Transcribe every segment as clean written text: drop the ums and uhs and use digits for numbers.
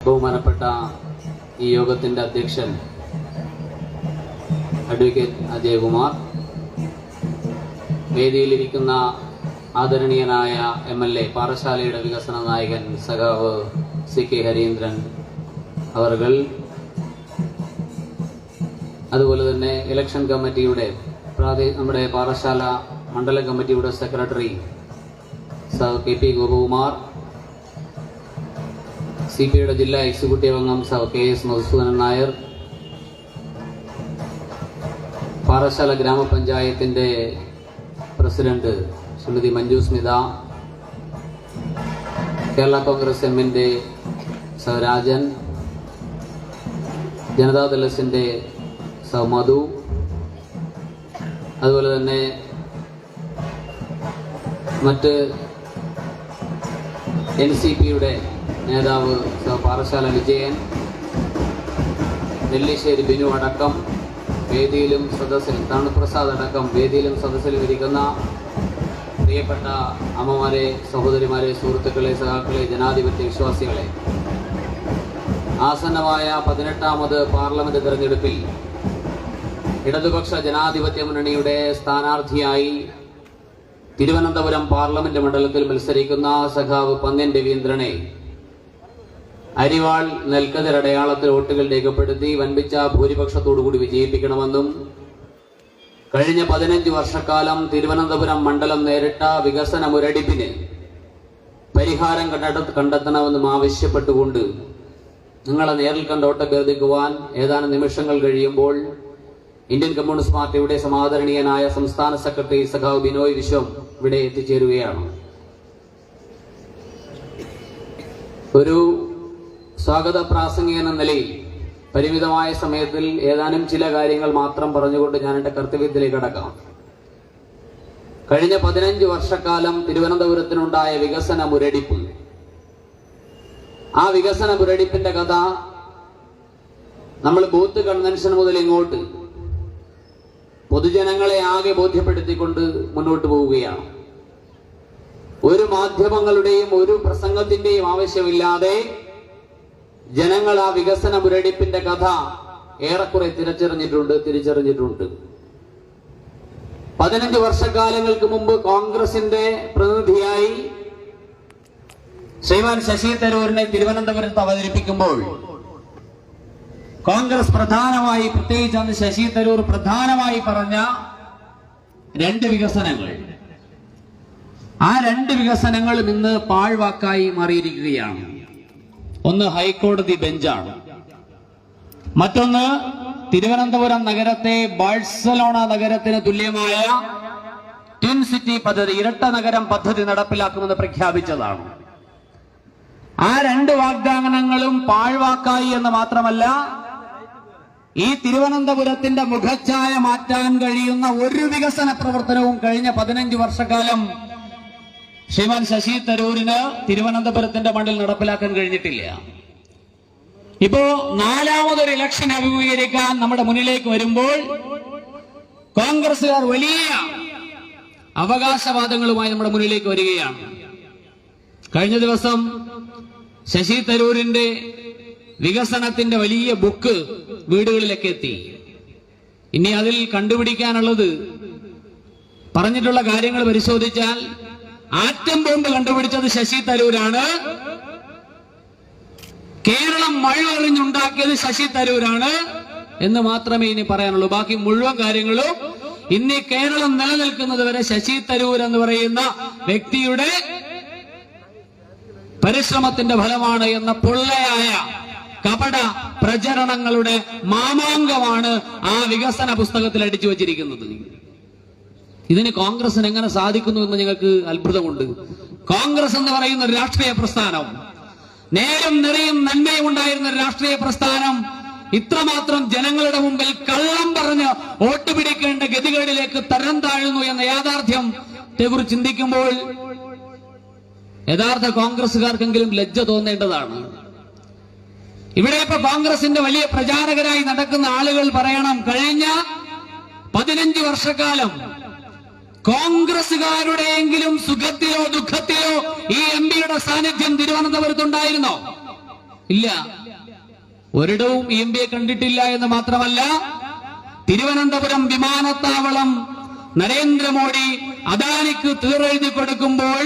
ബഹുമാനപ്പെട്ട ഈ യോഗത്തിന്റെ അധ്യക്ഷൻ അഡ്വക്കേറ്റ് അജയകുമാർ, വേദിയിലിരിക്കുന്ന ആദരണീയനായ MLA പാറശാലയുടെ വികസന നായകൻ സഖാവ് CK ഹരീന്ദ്രൻ അവർകൾ, അതുപോലെ തന്നെ ഇലക്ഷൻ കമ്മിറ്റിയുടെ നമ്മുടെ പാറശാല മണ്ഡലം കമ്മിറ്റിയുടെ സെക്രട്ടറി KP ഗോപകുമാർ, CPയുടെ ജില്ലാ എക്സിക്യൂട്ടീവ് അംഗം KS മധുസൂദനൻ നായർ, പാറശാല ഗ്രാമപഞ്ചായത്തിന്റെ പ്രസിഡന്റ് ശ്രീമതി മഞ്ജു സ്മിത, കേരള കോൺഗ്രസ് എമ്മിന്റെ രാജൻ, ജനതാദൾ എസിന്റെ മധു, അതുപോലെ തന്നെ മറ്റ് NCPയുടെ നേതാവ് പാറശാല വിജയൻ, നെല്ലിശ്ശേരി ബിനു അടക്കം വേദിയിലും സദസ്സിലും, തണുപ്രസാദ് അടക്കം വേദിയിലും സദസ്സിലും ഇരിക്കുന്ന പ്രിയപ്പെട്ട അമ്മമാരെ, സഹോദരിമാരെ, സുഹൃത്തുക്കളെ, സഖാക്കളെ, ജനാധിപത്യ വിശ്വാസികളെ, ആസന്നമായ 18ാമത് പാർലമെന്റ് തെരഞ്ഞെടുപ്പിൽ ഇടതുപക്ഷ ജനാധിപത്യ മുന്നണിയുടെ സ്ഥാനാർത്ഥിയായി തിരുവനന്തപുരം പാർലമെന്റ് മണ്ഡലത്തിൽ മത്സരിക്കുന്ന സഖാവ് പന്ന്യൻ രവീന്ദ്രനെ അരിവാൾ നെൽക്കതിരടയാളത്തിൽ വോട്ടുകൾ രേഖപ്പെടുത്തി വൻപിച്ച ഭൂരിപക്ഷത്തോടുകൂടി വിജയിപ്പിക്കണമെന്നും കഴിഞ്ഞ 15 വർഷക്കാലം തിരുവനന്തപുരം മണ്ഡലം നേരിട്ട വികസന മുരടിപ്പിന് പരിഹാരം കണ്ടെത്തണമെന്നും ആവശ്യപ്പെട്ടുകൊണ്ട് നിങ്ങളെ നേരിൽ കണ്ട് വോട്ടഭ്യർത്ഥിക്കുവാൻ ഏതാനും നിമിഷങ്ങൾ കഴിയുമ്പോൾ ഇന്ത്യൻ കമ്മ്യൂണിസ്റ്റ് പാർട്ടിയുടെ സമാദരണീയനായ സംസ്ഥാന സെക്രട്ടറി സഖാവ് ബിനോയ് വിശ്വം ഇവിടെ എത്തിച്ചേരുകയാണ്. ഒരു സ്വാഗത പ്രാസംഗികൻ എന്ന നിലയിൽ പരിമിതമായ സമയത്തിൽ ഏതാനും ചില കാര്യങ്ങൾ മാത്രം പറഞ്ഞുകൊണ്ട് ഞാൻ എന്റെ കർത്തവ്യത്തിലേക്ക് കടക്കാം. കഴിഞ്ഞ 15 വർഷക്കാലം തിരുവനന്തപുരത്തിനുണ്ടായ വികസന മുരടിപ്പ്, ആ വികസന മുരടിപ്പിന്റെ കഥ നമ്മൾ ബൂത്ത് കൺവെൻഷൻ മുതൽ ഇങ്ങോട്ട് പൊതുജനങ്ങളെ ആകെ ബോധ്യപ്പെടുത്തിക്കൊണ്ട് മുന്നോട്ട് പോവുകയാണ്. ഒരു മാധ്യമങ്ങളുടെയും ഒരു പ്രസംഗത്തിന്റെയും ആവശ്യമില്ലാതെ ജനങ്ങൾ ആ വികസന മുരടിപ്പിന്റെ കഥ ഏറെക്കുറെ തിരിച്ചറിഞ്ഞിട്ടുണ്ട്. 15 വർഷക്കാലങ്ങൾക്ക് മുമ്പ് കോൺഗ്രസിന്റെ പ്രതിനിധിയായി ശ്രീമാൻ ശശി തരൂരിനെ തിരുവനന്തപുരത്ത് അവതരിപ്പിക്കുമ്പോൾ കോൺഗ്രസ് പ്രധാനമായി, പ്രത്യേകിച്ച് അന്ന് ശശി തരൂർ പ്രധാനമായി പറഞ്ഞ 2 വികസനങ്ങൾ, ആ 2 വികസനങ്ങളും ഇന്ന് പാഴ്വാക്കായി മാറിയിരിക്കുകയാണ്. ഒന്ന് ഹൈക്കോടതി ബെഞ്ചാണ്, മറ്റൊന്ന് തിരുവനന്തപുരം നഗരത്തെ ബാഴ്സലോണ നഗരത്തിന് തുല്യമായ ട്വിൻ സിറ്റി പദ്ധതി, ഇരട്ട നഗരം പദ്ധതി നടപ്പിലാക്കുമെന്ന് പ്രഖ്യാപിച്ചതാണ്. ആ 2 വാഗ്ദാനങ്ങളും പാഴ്വാക്കായി എന്ന് മാത്രമല്ല, ഈ തിരുവനന്തപുരത്തിന്റെ മുഖച്ഛായ മാറ്റാൻ കഴിയുന്ന ഒരു വികസന പ്രവർത്തനവും കഴിഞ്ഞ 15 വർഷക്കാലം ശ്രീമാൻ ശശി തരൂരിന് തിരുവനന്തപുരത്തിന്റെ മണ്ണിൽ നടപ്പിലാക്കാൻ കഴിഞ്ഞിട്ടില്ല. ഇപ്പോ 4ാമതൊരു ഇലക്ഷൻ അഭിമുഖീകരിക്കാൻ നമ്മുടെ മുന്നിലേക്ക് വരുമ്പോൾ കോൺഗ്രസുകാർ വലിയ അവകാശവാദങ്ങളുമായി നമ്മുടെ മുന്നിലേക്ക് വരികയാണ്. കഴിഞ്ഞ ദിവസം ശശി തരൂരിന്റെ വികസനത്തിന്റെ വലിയ ബുക്ക് വീടുകളിലേക്ക് എത്തി. ഇനി അതിൽ കണ്ടുപിടിക്കാനുള്ളത്, പറഞ്ഞിട്ടുള്ള കാര്യങ്ങൾ പരിശോധിച്ചാൽ ആറ്റം ബോംബ് കണ്ടുപിടിച്ചത് ശശി തരൂരാണ്, കേരളം മഴയെറിഞ്ഞുണ്ടാക്കിയത് ശശി തരൂരാണ് എന്ന് മാത്രമേ ഇനി പറയാനുള്ളൂ. ബാക്കി മുഴുവൻ കാര്യങ്ങളും ഇനി കേരളം നിലനിൽക്കുന്നത് വരെ ശശി തരൂർ എന്ന് പറയുന്ന വ്യക്തിയുടെ പരിശ്രമത്തിന്റെ ഫലമാണ് എന്ന പൊള്ളയായ കപട പ്രചരണങ്ങളുടെ മാമാങ്കമാണ് ആ വികസന പുസ്തകത്തിൽ അടിച്ചു വച്ചിരിക്കുന്നത്. ഇതിന് കോൺഗ്രസിന് എങ്ങനെ സാധിക്കുന്നു എന്ന് ഞങ്ങൾക്ക് അത്ഭുതമുണ്ട്. കോൺഗ്രസ് എന്ന് പറയുന്ന ഒരു രാഷ്ട്രീയ പ്രസ്ഥാനം, നേരും നിറയും നന്മയും ഉണ്ടായിരുന്ന ഒരു രാഷ്ട്രീയ പ്രസ്ഥാനം, ഇത്രമാത്രം ജനങ്ങളുടെ മുമ്പിൽ കള്ളം പറഞ്ഞ് വോട്ട് പിടിക്കേണ്ട ഗതികേടിലേക്ക് തരം താഴുന്നു എന്ന യാഥാർത്ഥ്യത്തെ കുറിച്ച് ചിന്തിക്കുമ്പോൾ യഥാർത്ഥ കോൺഗ്രസുകാർക്കെങ്കിലും ലജ്ജ തോന്നേണ്ടതാണ്. ഇവിടെ ഇപ്പൊ കോൺഗ്രസിന്റെ വലിയ പ്രചാരകരായി നടക്കുന്ന ആളുകൾ പറയണം, കഴിഞ്ഞ 15 വർഷക്കാലം കോൺഗ്രസുകാരുടെയെങ്കിലും സുഖത്തിലോ ദുഃഖത്തിലോ ഈ MP യുടെ സാന്നിധ്യം തിരുവനന്തപുരത്തുണ്ടായിരുന്നോ? ഇല്ല. ഒരിടവും EMP കണ്ടിട്ടില്ല എന്ന് മാത്രമല്ല, തിരുവനന്തപുരം വിമാനത്താവളം നരേന്ദ്രമോദി അദാനിക്ക് തീറെഴുതി കൊടുക്കുമ്പോൾ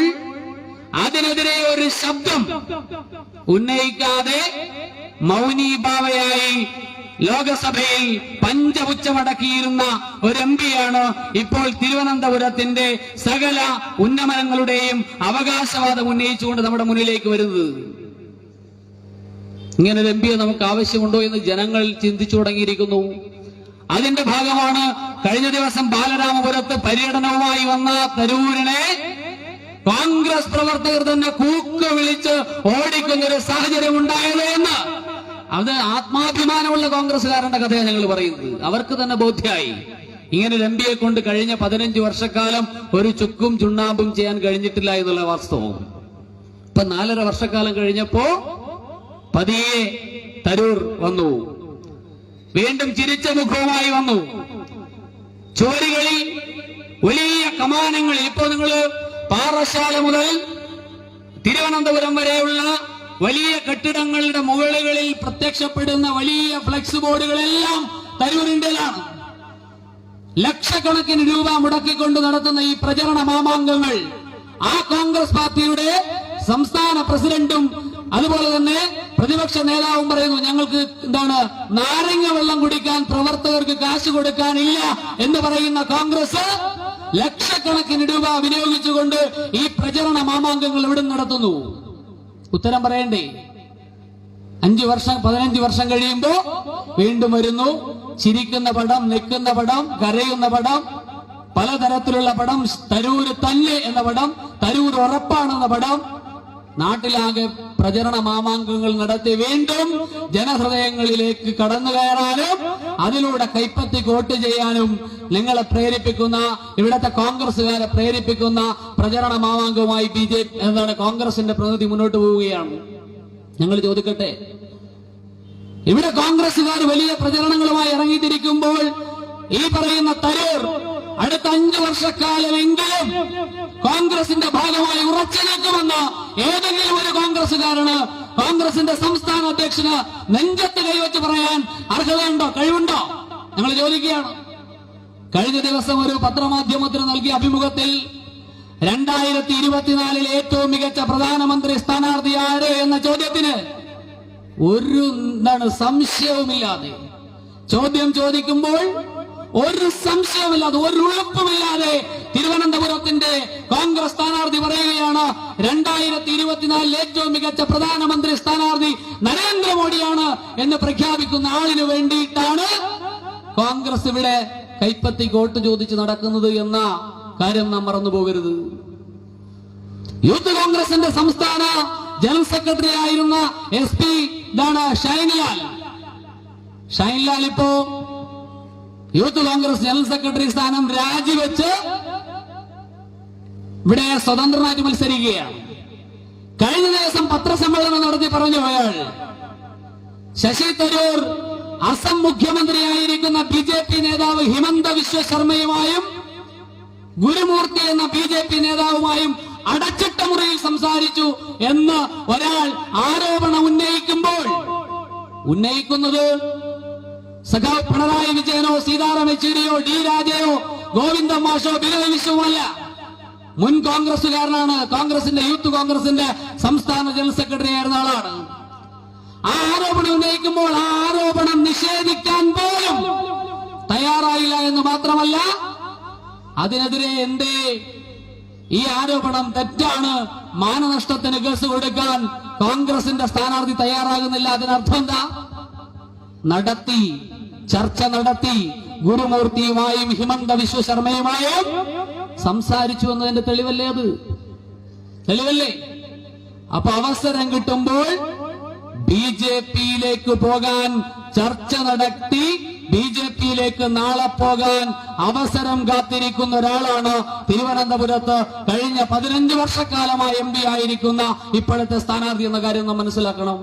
അതിനെതിരെ ഒരു ശബ്ദം ഉന്നയിക്കാതെ മൗനീഭാവയായി ലോകസഭയിൽ പഞ്ചപുച്ഛമടക്കിയിരുന്ന ഒരു MP-യാണ് ഇപ്പോൾ തിരുവനന്തപുരത്തിന്റെ സകല ഉന്നമനങ്ങളുടെയും അവകാശവാദം ഉന്നയിച്ചുകൊണ്ട് നമ്മുടെ മുന്നിലേക്ക് വരുന്നത്. ഇങ്ങനെ ഒരു MP-യെ നമുക്ക് ആവശ്യമുണ്ടോ എന്ന് ജനങ്ങൾ ചിന്തിച്ചു തുടങ്ങിയിരിക്കുന്നു. അതിന്റെ ഭാഗമാണ് കഴിഞ്ഞ ദിവസം ബാലരാമപുരത്ത് പര്യടനവുമായി വന്ന തരൂരിനെ കോൺഗ്രസ് പ്രവർത്തകർ തന്നെ കൂക്ക് വിളിച്ച് ഓടിക്കുന്ന ഒരു സാഹചര്യം ഉണ്ടായത് എന്ന്. അത് ആത്മാഭിമാനമുള്ള കോൺഗ്രസ്സുകാരുടെ കഥയാണ് ഞങ്ങൾ പറയുന്നത്. അവർക്ക് തന്നെ ബോധ്യമായി ഇങ്ങനെ ഒരു MP-യെ കൊണ്ട് കഴിഞ്ഞ 15 വർഷക്കാലം ഒരു ചുക്കും ചുണ്ണാമ്പും ചെയ്യാൻ കഴിഞ്ഞിട്ടില്ല എന്നുള്ള വാസ്തവം. ഇപ്പൊ 4.5 വർഷക്കാലം കഴിഞ്ഞപ്പോ പതിയെ തരൂർ വന്നു, വീണ്ടും ചിരിച്ച മുഖവുമായി വന്നു. ചോരികളിൽ വലിയ കമാനങ്ങളിൽ ഇപ്പോ നിങ്ങൾ പാറശാല മുതൽ തിരുവനന്തപുരം വരെയുള്ള വലിയ കെട്ടിടങ്ങളുടെ മുകളിൽ പ്രത്യക്ഷപ്പെടുന്ന വലിയ ഫ്ലെക്സ് ബോർഡുകളെല്ലാം തരൂരിന്റേതാണ്. ലക്ഷക്കണക്കിന് രൂപ മുടക്കിക്കൊണ്ട് നടത്തുന്ന ഈ പ്രചരണ മാമാങ്കങ്ങൾ ആ കോൺഗ്രസ് പാർട്ടിയുടെ സംസ്ഥാന പ്രസിഡന്റും അതുപോലെ തന്നെ പ്രതിപക്ഷ നേതാവും പറയുന്നു, ഞങ്ങൾക്ക് നാരങ്ങ വെള്ളം കുടിക്കാൻ പ്രവർത്തകർക്ക് കാശ് കൊടുക്കാനില്ല എന്ന് പറയുന്ന കോൺഗ്രസ് ലക്ഷക്കണക്കിന് രൂപ വിനിയോഗിച്ചുകൊണ്ട് ഈ പ്രചരണ മാമാങ്കങ്ങൾ എവിടെ നടത്തുന്നു? ഉത്തരം പറയണ്ടേ? 5 വർഷം 15 വർഷം കഴിയുമ്പോ വീണ്ടും വരുന്നു. ചിരിക്കുന്ന പടം, നിൽക്കുന്ന പടം, കരയുന്ന പടം, പലതരത്തിലുള്ള പടം, തരൂര് തന്നെ എന്ന പടം, തരൂർ ഉറപ്പാണെന്ന പടം. നാട്ടിലാകെ പ്രചരണ മാമാങ്കങ്ങൾ നടത്തി വീണ്ടും ജനഹൃദയങ്ങളിലേക്ക് കടന്നു കയറാനും അതിലൂടെ കൈപ്പത്തി വോട്ട് ചെയ്യാനും നിങ്ങളെ പ്രേരിപ്പിക്കുന്ന, ഇവിടത്തെ കോൺഗ്രസുകാരെ പ്രേരിപ്പിക്കുന്ന പ്രചരണ മാമാങ്കവുമായി കോൺഗ്രസിന്റെ പ്രതിനിധി മുന്നോട്ട് പോവുകയാണ്. ഞങ്ങൾ ചോദിക്കട്ടെ, ഇവിടെ കോൺഗ്രസുകാർ വലിയ പ്രചരണങ്ങളുമായി ഇറങ്ങിത്തിരിക്കുമ്പോൾ ഈ പറയുന്ന തരൂർ അടുത്ത 5 വർഷക്കാലമെങ്കിലും കോൺഗ്രസിന്റെ ഭാഗമായി ഉറച്ചു നിൽക്കുമെന്ന് ഏതെങ്കിലും ഒരു കോൺഗ്രസുകാരന്, കോൺഗ്രസിന്റെ സംസ്ഥാന അധ്യക്ഷന് നെഞ്ചത്ത് കൈവച്ച് പറയാൻ അർഹതയുണ്ടോ, കഴിവുണ്ടോ? ഞങ്ങൾ ചോദിക്കുകയാണ്. കഴിഞ്ഞ ദിവസം ഒരു പത്രമാധ്യമത്തിന് നൽകിയ അഭിമുഖത്തിൽ 2024 ഏറ്റവും മികച്ച പ്രധാനമന്ത്രി സ്ഥാനാർത്ഥി ആര് എന്ന ചോദ്യത്തിന് ഒരു സംശയവുമില്ലാതെ ചോദ്യം ചോദിക്കുമ്പോൾ ഒരു സംശയമില്ലാതെ, ഒരു ഉറപ്പുമില്ലാതെ തിരുവനന്തപുരത്തിന്റെ കോൺഗ്രസ് സ്ഥാനാർത്ഥി പറയുകയാണ് 2024 ഏറ്റവും മികച്ച പ്രധാനമന്ത്രി സ്ഥാനാർത്ഥി നരേന്ദ്രമോദിയാണ് എന്ന് പ്രഖ്യാപിക്കുന്ന ആളിന് വേണ്ടിയിട്ടാണ് കോൺഗ്രസ് ഇവിടെ കൈപ്പത്തി വോട്ട് ചോദിച്ച് നടക്കുന്നത് എന്ന കാര്യം നാം മറന്നു പോകരുത്. യൂത്ത് കോൺഗ്രസിന്റെ സംസ്ഥാന ജനറൽ സെക്രട്ടറി ആയിരുന്ന SP ഷൈൻലാൽ ഇപ്പോ യൂത്ത് കോൺഗ്രസ് ജനറൽ സെക്രട്ടറി സ്ഥാനം രാജിവെച്ച് ഇവിടെ സ്വതന്ത്രനായിട്ട് മത്സരിക്കുകയാണ്. കഴിഞ്ഞ ദിവസം പത്രസമ്മേളനം നടത്തി പറഞ്ഞു അയാൾ, ശശി തരൂർ അസം മുഖ്യമന്ത്രിയായിരിക്കുന്ന BJP നേതാവ് ഹിമന്ത വിശ്വ ശർമ്മയുമായും ഗുരുമൂർത്തി എന്ന BJP നേതാവുമായും അടച്ചിട്ട മുറിയിൽ സംസാരിച്ചു എന്ന് ഒരാൾ ആരോപണം ഉന്നയിക്കുന്നത് സഖാവ് പിണറായി വിജയനോ സീതാറാം യെച്ചൂരിയോ D രാജയോ ഗോവിന്ദ മാഷോ ബിനോയ് വിശ്വമല്ല, മുൻ കോൺഗ്രസുകാരനാണ്. കോൺഗ്രസിന്റെ യൂത്ത് കോൺഗ്രസിന്റെ സംസ്ഥാന ജനറൽ സെക്രട്ടറി ആയിരുന്ന ആളാണ്. ആ ആരോപണം ഉന്നയിക്കുമ്പോൾ ആ ആരോപണം നിഷേധിക്കാൻ പോലും തയ്യാറായില്ല എന്ന് മാത്രമല്ല, അതിനെതിരെ എന്തേ ഈ ആരോപണം തെറ്റാണ്, മാനനഷ്ടത്തിന് കേസ് കൊടുക്കാൻ കോൺഗ്രസിന്റെ സ്ഥാനാർത്ഥി തയ്യാറാകുന്നില്ല. അതിനർത്ഥം എന്താ? ചർച്ച നടത്തി ഗുരുമൂർത്തിയുമായും ഹിമന്ത വിശ്വ ശർമ്മയുമായും സംസാരിച്ചു എന്നതിന്റെ തെളിവല്ലേ? അത് തെളിവല്ലേ? അപ്പൊ അവസരം കിട്ടുമ്പോൾ BJPയിലേക്ക് പോകാൻ ചർച്ച നടത്തി BJPയിലേക്ക് നാളെ പോകാൻ അവസരം കാത്തിരിക്കുന്ന ഒരാളാണ് തിരുവനന്തപുരത്ത് കഴിഞ്ഞ 15 വർഷക്കാലമായി MP ആയിരിക്കുന്ന ഇപ്പോഴത്തെ സ്ഥാനാർത്ഥി എന്ന കാര്യം നാം മനസ്സിലാക്കണം.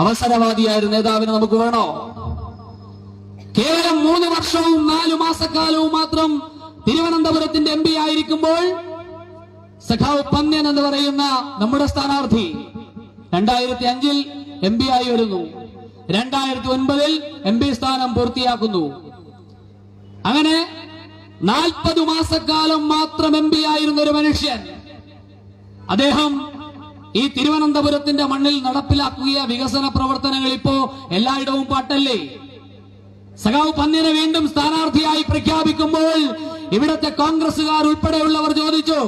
അവസരവാദിയായ ഒരു നേതാവിനെ നമുക്ക് വേണോ? കേവലം 3 വർഷവും 4 മാസക്കാലവും മാത്രം തിരുവനന്തപുരത്തിന്റെ MP ആയിരിക്കുമ്പോൾ സഖാവ് പന്ന്യൻ എന്ന് പറയുന്ന നമ്മുടെ സ്ഥാനാർത്ഥി 2005 MP ആയി വരുന്നു. 2009 MP സ്ഥാനം പൂർത്തിയാക്കുന്നു. അങ്ങനെ 40 മാസക്കാലം മാത്രം MP ആയിരുന്ന ഒരു മനുഷ്യൻ, അദ്ദേഹം ഈ തിരുവനന്തപുരത്തിന്റെ മണ്ണിൽ നടപ്പിലാക്കിയ വികസന പ്രവർത്തനങ്ങൾ ഇപ്പോ എല്ലായിടവും പാട്ടല്ലേ. സഖാവ് പന്ന്യനെ വീണ്ടും സ്ഥാനാർത്ഥിയായി പ്രഖ്യാപിക്കുമ്പോൾ ഇവിടത്തെ കോൺഗ്രസുകാർ ഉൾപ്പെടെയുള്ളവർ ചോദിച്ചു,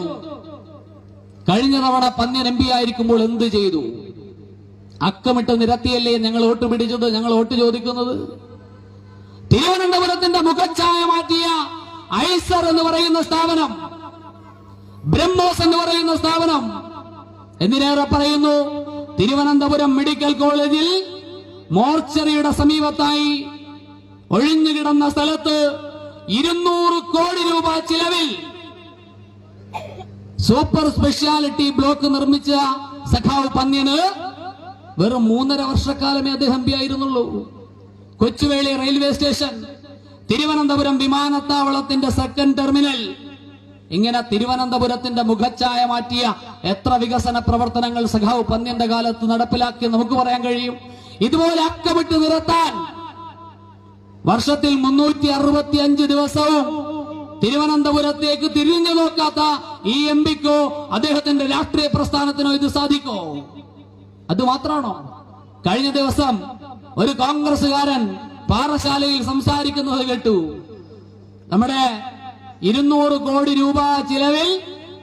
കഴിഞ്ഞ തവണ പന്ന്യൻ MP ആയിരിക്കുമ്പോൾ എന്ത് ചെയ്തു? അക്കമിട്ട് നിരത്തിയല്ലേ ഞങ്ങൾ വോട്ട് പിടിച്ചത്, ഞങ്ങൾ വോട്ട് ചോദിക്കുന്നത്? തിരുവനന്തപുരത്തിന്റെ മുഖച്ഛായ മാറ്റിയ ഐസർ എന്ന് പറയുന്ന സ്ഥാപനം, ബ്രഹ്മോസ് എന്ന് പറയുന്ന സ്ഥാപനം, എന്തിനേറെ പറയുന്നു, തിരുവനന്തപുരം മെഡിക്കൽ കോളേജിൽ മോർച്ചറിയുടെ സമീപത്തായി ഒഴിഞ്ഞുകിടന്ന സ്ഥലത്ത് 200 കോടി രൂപ ചിലവിൽ സൂപ്പർ സ്പെഷ്യാലിറ്റി ബ്ലോക്ക് നിർമ്മിച്ച സഖാവ് പന്ന്യന് വെറും 3.5 വർഷക്കാലമേ അദ്ദേഹം MP ആയിരുന്നുള്ളൂ. കൊച്ചുവേളി റെയിൽവേ സ്റ്റേഷൻ, തിരുവനന്തപുരം വിമാനത്താവളത്തിന്റെ സെക്കൻഡ് ടെർമിനൽ, ഇങ്ങനെ തിരുവനന്തപുരത്തിന്റെ മുഖച്ഛായ മാറ്റിയ എത്ര വികസന പ്രവർത്തനങ്ങൾ സഖാവ് പന്ന്യന്റെ കാലത്ത് നടപ്പിലാക്കി നമുക്ക് പറയാൻ കഴിയും. ഇതുപോലെ അക്കമിട്ട് നിരത്താൻ വർഷത്തിൽ 365 ദിവസവും തിരുവനന്തപുരത്തേക്ക് തിരിഞ്ഞു നോക്കാത്ത ഈ MPക്കോ അദ്ദേഹത്തിന്റെ രാഷ്ട്രീയ പ്രസ്ഥാനത്തിനോ ഇത് സാധിക്കോ? അത് മാത്രമാണോ? കഴിഞ്ഞ ദിവസം ഒരു കോൺഗ്രസുകാരൻ പാറശാലയിൽ സംസാരിക്കുന്നത് കേട്ടു. നമ്മുടെ 200 കോടി രൂപ ചിലവിൽ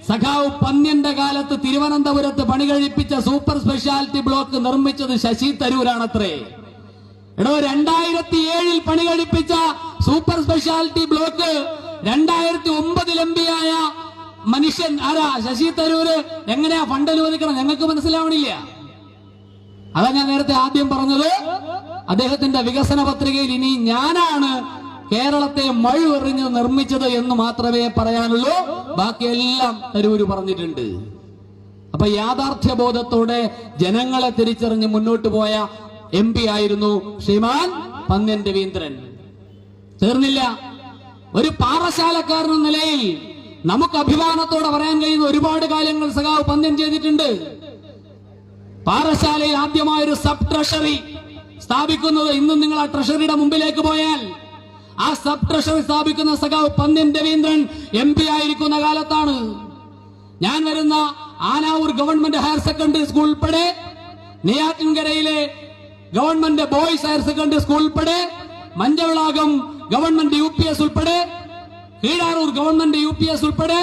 സഖാവ് പന്ന്യന്റെ കാലത്ത് തിരുവനന്തപുരത്ത് പണി കഴിപ്പിച്ച സൂപ്പർ സ്പെഷ്യാലിറ്റി ബ്ലോക്ക് നിർമ്മിച്ചത് ശശി തരൂരാണത്രേ. എടോ, 2007 പണി കഴിപ്പിച്ച സൂപ്പർ സ്പെഷ്യാലിറ്റി ബ്ലോക്ക് 2009 MP ആയ മനുഷ്യൻ ആരാ? ശശി തരൂര്. എങ്ങനെയാ ഫണ്ട് അനുവദിക്കണം? ഞങ്ങൾക്ക് മനസ്സിലാവണില്ല. അതാ ഞാൻ നേരത്തെ ആദ്യം പറഞ്ഞത്, അദ്ദേഹത്തിന്റെ വികസന പത്രികയിൽ ഇനി ഞാനാണ് കേരളത്തെ മഴുവെറിഞ്ഞ് നിർമ്മിച്ചത് എന്ന് മാത്രമേ പറയാനുള്ളൂ, ബാക്കിയെല്ലാം തരൂര് പറഞ്ഞിട്ടുണ്ട്. അപ്പൊ യാഥാർത്ഥ്യബോധത്തോടെ ജനങ്ങളെ തിരിച്ചറിഞ്ഞ് മുന്നോട്ട് പോയ MP ആയിരുന്നു ശ്രീമാൻ പന്ന്യൻ രവീന്ദ്രൻ. തീർന്നില്ല. ഒരു പാറശാലക്കാരൻ എന്ന നിലയിൽ നമുക്ക് അഭിമാനത്തോടെ പറയാൻ കഴിയുന്ന ഒരുപാട് കാര്യങ്ങൾ സഖാവ് പന്ന്യൻ ചെയ്തിട്ടുണ്ട്. പാറശാലയിൽ ആദ്യമായൊരു സബ് ട്രഷറി സ്ഥാപിക്കുന്നത്, ഇന്നും നിങ്ങൾ ആ ട്രഷറിയുടെ മുമ്പിലേക്ക് പോയാൽ ആ സബ് ട്രഷറി സ്ഥാപിക്കുന്ന സഖാവ് പന്ന്യൻ രവീന്ദ്രൻ MP ആയിരിക്കുന്ന കാലത്താണ്. ഞാൻ വരുന്ന Anavoor government higher secondary school ഉൾപ്പെടെ, നെയ്യാറ്റിൻകരയിലെ government boys higher secondary school ഉൾപ്പെടെ, മഞ്ചവിളാകം ഗവൺമെന്റ് UPS ഉൾപ്പെടെ, കീഴാറൂർ ഗവൺമെന്റ് UPS ഉൾപ്പെടെ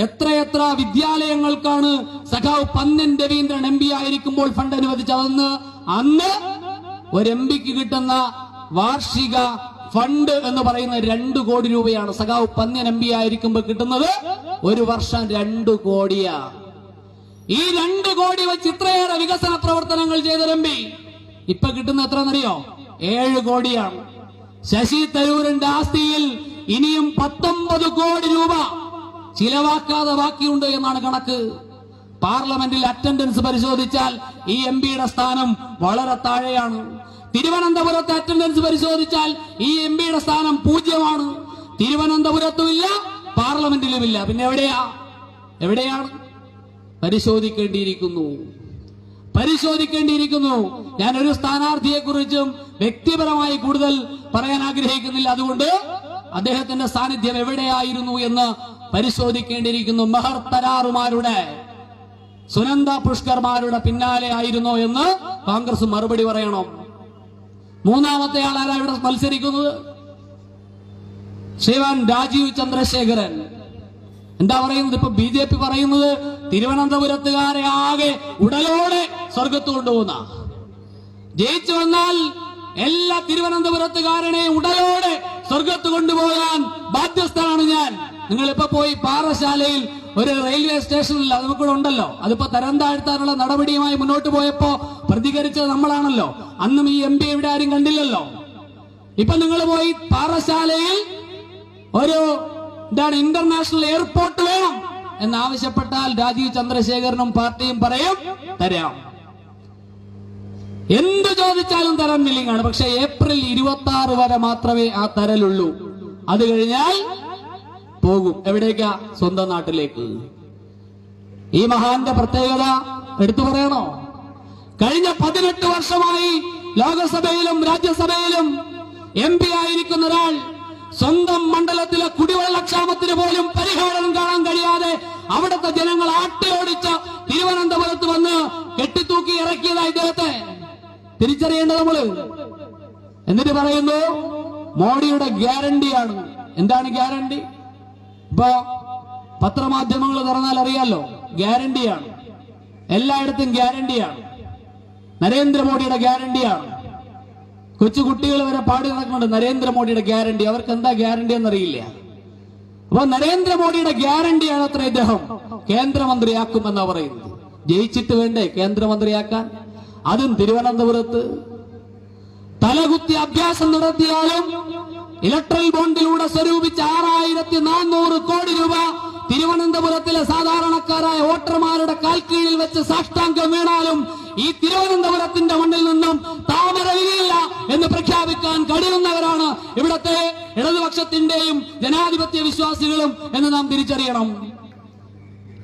എത്രയെത്ര വിദ്യാലയങ്ങൾക്കാണ് സഖാവ് പന്ന്യൻ രവീന്ദ്രൻ MP ആയിരിക്കുമ്പോൾ ഫണ്ട് അനുവദിച്ചതെന്ന്. അന്ന് ഒരു MPക്ക് കിട്ടുന്ന വാർഷിക ഫണ്ട് എന്ന് പറയുന്ന 2 കോടി രൂപയാണ്. സഖാവ് പന്ന്യൻ MP ആയിരിക്കുമ്പോൾ കിട്ടുന്നത് ഒരു വർഷം 2 കോടിയാ. ഈ 2 കോടി വെച്ച് ഇത്രയേറെ വികസന പ്രവർത്തനങ്ങൾ ചെയ്ത MP ഇപ്പൊ കിട്ടുന്ന എത്രയെന്നറിയോ? 7 കോടിയാണ്. ശശി തരൂരിന്റെ ആസ്തിയിൽ ഇനിയും 19 കോടി രൂപ ചിലവാക്കാതെ ബാക്കിയുണ്ട് എന്നാണ് കണക്ക്. പാർലമെന്റിൽ അറ്റൻഡൻസ് പരിശോധിച്ചാൽ ഈ MPയുടെ സ്ഥാനം വളരെ താഴെയാണ്. തിരുവനന്തപുരത്തെ അറ്റൻഡൻസ് പരിശോധിച്ചാൽ ഈ MPയുടെ സ്ഥാനം 0ആണ്. തിരുവനന്തപുരത്തുമില്ല, പാർലമെന്റിലുമില്ല. പിന്നെ എവിടെയാണ്? പരിശോധിക്കേണ്ടിയിരിക്കുന്നു. ഞാൻ ഒരു സ്ഥാനാർത്ഥിയെ കുറിച്ചും വ്യക്തിപരമായി കൂടുതൽ പറയാൻ ആഗ്രഹിക്കുന്നില്ല. അതുകൊണ്ട് അദ്ദേഹത്തിന്റെ സാന്നിധ്യം എവിടെയായിരുന്നു എന്ന് പരിശോധിക്കേണ്ടിയിരിക്കുന്നു. മെഹർ തരാറുമാരുടെ, സുനന്ദ പുഷ്കർമാരുടെ പിന്നാലെ ആയിരുന്നോ എന്ന് കോൺഗ്രസ് മറുപടി പറയണം. മൂന്നാമത്തെ ആളാരാ ഇവിടെ മത്സരിക്കുന്നത്? ശ്രീമാൻ രാജീവ് ചന്ദ്രശേഖരൻ. എന്താ പറയുന്നത്? ഇപ്പൊ BJP പറയുന്നത് തിരുവനന്തപുരത്തുകാരെ ആകെ ഉടലോടെ സ്വർഗത്ത് കൊണ്ടുപോകുന്ന, ജയിച്ചു വന്നാൽ എല്ലാ തിരുവനന്തപുരത്തുകാരനെ ഉടലോടെ സ്വർഗത്ത് കൊണ്ടുപോകാൻ ബാധ്യസ്ഥനാണ് ഞാൻ. നിങ്ങളിപ്പോ പോയി പാറശാലയിൽ ഒരു റെയിൽവേ സ്റ്റേഷനിൽ നമുക്കിവിടെ ഉണ്ടല്ലോ, അതിപ്പോ തരം താഴ്ത്താനുള്ള നടപടിയുമായി മുന്നോട്ട് പോയപ്പോ പ്രതികരിച്ചത് നമ്മളാണല്ലോ. അന്നും ഈ MP ഇവിടെ ആരും കണ്ടില്ലല്ലോ. ഇപ്പൊ നിങ്ങൾ പോയി പാറശാലയിൽ ഒരു ഇന്റർനാഷണൽ എയർപോർട്ട് വേണം എന്നാവശ്യപ്പെട്ടാൽ രാജീവ് ചന്ദ്രശേഖരനും പാർട്ടിയും പറയും തരാം. എന്ത് ചോദിച്ചാലും തരാൻ വില്ലിങ്ങാണ്. പക്ഷെ ഏപ്രിൽ 26 വരെ മാത്രമേ ആ തരലുള്ളൂ. അത് കഴിഞ്ഞാൽ പോകും. എവിടേക്കാ? സ്വന്തം നാട്ടിലേക്ക്. ഈ മഹാന്റെ പ്രത്യേകത എടുത്തു പറയണോ? കഴിഞ്ഞ 18 വർഷമായി ലോകസഭയിലും രാജ്യസഭയിലും MP ആയിരിക്കുന്ന ഒരാൾ സ്വന്തം മണ്ഡലത്തിലെ കുടിവെള്ളക്ഷാമത്തിന് പോലും പരിഹാരം കാണാൻ കഴിയാതെ അവിടുത്തെ ജനങ്ങൾ ആട്ടിയോടിച്ച് തിരുവനന്തപുരത്ത് വന്ന് കെട്ടിത്തൂക്കി ഇറക്കിയതായി ഇദ്ദേഹത്തെ തിരിച്ചറിയേണ്ടത് നമ്മള്. എന്നിട്ട് പറയുന്നു മോഡിയുടെ ഗ്യാരണ്ടിയാണ്. എന്താണ് ഗ്യാരണ്ടി? ഇപ്പോ പത്രമാധ്യമങ്ങൾ തുറന്നാൽ അറിയാലോ, ഗ്യാരണ്ടിയാണ്. എല്ലായിടത്തും ഗ്യാരണ്ടിയാണ്. നരേന്ദ്രമോദിയുടെ ഗ്യാരണ്ടിയാണ്. കൊച്ചുകുട്ടികൾ വരെ പാടി നടക്കുന്നുണ്ട് നരേന്ദ്രമോദിയുടെ ഗ്യാരണ്ടി. അവർക്ക് എന്താ ഗ്യാരണ്ടി എന്നറിയില്ല. അപ്പൊ നരേന്ദ്രമോദിയുടെ ഗ്യാരണ്ടിയാണ് അത്ര ഇദ്ദേഹം കേന്ദ്രമന്ത്രിയാക്കുമെന്നാ പറയുന്നത്. ജയിച്ചിട്ട് വേണ്ടേ കേന്ദ്രമന്ത്രിയാക്കാൻ? അതും തിരുവനന്തപുരത്ത്. തലകുത്തി അഭ്യാസം നടത്തിയാലും ഇലക്ട്രൽ ബോണ്ടിലൂടെ സ്വരൂപിച്ച 6400 കോടി രൂപ തിരുവനന്തപുരത്തിലെ സാധാരണക്കാരായ വോട്ടർമാരുടെ കാൽക്കീഴിൽ വെച്ച് സാഷ്ടാംഗം വീണാലും ഈ തിരുവനന്തപുരത്തിന്റെ മണ്ണിൽ നിന്നും താമര വിരിയില്ല എന്ന് പ്രഖ്യാപിക്കാൻ കഴിയുന്നവരാണ് ഇവിടത്തെ ഇടതുപക്ഷത്തിന്റെയും ജനാധിപത്യ വിശ്വാസികളും എന്ന് നാം തിരിച്ചറിയണം.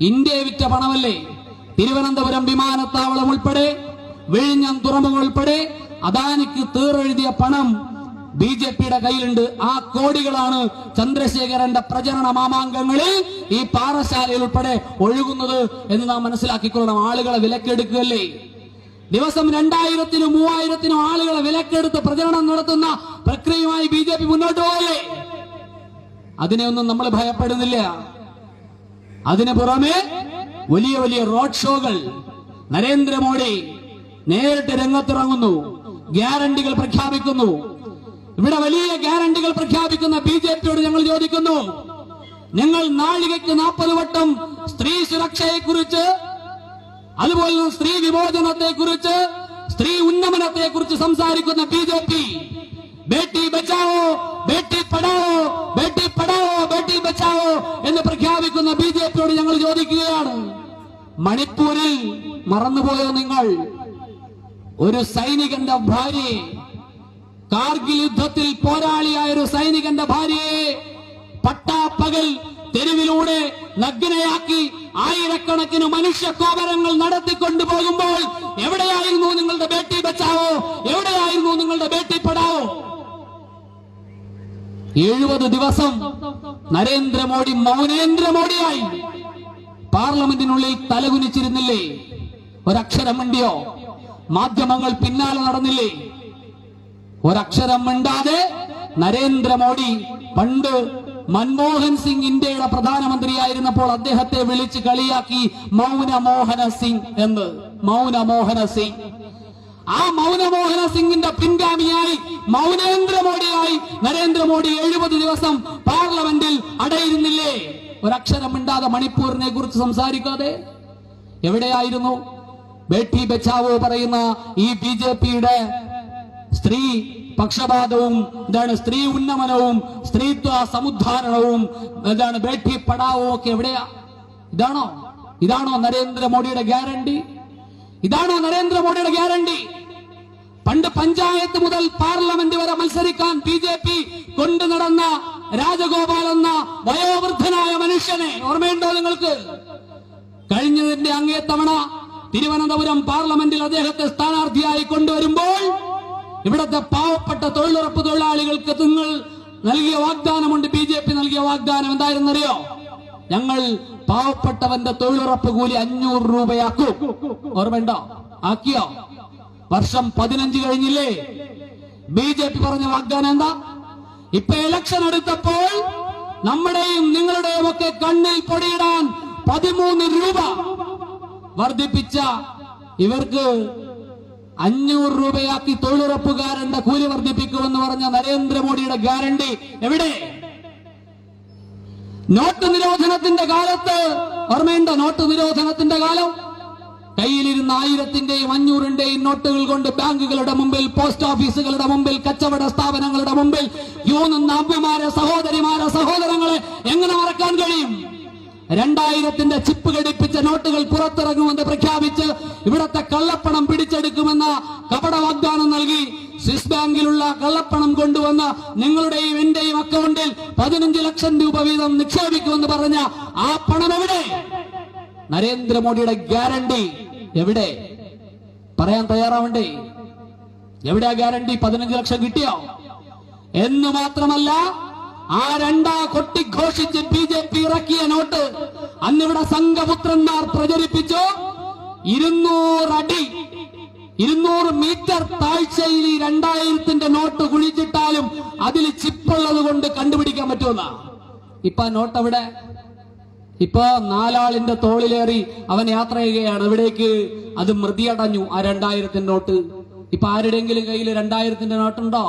ഇന്ത്യയെ വിറ്റ പണമല്ലേ തിരുവനന്തപുരം വിമാനത്താവളം ഉൾപ്പെടെ വിഴിഞ്ഞം തുറമുഖം ഉൾപ്പെടെ അദാനിക്ക് തീറെഴുതിയ പണം BJPയുടെ കയ്യിലുണ്ട്. ആ കോടികളാണ് ചന്ദ്രശേഖരന്റെ പ്രചരണ മാമാങ്കങ്ങളിൽ ഈ പാറശാലയിൽ ഉൾപ്പെടെ ഒഴുകുന്നത് എന്ന് നാം മനസ്സിലാക്കിക്കൊള്ളണം. ആളുകളെ വിലക്കെടുക്കുകയല്ലേ? ദിവസം 2000-നും 3000-നും ആളുകളെ വിലക്കെടുത്ത് പ്രചരണം നടത്തുന്ന പ്രക്രിയയുമായി BJP മുന്നോട്ട് പോകല്ലേ? അതിനെയൊന്നും നമ്മൾ ഭയപ്പെടുന്നില്ല. അതിനു പുറമെ വലിയ വലിയ റോഡ് ഷോകൾ നരേന്ദ്രമോദി നേരിട്ട് രംഗത്തിറങ്ങുന്നു, ഗ്യാരണ്ടികൾ പ്രഖ്യാപിക്കുന്നു. ഇവിടെ വലിയ ഗ്യാരണ്ടികൾ പ്രഖ്യാപിക്കുന്ന BJPയോട് ഞങ്ങൾ ചോദിക്കുന്നു, നിങ്ങൾ നാഴികയ്ക്ക് 40 വട്ടം സ്ത്രീ സുരക്ഷയെക്കുറിച്ച്, അതുപോലെ സ്ത്രീ വിമോചനത്തെക്കുറിച്ച്, സ്ത്രീ ഉന്നമനത്തെക്കുറിച്ച് സംസാരിക്കുന്ന BJP ബേട്ടി ബച്ചാവോ, ബേട്ടി പഠാവോ, ബേട്ടി പഠാവോ, ബേട്ടി ബച്ചാവോ എന്ന് പ്രഖ്യാപിക്കുന്ന BJPയോട് ഞങ്ങൾ ചോദിക്കുകയാണ്, മണിപ്പൂരിൽ മറന്നുപോയോ നിങ്ങൾ? ഒരു സൈനികന്റെ ഭാര്യയെ, കാർഗിൽ യുദ്ധത്തിൽ പോരാളിയായ ഒരു സൈനികന്റെ ഭാര്യയെ പട്ടാപ്പകൽ തെരുവിലൂടെ നഗ്നയാക്കി ആയിരക്കണക്കിന് മനുഷ്യ കോപരങ്ങൾ നടത്തിക്കൊണ്ടു പോകുമ്പോൾ എവിടെയായിരുന്നു നിങ്ങളുടെ ബേട്ടി ബച്ചാവോ? എവിടെയായിരുന്നു നിങ്ങളുടെ ബേട്ടി പഠാവോ? 70 ദിവസം നരേന്ദ്രമോദി മൗനേന്ദ്രമോദിയായി പാർലമെന്റിനുള്ളിൽ തലകുനിച്ചിരുന്നില്ലേ? ഒരക്ഷരം മിണ്ടിയോ? മാധ്യമങ്ങൾ പിന്നാലെ നടന്നില്ലേ? ഒരക്ഷരം മിണ്ടാതെ നരേന്ദ്രമോദി പണ്ട് മൻമോഹൻ സിംഗ് ഇന്ത്യയുടെ പ്രധാനമന്ത്രിയായിരുന്നപ്പോൾ അദ്ദേഹത്തെ വിളിച്ച് കളിയാക്കി മൗനമോഹന സിംഗ് എന്ന്. മൗനമോഹന സിംഗ്. ആ മൗനമോഹന സിംഗിന്റെ പിൻഗാമിയായി മൗനേന്ദ്രമോദിയായി നരേന്ദ്രമോദി 70 ദിവസം പാർലമെന്റിൽ അടയിരുന്നില്ലേ? ഒരക്ഷരം മിണ്ടാതെ മണിപ്പൂരിനെ കുറിച്ച് സംസാരിക്കാതെ എവിടെയായിരുന്നു? ബേട്ടി ബച്ചാവോ പറയുന്ന ഈ BJPയുടെ സ്ത്രീ പക്ഷപാതവും എന്താണ്, സ്ത്രീ ഉന്നമനവും സ്ത്രീത്വ സമുദ്ധാരണവും എന്താണ്, ബേട്ടി പഠാവോ ഒക്കെ എവിടെയാ? ഇതാണോ നരേന്ദ്രമോദിയുടെ ഗ്യാരണ്ടി? ഇതാണോ നരേന്ദ്രമോദിയുടെ ഗ്യാരണ്ടി? പണ്ട് പഞ്ചായത്ത് മുതൽ പാർലമെന്റ് വരെ മത്സരിക്കാൻ BJP കൊണ്ടു നടന്ന രാജഗോപാൽ എന്ന വയോവൃദ്ധനായ മനുഷ്യനെ ഓർമ്മയുണ്ടോ നിങ്ങൾക്ക്? കഴിഞ്ഞതിന്റെ അങ്ങേ തവണ തിരുവനന്തപുരം പാർലമെന്റിൽ അദ്ദേഹത്തെ സ്ഥാനാർത്ഥിയായി കൊണ്ടുവരുമ്പോൾ ഇവിടത്തെ പാവപ്പെട്ട തൊഴിലുറപ്പ് തൊഴിലാളികൾക്ക് നിങ്ങൾ നൽകിയ വാഗ്ദാനമുണ്ട്. BJP നൽകിയ വാഗ്ദാനം എന്തായിരുന്നറിയോ? ഞങ്ങൾ പാവപ്പെട്ടവന്റെ തൊഴിലുറപ്പ് കൂലി 500 രൂപയാക്കും. ഓർമ്മയുണ്ടോ? ആക്കിയോ? വർഷം 15 കഴിഞ്ഞില്ലേ? BJP പറഞ്ഞ വാഗ്ദാനം എന്താ? ഇപ്പൊ ഇലക്ഷൻ എടുത്തപ്പോൾ നമ്മുടെയും നിങ്ങളുടെയും ഒക്കെ കണ്ണിൽ പൊടിയിടാൻ 13 രൂപ വർദ്ധിപ്പിച്ച ഇവർക്ക് 500 രൂപയാക്കി തൊഴിലുറപ്പുകാരന്റെ കൂലി വർദ്ധിപ്പിക്കുമെന്ന് പറഞ്ഞ നരേന്ദ്രമോദിയുടെ ഗ്യാരണ്ടി എവിടെ? നോട്ട് നിരോധനത്തിന്റെ കാലത്ത് ഓർമ്മയുണ്ടോ? നോട്ട് നിരോധനത്തിന്റെ കാലം കയ്യിലിരുന്ന 1000-ന്റെയും 500-ന്റെയും നോട്ടുകൾ കൊണ്ട് ബാങ്കുകളുടെ മുമ്പിൽ, പോസ്റ്റ് ഓഫീസുകളുടെ മുമ്പിൽ, കച്ചവട സ്ഥാപനങ്ങളുടെ മുമ്പിൽ ക്യൂ നിന്ന അമ്മമാരെ, സഹോദരിമാരെ, സഹോദരങ്ങളെ എങ്ങനെ മറക്കാൻ കഴിയും? 2000-ന്റെ ചിപ്പ് ഘടിപ്പിച്ച നോട്ടുകൾ പുറത്തിറങ്ങുമെന്ന് പ്രഖ്യാപിച്ച് ഇവിടത്തെ കള്ളപ്പണം പിടിച്ചെടുക്കുമെന്ന കപട വാഗ്ദാനം നൽകി സ്വിസ് ബാങ്കിലുള്ള കള്ളപ്പണം കൊണ്ടുവന്ന് നിങ്ങളുടെയും എന്റെയും അക്കൗണ്ടിൽ 15 ലക്ഷം രൂപ വീതം നിക്ഷേപിക്കുമെന്ന് പറഞ്ഞ ആ പണം എവിടെ? നരേന്ദ്രമോദിയുടെ ഗ്യാരണ്ടി എവിടെ? പറയാൻ തയ്യാറാവണ്ടേ? എവിടെയാ ഗ്യാരണ്ടി? 15 ലക്ഷം കിട്ടിയോ എന്ന് മാത്രമല്ല, ആ രണ്ടാ കൊട്ടിഘോഷിച്ച് BJP ഇറക്കിയ നോട്ട് അന്നിവിടെ സംഘപുത്രന്മാർ പ്രചരിപ്പിച്ചു. 200 അടി 200 മീറ്റർ താഴ്ചയിൽ ഈ 2000ന്റെ നോട്ട് കുഴിച്ചിട്ടാലും അതിൽ ചിപ്പുള്ളത് കൊണ്ട് കണ്ടുപിടിക്കാൻ പറ്റുമെന്ന. ഇപ്പൊ ആ നോട്ട് അവിടെ ഇപ്പൊ 4 ആളിന്റെ തോളിലേറി അവൻ യാത്ര ചെയ്യുകയാണ്. എവിടേക്ക്? അത് മൃതിയടഞ്ഞു ആ 2000ന്റെ നോട്ട്. ഇപ്പൊ ആരുടെയെങ്കിലും കയ്യിൽ 2000ന്റെ നോട്ടുണ്ടോ?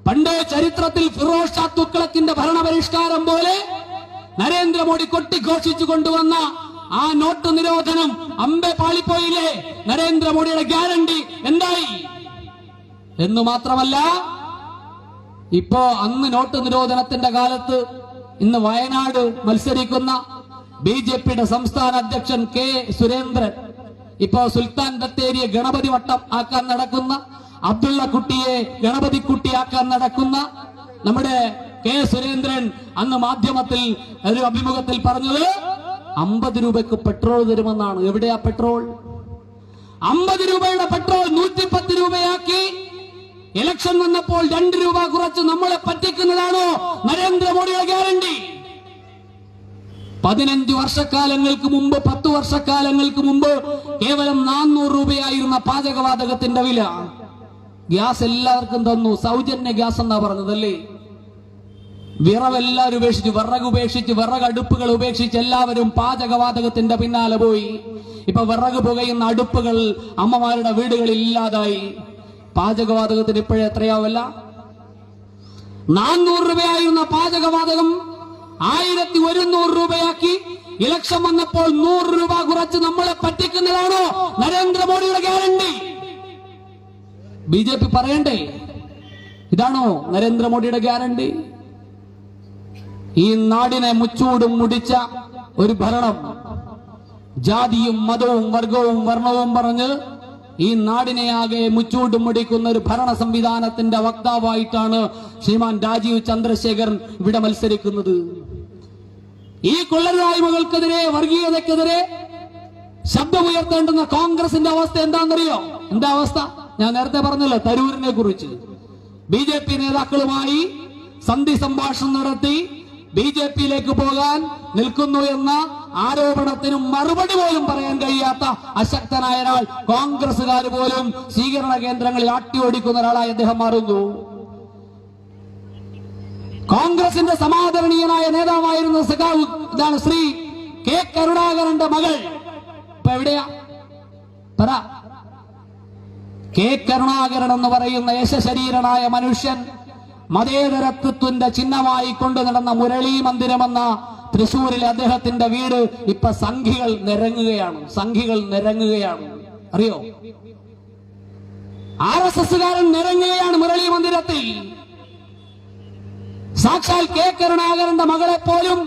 പണ്ട് ചരിത്രത്തിൽ ഫിറോസ് ഷാ തുഗ്ലക്കിന്റെ ഭരണപരിഷ്കാരം പോലെ നരേന്ദ്രമോദി കൊട്ടിഘോഷിച്ചു കൊണ്ടുവന്ന ആ നോട്ട് നിരോധനം അമ്പെ പാളിപ്പോയില്ലേ? നരേന്ദ്രമോദിയുടെ ഗ്യാരണ്ടി എന്തായി എന്ന് മാത്രമല്ല, ഇപ്പോ അന്ന് നോട്ട് നിരോധനത്തിന്റെ കാലത്ത് ഇന്ന് വയനാട് മത്സരിക്കുന്ന BJPയുടെ സംസ്ഥാന അധ്യക്ഷൻ K. സുരേന്ദ്രൻ, ഇപ്പോ സുൽത്താൻ ബത്തേരിയെ ഗണപതി വട്ടം ആക്കാൻ നടക്കുന്ന, അബ്ദുള്ള കുട്ടിയെ ഗണപതി കുട്ടിയാക്കാൻ നടക്കുന്ന നമ്മുടെ K. സുരേന്ദ്രൻ അന്ന് മാധ്യമത്തിൽ ഒരു അഭിമുഖത്തിൽ പറഞ്ഞത് 50 രൂപയ്ക്ക് പെട്രോൾ തരുമെന്നാണ്. എവിടെയാ പെട്രോൾ? 50 രൂപയുടെ പെട്രോൾ 110 രൂപയാക്കി. ഇലക്ഷൻ വന്നപ്പോൾ 2 രൂപ കുറച്ച് നമ്മളെ പറ്റിക്കുന്നതാണോ നരേന്ദ്രമോദിയുടെ ഗ്യാരണ്ടി? 15 വർഷക്കാലങ്ങൾക്ക് മുമ്പ് 10 വർഷക്കാലങ്ങൾക്ക് മുമ്പ് കേവലം 400 രൂപയായിരുന്ന പാചകവാതകത്തിന്റെ വില. ഗ്യാസ് എല്ലാവർക്കും തന്നു, സൗജന്യ ഗ്യാസ് എന്നാ പറഞ്ഞതല്ലേ? വിറവെല്ലാവരും ഉപേക്ഷിച്ച്, വിറകടുപ്പുകൾ ഉപേക്ഷിച്ച് എല്ലാവരും പാചകവാതകത്തിന്റെ പിന്നാലെ പോയി. ഇപ്പൊ വിറക് പുകയുന്ന അടുപ്പുകൾ അമ്മമാരുടെ വീടുകളിൽ ഇല്ലാതായി. പാചകവാതകത്തിന് ഇപ്പോഴേ എത്രയാവല്ല? 400 രൂപയായിരുന്ന പാചകവാതകം 1100 രൂപയാക്കി. ഇലക്ഷൻ വന്നപ്പോൾ 100 രൂപ കുറച്ച് നമ്മളെ പറ്റിക്കുന്നതാണോ നരേന്ദ്രമോദിയുടെ ഗ്യാരണ്ടി? BJP പറയണ്ടേ? ഇതാണോ നരേന്ദ്രമോദിയുടെ ഗ്യാരണ്ടി? ഈ നാടിനെ മുച്ചൂടും മുടിച്ച ഒരു ഭരണം, ജാതിയും മതവും വർഗവും വർണ്ണവും പറഞ്ഞ് ഈ നാടിനെ ആകെ മുച്ചൂടും മുടിക്കുന്ന ഒരു ഭരണ സംവിധാനത്തിന്റെ വക്താവായിട്ടാണ് ശ്രീമാൻ രാജീവ് ചന്ദ്രശേഖരൻ ഇവിടെ മത്സരിക്കുന്നത്. ഈ കൊള്ളരുതായ്മകൾക്കെതിരെ, വർഗീയതയ്ക്കെതിരെ ശബ്ദമുയർത്തേണ്ടുന്ന കോൺഗ്രസിന്റെ അവസ്ഥ എന്താണെന്നറിയോ? എന്താ അവസ്ഥ? ഞാൻ നേരത്തെ പറഞ്ഞല്ലോ തരൂരിനെ കുറിച്ച്. BJP നേതാക്കളുമായി സന്ധി സംഭാഷണം നടത്തി BJPയിലേക്ക് പോകാൻ നിൽക്കുന്നു എന്ന ആരോപണത്തിനും മറുപടി പോലും പറയാൻ കഴിയാത്ത അശക്തനായ ഒരാൾ, കോൺഗ്രസുകാർ പോലും സ്വീകരണ കേന്ദ്രങ്ങളിൽ ആട്ടിയോടിക്കുന്ന ഒരാളായി അദ്ദേഹം മാറുന്നു. കോൺഗ്രസിന്റെ സമാദരണീയനായ നേതാവായിരുന്ന സഖാവ് ഇതാണ് ശ്രീ K. കരുണാകരന്റെ മകൾ. ഇപ്പൊ എവിടെയാ പറ? K. കരുണാകരൻ എന്ന് പറയുന്ന യശശരീരനായ മനുഷ്യൻ മതേതരത്വത്തിന്റെ ചിഹ്നമായി കൊണ്ടു നടന്ന മുരളി മന്ദിരമെന്ന തൃശൂരിലെ അദ്ദേഹത്തിന്റെ വീട് ഇപ്പൊ സംഘികൾ നിരങ്ങുകയാണ്. അറിയോ? RSSകാരൻ നിരങ്ങുകയാണ് മുരളി മന്ദിരത്തിൽ. സാക്ഷാൽ K. കരുണാകരന്റെ മകളെ പോലും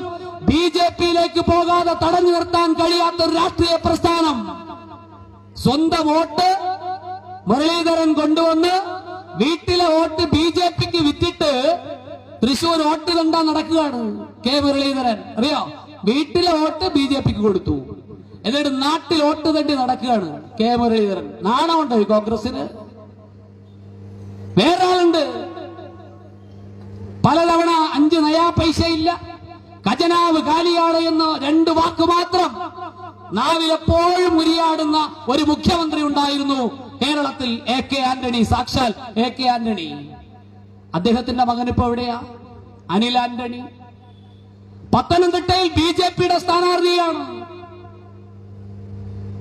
BJPയിലേക്ക് പോകാതെ തടഞ്ഞു നിർത്താൻ കഴിയാത്ത ഒരു രാഷ്ട്രീയ പ്രസ്ഥാനം. സ്വന്തം വോട്ട് മുരളീധരൻ കൊണ്ടുവന്ന് വീട്ടിലെ വോട്ട് BJPക്ക് വിറ്റിട്ട് തൃശൂർ വോട്ട് കണ്ടാ നടക്കുകയാണ് K. മുരളീധരൻ. അറിയോ? വീട്ടിലെ വോട്ട് BJPക്ക് കൊടുത്തു, എന്നിട്ട് നാട്ടിൽ വോട്ട് തണ്ടി നടക്കുകയാണ് K. മുരളീധരൻ. നാണമുണ്ടോ ഈ കോൺഗ്രസിന്? വേറെ ആളുണ്ട്, പലതവണ 5 നയാ പൈസ ഇല്ല, ഖജനാവ് കാലിയാണ് എന്ന് 2 വാക്ക് മാത്രം നാവിലെപ്പോഴും ഉരിയാടുന്ന ഒരു മുഖ്യമന്ത്രി ഉണ്ടായിരുന്നു കേരളത്തിൽ, AK ആന്റണി. സാക്ഷാൽ AK ആന്റണി. അദ്ദേഹത്തിന്റെ മകൻ ഇപ്പൊ എവിടെയാ? അനിൽ ആന്റണി. പത്തനംതിട്ടയിൽ BJPയുടെ സ്ഥാനാർത്ഥിയാണ്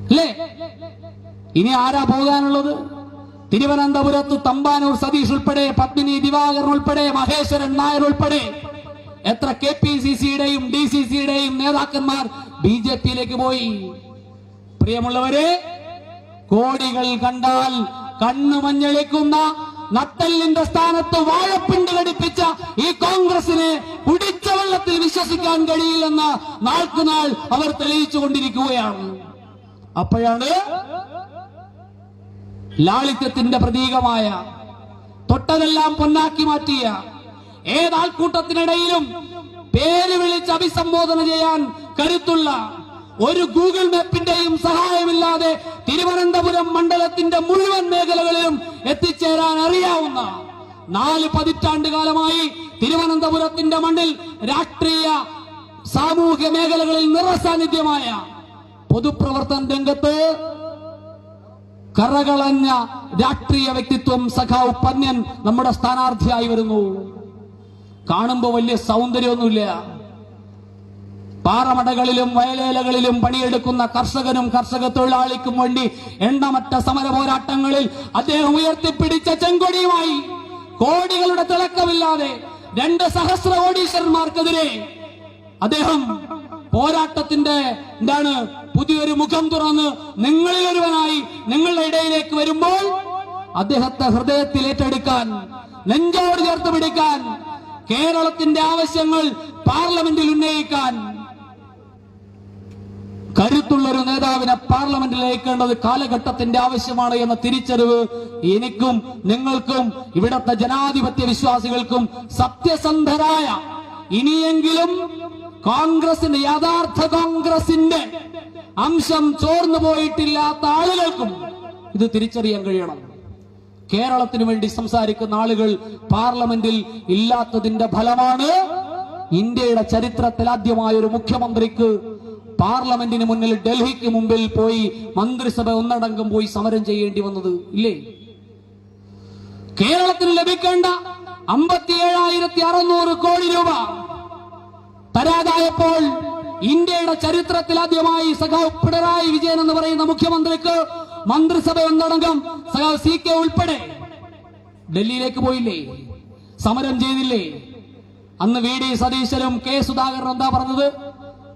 അല്ലേ? ഇനി ആരാ പോകാനുള്ളത്? തിരുവനന്തപുരത്ത് തമ്പാനൂർ സതീഷ് ഉൾപ്പെടെ, പത്മിനി ദിവാകരൻ ഉൾപ്പെടെ, മഹേശ്വരൻ നായർ ഉൾപ്പെടെ എത്ര KPCCയുടെയും DCCയുടെയും നേതാക്കന്മാർ BJPയിലേക്ക് പോയി. പ്രിയമുള്ളവരെ, കോടികൾ കണ്ടാൽ കണ്ണു മഞ്ഞളിക്കുന്ന നട്ടെല്ലിന്റെ സ്ഥാനത്ത് വാഴപ്പിണ്ട് ഘടിപ്പിച്ച ഈ കോൺഗ്രസിനെ കുടിച്ച വെള്ളത്തിൽ വിശ്വസിക്കാൻ കഴിയില്ലെന്ന് നാൾക്കുനാൾ അവർ തെളിയിച്ചുകൊണ്ടിരിക്കുകയാണ്. അപ്പോഴാണ് ലാളിത്യത്തിന്റെ പ്രതീകമായ, തൊട്ടതെല്ലാം പൊന്നാക്കി മാറ്റിയ, ഏതാൾക്കൂട്ടത്തിനിടയിലും പേര് വിളിച്ച് അഭിസംബോധന ചെയ്യാൻ കരുത്തുള്ള, ഒരു ഗൂഗിൾ മാപ്പിന്റെയും സഹായമില്ലാതെ തിരുവനന്തപുരം മണ്ഡലത്തിന്റെ മുഴുവൻ മേഖലകളിലും എത്തിച്ചേരാൻ അറിയാവുന്ന 4 പതിറ്റാണ്ട് കാലമായി തിരുവനന്തപുരത്തിന്റെ മണ്ണിൽ രാഷ്ട്രീയ സാമൂഹ്യ മേഖലകളിൽ നിറസാന്നിധ്യമായ പൊതുപ്രവർത്തന രംഗത്ത് കറകളഞ്ഞ രാഷ്ട്രീയ വ്യക്തിത്വം സഖാവ് പന്ന്യൻ നമ്മുടെ സ്ഥാനാർത്ഥിയായി വരുന്നു. കാണുമ്പോ വലിയ സൗന്ദര്യമൊന്നുമില്ല. പാറമടകളിലും വയലേലകളിലും പണിയെടുക്കുന്ന കർഷകനും കർഷക തൊഴിലാളിക്കും വേണ്ടി എണ്ണമറ്റ സമര പോരാട്ടങ്ങളിൽ അദ്ദേഹം ഉയർത്തിപ്പിടിച്ച ചെങ്കൊടിയുമായി കോടികളുടെ തിളക്കമില്ലാതെ 2 സഹസ്ര കോടീശ്വരന്മാർക്കെതിരെ അദ്ദേഹം പോരാട്ടത്തിന്റെ പുതിയൊരു മുഖം തുറന്ന് നിങ്ങളിൽ ഒരുവനായി നിങ്ങളുടെ ഇടയിലേക്ക് വരുമ്പോൾ അദ്ദേഹത്തെ ഹൃദയത്തിൽ ഏറ്റെടുക്കാൻ, നെഞ്ചോട് ചേർത്ത് പിടിക്കാൻ, കേരളത്തിന്റെ ആവശ്യങ്ങൾ പാർലമെന്റിൽ ഉന്നയിക്കാൻ കരുത്തുള്ളൊരു നേതാവിനെ പാർലമെന്റിൽ അയക്കേണ്ടത് കാലഘട്ടത്തിന്റെ ആവശ്യമാണ് എന്ന തിരിച്ചറിവ് എനിക്കും നിങ്ങൾക്കും ഇവിടത്തെ ജനാധിപത്യ വിശ്വാസികൾക്കും സത്യസന്ധരായ ഇനിയെങ്കിലും കോൺഗ്രസിന്റെ യഥാർത്ഥ കോൺഗ്രസിന്റെ അംശം ചോർന്നു പോയിട്ടില്ലാത്ത ആളുകൾക്കും ഇത് തിരിച്ചറിയാൻ കഴിയണം. കേരളത്തിന് വേണ്ടി സംസാരിക്കുന്ന ആളുകൾ പാർലമെന്റിൽ ഇല്ലാത്തതിന്റെ ഫലമാണ് ഇന്ത്യയുടെ ചരിത്രത്തിൽ ആദ്യമായ ഒരു മുഖ്യമന്ത്രിക്ക് പാർലമെന്റിന് മുന്നിൽ ഡൽഹിക്ക് മുമ്പിൽ പോയി മന്ത്രിസഭ ഒന്നടങ്കം പോയി സമരം ചെയ്യേണ്ടി വന്നത്. ഇല്ലേ? കേരളത്തിന് ലഭിക്കേണ്ട 57,600 കോടി രൂപ തരാതായപ്പോൾ ഇന്ത്യയുടെ ചരിത്രത്തിൽ ആദ്യമായി സഖാവ് പിണറായി വിജയൻ എന്ന് പറയുന്ന മുഖ്യമന്ത്രിക്ക് മന്ത്രിസഭ ഒന്നടങ്കം സഖാവ് CK ഉൾപ്പെടെ ഡൽഹിയിലേക്ക് പോയില്ലേ? സമരം ചെയ്തില്ലേ? അന്ന് VD സതീശനും K സുധാകരനും എന്താ പറഞ്ഞത്?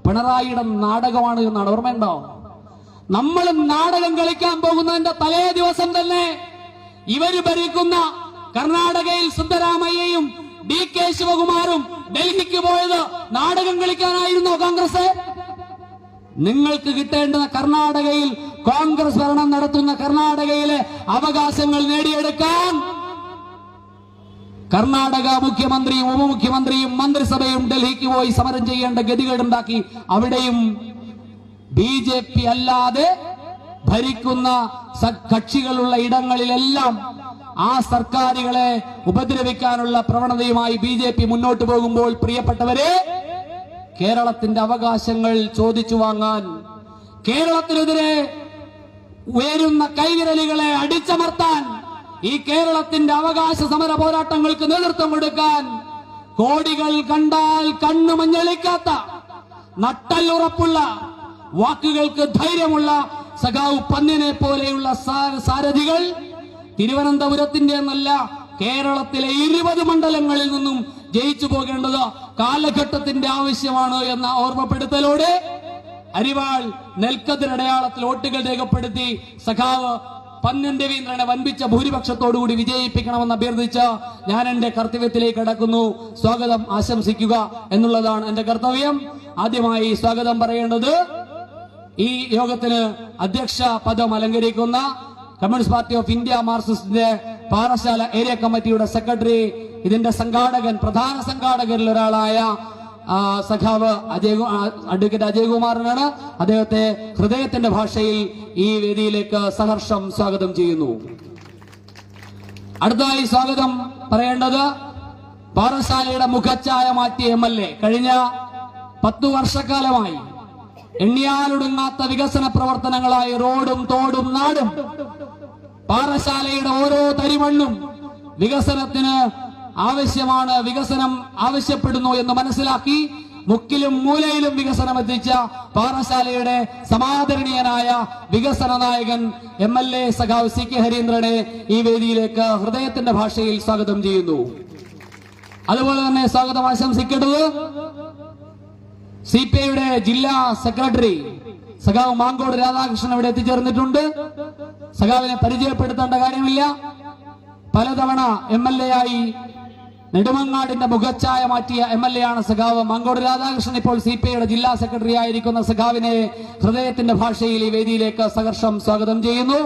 പിണറായിയുടെ നാടകമാണ് എന്നാണ്. ഓർമ്മയുണ്ടോ? നമ്മൾ നാടകം കളിക്കാൻ പോകുന്നതിന്റെ തലേ ദിവസം തന്നെ ഇവര് ഭരിക്കുന്ന കർണാടകയിൽ സിദ്ധരാമയ്യയും DK ശിവകുമാറും ഡൽഹിക്ക് പോയത് നാടകം കളിക്കാനായിരുന്നോ കോൺഗ്രസ്? നിങ്ങൾക്ക് കിട്ടേണ്ടുന്ന കർണാടകയിൽ കോൺഗ്രസ് ഭരണം നടത്തുന്ന കർണാടകയിലെ അവകാശങ്ങൾ നേടിയെടുക്കാൻ കർണാടക മുഖ്യമന്ത്രിയും ഉപമുഖ്യമന്ത്രിയും മന്ത്രിസഭയും ഡൽഹിക്ക് പോയി സമരം ചെയ്യേണ്ട ഗതികേടുണ്ടാക്കി. അവിടെയും BJP അല്ലാതെ ഭരിക്കുന്ന കക്ഷികളുള്ള ഇടങ്ങളിലെല്ലാം ആ സർക്കാരുകളെ ഉപദ്രവിക്കാനുള്ള പ്രവണതയുമായി BJP മുന്നോട്ട് പോകുമ്പോൾ പ്രിയപ്പെട്ടവരെ, കേരളത്തിന്റെ അവകാശങ്ങൾ ചോദിച്ചു വാങ്ങാൻ, കേരളത്തിനെതിരെ ഉയരുന്ന കൈവിരലുകളെ അടിച്ചമർത്താൻ, ഈ കേരളത്തിന്റെ അവകാശ സമര പോരാട്ടങ്ങൾക്ക് നേതൃത്വം കൊടുക്കാൻ കോടികൾ കണ്ടാൽ കണ്ണു മഞ്ഞളിക്കാത്ത, നട്ടല്ലുറപ്പുള്ള, വാക്കുകൾക്ക് ധൈര്യമുള്ള സഖാവ് പന്ന്യനെ പോലെയുള്ള സാരഥികൾ തിരുവനന്തപുരത്തിന്റെ എന്നല്ല കേരളത്തിലെ 20 മണ്ഡലങ്ങളിൽ നിന്നും ജയിച്ചു പോകേണ്ടത് കാലഘട്ടത്തിന്റെ ആവശ്യമാണ് എന്ന ഓർമ്മപ്പെടുത്തലോടെ അരിവാൾ നെൽക്കതിരടയാളത്തിൽ വോട്ടുകൾ രേഖപ്പെടുത്തി സഖാവ് പന്ന്യൻ രവീന്ദ്രനെ വൻപിച്ച ഭൂരിപക്ഷത്തോടുകൂടി വിജയിപ്പിക്കണമെന്ന് അഭ്യർത്ഥിച്ച് ഞാൻ എന്റെ കർത്തവ്യത്തിലേക്ക് കടക്കുന്നു. സ്വാഗതം ആശംസിക്കുക എന്നുള്ളതാണ് എന്റെ കർത്തവ്യം. ആദ്യമായി സ്വാഗതം പറയേണ്ടത് ഈ യോഗത്തിന് അധ്യക്ഷ പദം അലങ്കരിക്കുന്ന കമ്മ്യൂണിസ്റ്റ് പാർട്ടി ഓഫ് ഇന്ത്യ മാർക്സിസ്റ്റിന്റെ പാറശാല ഏരിയ കമ്മിറ്റിയുടെ സെക്രട്ടറി, ഇതിന്റെ സംഘാടകൻ, പ്രധാന സംഘാടകരിൽ ഒരാളായ സഖാവ് അഡ്വക്കേറ്റ് അജയ്കുമാറിനാണ്. അദ്ദേഹത്തെ ഹൃദയത്തിന്റെ ഭാഷയിൽ ഈ വേദിയിലേക്ക് സഹർഷം സ്വാഗതം ചെയ്യുന്നു. അടുത്തതായി സ്വാഗതം പറയേണ്ടത് പാറശാലയുടെ മുഖച്ഛായ മാറ്റിയ MLA, കഴിഞ്ഞ 10 വർഷക്കാലമായി എണ്ണിയാലൊടുങ്ങാത്ത വികസന പ്രവർത്തനങ്ങളായി റോഡും തോടും നാടും പാറശാലയുടെ ഓരോ തരിമണ്ണും വികസനത്തിന് ആവശ്യമാണ്, വികസനം ആവശ്യപ്പെടുന്നു എന്ന് മനസ്സിലാക്കി മുക്കിലും മൂലയിലും വികസനം എത്തിച്ച പാറശാലയുടെ സമാദരണീയനായ വികസന നായകൻ MLA സഖാവ് CK ഹരീന്ദ്രനെ ഈ വേദിയിലേക്ക് ഹൃദയത്തിന്റെ ഭാഷയിൽ സ്വാഗതം ചെയ്യുന്നു. അതുപോലെ തന്നെ സ്വാഗതം ആശംസിക്കേണ്ടത് CPIയുടെ ജില്ലാ സെക്രട്ടറി സഖാവ് മാങ്കോട് രാധാകൃഷ്ണൻ ഇവിടെ എത്തിച്ചേർന്നിട്ടുണ്ട്. സഖാവിനെ പരിചയപ്പെടുത്തേണ്ട കാര്യമില്ല. പലതവണ MLA ആയി നെടുമങ്ങാടിന്റെ മുഖച്ഛായ മാറ്റിയ MLA ആണ് സഖാവ് മാങ്കോട് രാധാകൃഷ്ണൻ. ഇപ്പോൾ CPIയുടെ ജില്ലാ സെക്രട്ടറി ആയിരിക്കുന്ന സഖാവിനെ ഹൃദയത്തിന്റെ ഭാഷയിൽ ഈ വേദിയിലേക്ക് സഹർഷം സ്വാഗതം ചെയ്യുന്നു.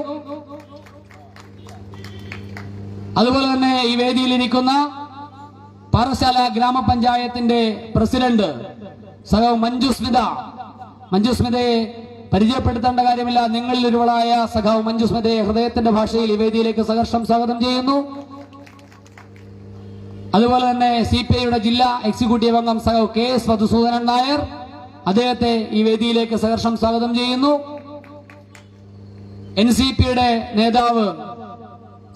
അതുപോലെ തന്നെ ഈ വേദിയിൽ ഇരിക്കുന്ന പാറശാല ഗ്രാമപഞ്ചായത്തിന്റെ പ്രസിഡന്റ് സഖാവ് മഞ്ജു സ്മിത, മഞ്ജു സ്മിതയെ പരിചയപ്പെടുത്തേണ്ട കാര്യമില്ല. നിങ്ങളിൽ ഒരുവളായ സഖാവ് മഞ്ജു സ്മിതയെ ഹൃദയത്തിന്റെ ഭാഷയിൽ ഈ വേദിയിലേക്ക് സഹർഷം സ്വാഗതം ചെയ്യുന്നു. അതുപോലെ തന്നെ CPIയുടെ ജില്ലാ എക്സിക്യൂട്ടീവ് അംഗം സഖാവ് KS മധുസൂദനൻ നായർ, അദ്ദേഹത്തെ ഈ വേദിയിലേക്ക് സഹർഷം സ്വാഗതം ചെയ്യുന്നു. NCPയുടെ നേതാവ്